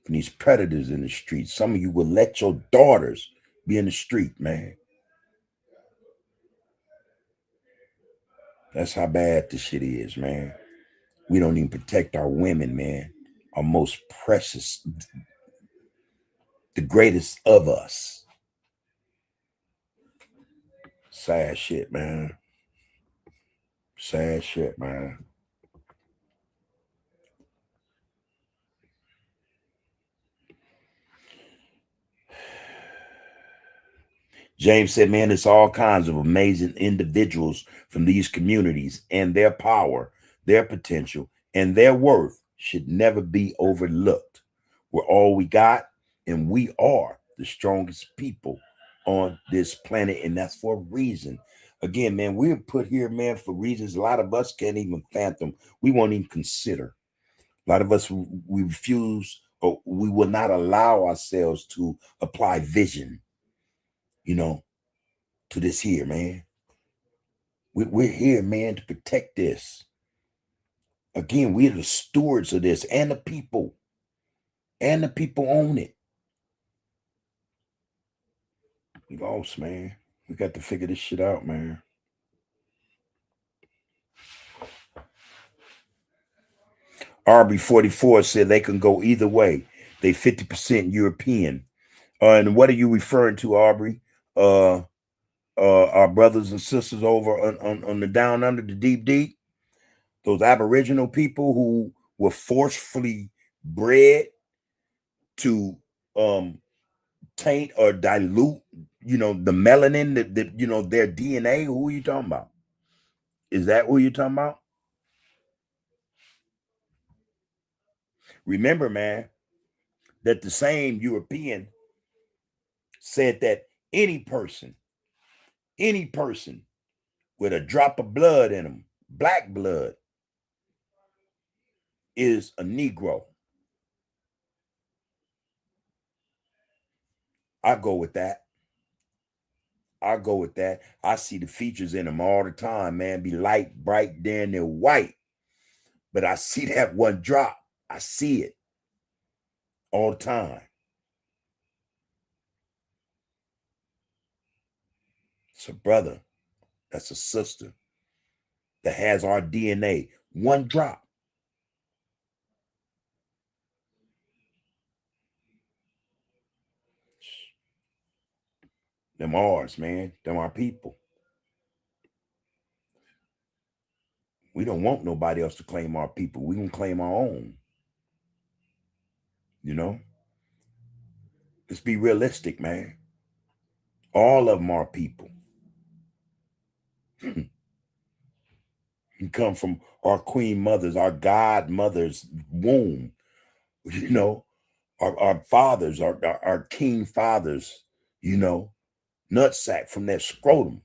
from these predators in the street. Some of you will let your daughters be in the street, man. That's how bad this shit is, man. We don't even protect our women, man. Our most precious, the greatest of us. Sad shit, man. Sad shit, man. James said, man, it's all kinds of amazing individuals from these communities, and their power, their potential, and their worth should never be overlooked. We're all we got, and we are the strongest people on this planet, and that's for a reason. Again, man, we're put here, man, for reasons a lot of us can't even fathom. We won't even consider. A lot of us, we refuse, or we will not allow ourselves to apply vision, to this here, man. We're here, man, to protect this. Again, we're the stewards of this, and the people own it. We lost, man. We got to figure this shit out, man. RB44 said they can go either way. They 50% European. And what are you referring to, Aubrey? Our brothers and sisters over on the down under, the deep, those Aboriginal people who were forcefully bred to taint or dilute, the melanin, that their DNA. Who are you talking about? Is that who you're talking about? Remember, man, that the same European said that any person with a drop of blood in them, black blood, is a Negro. I go with that. I go with that. I see the features in them all the time, man. Be light, bright, then they're white. But I see that one drop. I see it all the time. It's a brother. That's a sister that has our DNA. One drop. Them ours, man. Them our people. We don't want nobody else to claim our people. We can claim our own. You know? Let's be realistic, man. All of them are people. You come from our queen mothers, our godmother's womb. You know, our fathers, our king fathers, you know, nutsack from their scrotum.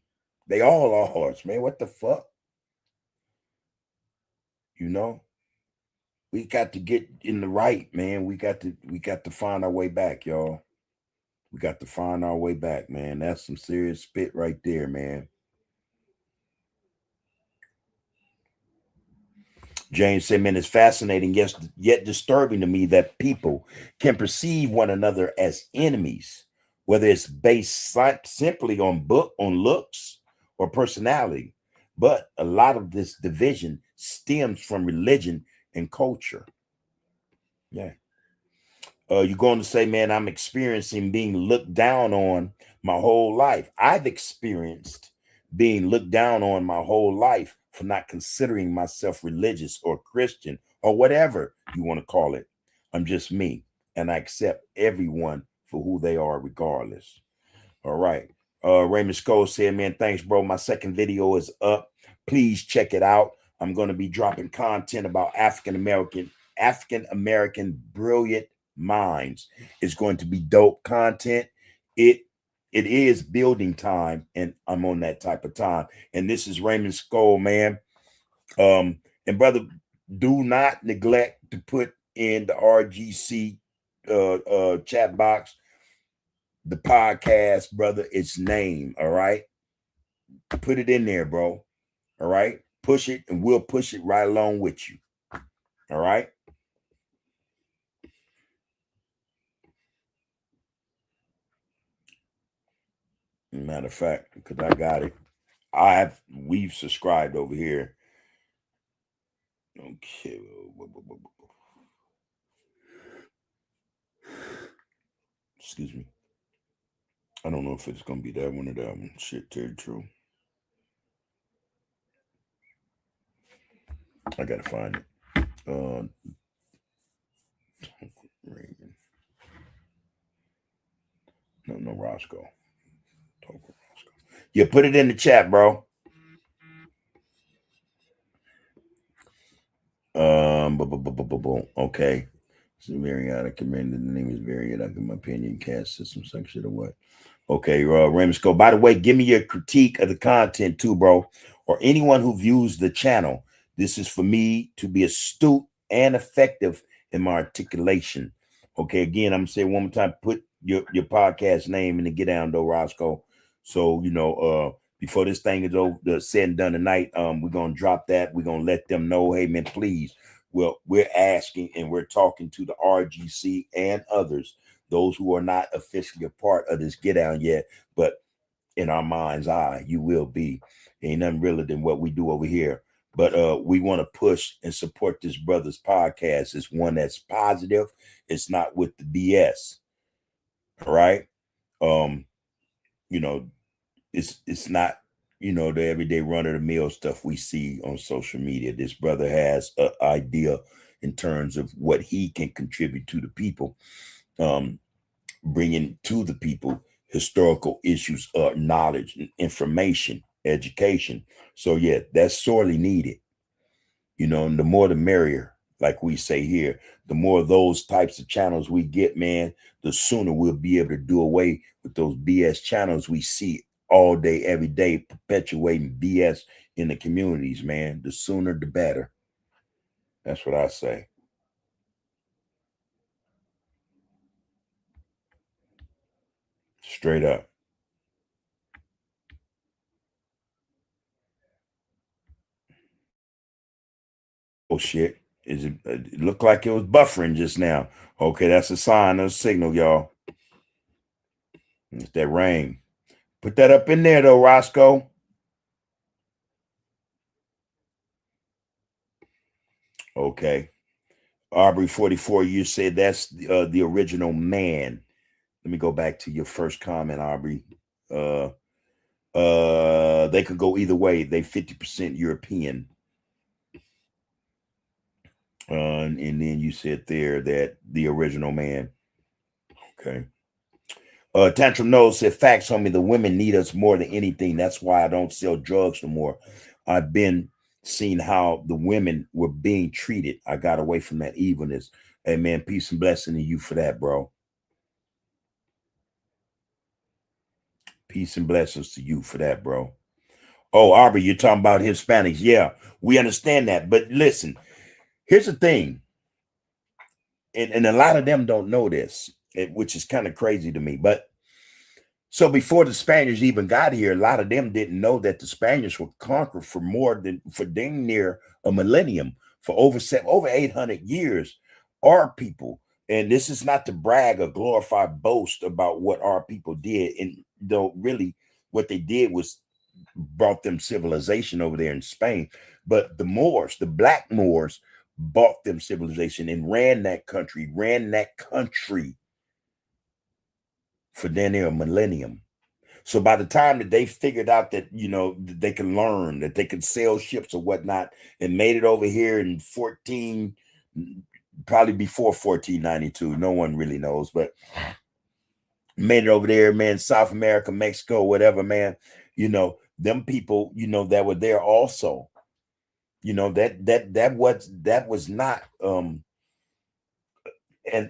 They all are ours, man. What the fuck? You know? We got to get in the right, man. We got to find our way back, y'all. We got to find our way back, man. That's some serious spit right there, man. James said, man, it's fascinating, yes, yet disturbing to me that people can perceive one another as enemies, whether it's based simply on looks or personality. But a lot of this division stems from religion and culture. Yeah. You're going to say, man, I'm experiencing being looked down on my whole life. I've experienced being looked down on my whole life for not considering myself religious or Christian or whatever you want to call it. I'm just me, and I accept everyone for who they are regardless. All right. Raymond Scholes said, man, thanks, bro. My second video is up. Please check it out. I'm going to be dropping content about African American brilliant minds. It's going to be dope content. It is building time, and I'm on that type of time. And this is Raymond Scholes, man. And brother, do not neglect to put in the RGC chat box the podcast, brother, its name. All right, put it in there, bro. All right, push it, and we'll push it right along with you. All right. Matter of fact, because I got it. We've subscribed over here. Okay. Excuse me. I don't know if it's gonna be that one or that one. Shit, Terry True. I gotta find it. Reagan. No, Roscoe. Roscoe. You put it in the chat, bro. Okay. So Mariana commended. The name is Variant. I give my opinion. Cast system, some shit or what? Okay, Raymond Scholes. By the way, give me your critique of the content too, bro. Or anyone who views the channel. This is for me to be astute and effective in my articulation. Okay, again, I'm gonna say one more time. Put your podcast name in the get down though, Roscoe. So you know, before this thing is over, said and done tonight, we're gonna drop that. We're gonna let them know, hey man, please. Well, we're asking and we're talking to the RGC and others, those who are not officially a part of this get down yet, but in our mind's eye, you will be. Ain't nothing realer than what we do over here. But we want to push and support this brother's podcast. It's one that's positive. It's not with the BS. All right. You know, it's not, you know, the everyday run of the mill stuff we see on social media. This brother has an idea in terms of what he can contribute to the people, bringing to the people historical issues, knowledge, information, education. So yeah, that's sorely needed. You know, and the more the merrier, like we say here. The more of those types of channels we get, man, the sooner we'll be able to do away with those BS channels we see all day, every day, perpetuating BS in the communities, man. The sooner, the better. That's what I say. Straight up. Oh shit. It looked like it was buffering just now. Okay, that's a sign, a signal, y'all. It's that rain. Put that up in there though, Roscoe. Okay. Aubrey 44, you said that's the original man. Let me go back to your first comment, Aubrey. They could go either way. They 50% European. And then you said there that the original man. Okay. Tantrum Nose said, facts, homie, the women need us more than anything. That's why I don't sell drugs no more. I've been seeing how the women were being treated. I got away from that evilness. Hey, man, peace and blessing to you for that, bro. Peace and blessings to you for that, bro. Oh, Aubrey, you're talking about Hispanics. Yeah, we understand that. But listen, here's the thing. And a lot of them don't know this, which is kind of crazy to me. But so before the Spaniards even got here, a lot of them didn't know that the Spaniards were conquered for dang near a millennium, for over 800 years. Our people, and this is not to brag or glorify, boast about what our people did, and though really what they did was brought them civilization over there in Spain. But the Moors, the Black Moors, bought them civilization and ran that country for damn near a millennium. So by the time that they figured out that, you know, they can learn, that they could sail ships or whatnot, and made it over here in probably before 1492, no one really knows, but made it over there, man, South America, Mexico, whatever, man, you know, them people, you know, that were there also, you know, that was not an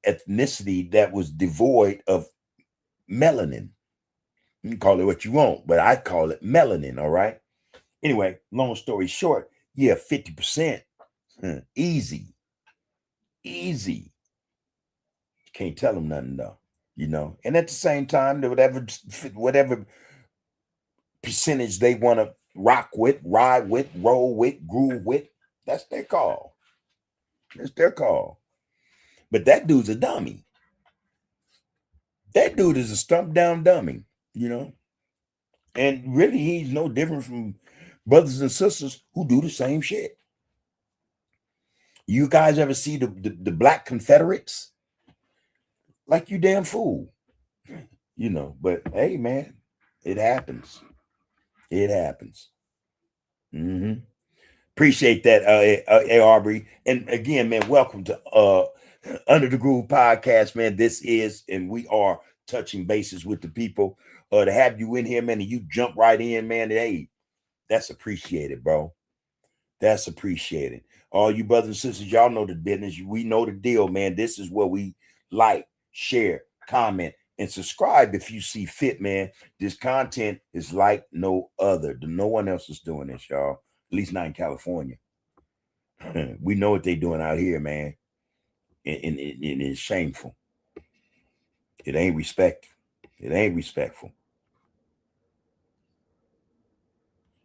ethnicity that was devoid of melanin. You can call it what you want, but I call it melanin. All right. Anyway, long story short, yeah, 50%. Easy. You can't tell them nothing though, you know. And at the same time, whatever percentage they want to rock with, ride with, roll with, groove with, that's their call. It's their call. But that dude's a dummy. That dude is a stumped down dummy, you know. And really, he's no different from brothers and sisters who do the same shit. You guys ever see the black Confederates? Like, you damn fool. You know, but hey, man, it happens. It happens. Appreciate that, Aubrey. And again, man, welcome to Under the Groove podcast, man. This is, and we are touching bases with the people. To have you in here, man, and you jump right in, man. Hey, that's appreciated, bro. That's appreciated. All you brothers and sisters, y'all know the business. We know the deal, man. This is what we like, share, comment, and subscribe if you see fit, man. This content is like no other. No one else is doing this, y'all. At least not in California. We know what they're doing out here, man. And it's shameful. It ain't respectful. It ain't respectful.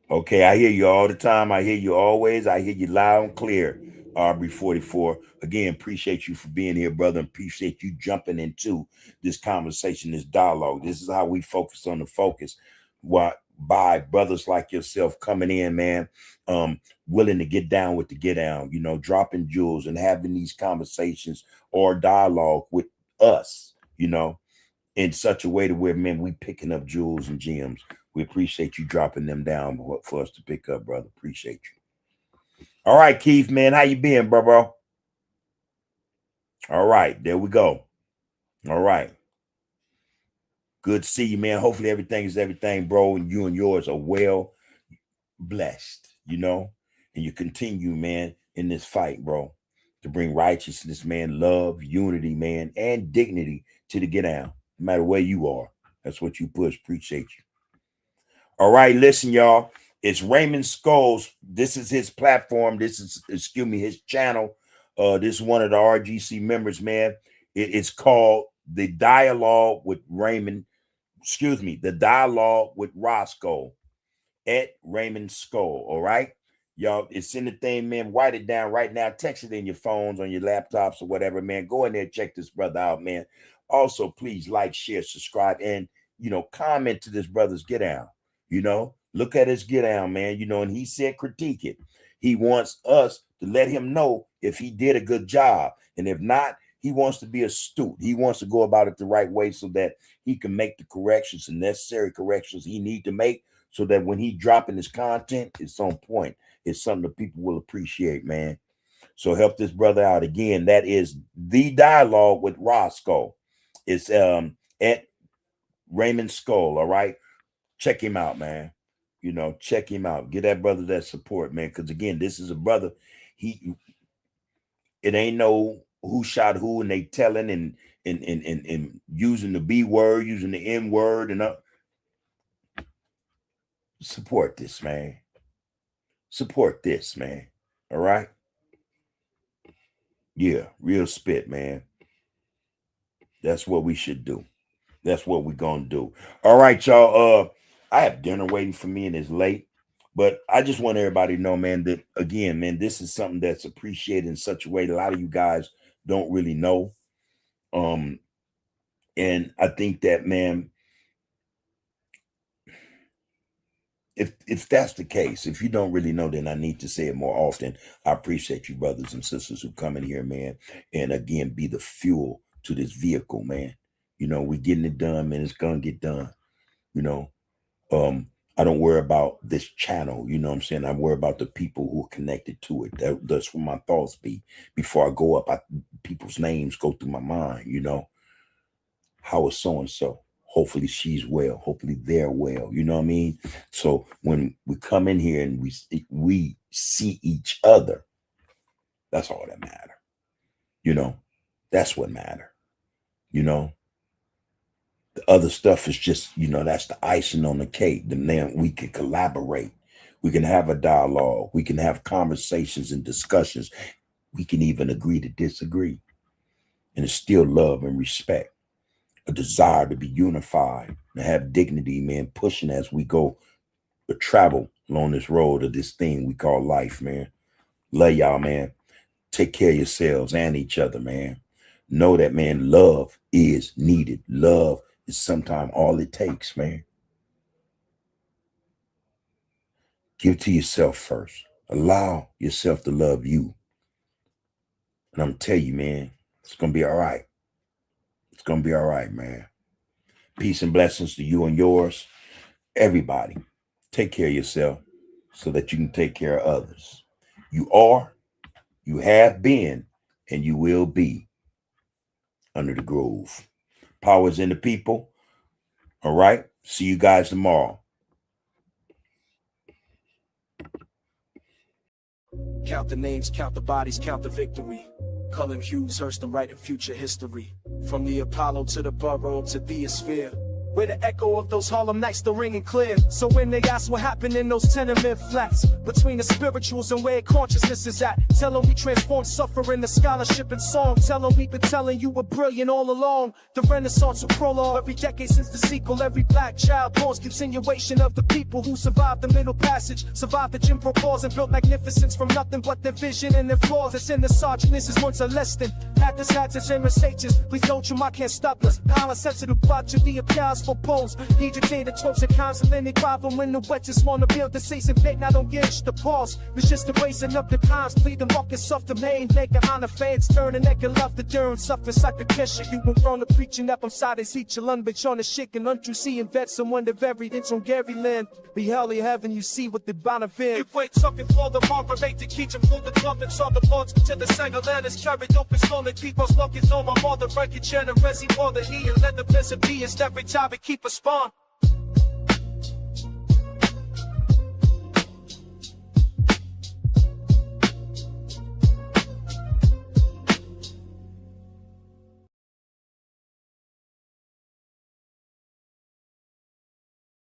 Okay, I hear you all the time. I hear you always. I hear you loud and clear, Aubrey 44. Again, appreciate you for being here, brother. Appreciate you jumping into this conversation, this dialogue. This is how we focus on the focus. What by brothers like yourself coming in, man, willing to get down with the get down, you know, dropping jewels and having these conversations or dialogue with us, you know, in such a way to where, man, we picking up jewels and gems. We appreciate you dropping them down for us to pick up, brother. Appreciate you. All right, Keith, man, how you been, bro? All right, there we go. All right. Good to see you, man. Hopefully everything is everything, bro, and you and yours are well blessed, you know, and you continue, man, in this fight, bro, to bring righteousness, man, love, unity, man, and dignity to the get down, no matter where you are. That's what you push. Appreciate you. All right, listen, y'all. It's Raymond Scholes. This is his platform. This is, his channel. This is one of the RGC members, man. It's called the dialogue with the dialogue with Roscoe at Raymond Skull. All right, y'all, it's in the thing, man. Write it down right now. Text it in your phones, on your laptops, or whatever, man. Go in there and check this brother out, man. Also, please like, share, subscribe, and comment to this brother's get down. Look at his get down, man. And he said critique it. He wants us to let him know if he did a good job, and if not, he wants to be astute. He wants to go about it the right way so that he can make the corrections and necessary corrections he need to make, so that when he dropping his content, it's on point. It's something that people will appreciate, man. So help this brother out. Again, that is the dialogue with Roscoe. It's at Raymond Skull. All right, check him out, man. Check him out. Give that brother that support, man. Because again, this is a brother. It ain't no who shot who, and they telling and using the B word, using the N word, and support this, man. Support this, man. All right. Yeah, real spit, man. That's what we should do. That's what we're gonna do. All right, y'all. I have dinner waiting for me, and it's late. But I just want everybody to know, man, that again, man, this is something that's appreciated in such a way that a lot of you guys don't really know. And I think that, man, if that's the case, if you don't really know, then I need to say it more often. I appreciate you, brothers and sisters, who come in here, man, and again, be the fuel to this vehicle, man. We're getting it done, man. It's gonna get done. I don't worry about this channel, you know what I'm saying? I worry about the people who are connected to it. That's where my thoughts be. Before I go up, people's names go through my mind, How is so-and-so? Hopefully she's well. Hopefully they're well. You know what I mean? So when we come in here and we see each other, that's all that matter. That's what matter. The other stuff is just, that's the icing on the cake. Then we can collaborate. We can have a dialogue. We can have conversations and discussions. We can even agree to disagree. And it's still love and respect. A desire to be unified and have dignity, man, pushing as we go to travel along this road of this thing we call life, man. Love y'all, man. Take care of yourselves and each other, man. Know that, man, love is needed. Love is sometimes all it takes, man. Give to yourself first. Allow yourself to love you. And I'm telling you, man, it's going to be all right. It's going to be all right, man. Peace and blessings to you and yours. Everybody, take care of yourself so that you can take care of others. You are, you have been, and you will be under the groove. Power's in the people. All right. See you guys tomorrow. Count the names, count the bodies, count the victory. Cullen Hughes, Hurston writing future history. From the Apollo to the Borough to the Sphere, where the echo of those Harlem nights still ringing clear. So when they ask what happened in those tenement flats, between the spirituals and where consciousness is at, tell them we transformed suffering to scholarship and song. Tell them we've been telling you we're brilliant all along. The Renaissance will prologue every decade since the sequel. Every black child born's continuation of the people who survived the Middle Passage, survived the Jim Crow laws, and built magnificence from nothing but their vision and their flaws. That's in the sergeant. This is once a less than actors, hats, and messages. Please don't you, I can't stop us. Power sensitive, watch you the applause for polls. Need your data, tropes, and counsel any problem when the wedges wanna build the season bait. Now don't get the pause. It's just erasing up the times. Plead the markets off the main. Make it honor fans. Turn the neck and love the durn. Suffer like a kesha. You been from the preaching up on side is each alone. Bitch on the shit and untrue seeing vet someone that buried in some Gary land. Be hell in heaven, you see what the Bonavin. You wait something for the marker, make the key to pull the club and saw the parts to the singer land is carried open slowly. Keep us lucky on my mother, break your channel, resi for the he and let the peasant be. It's every time we keep a spawn.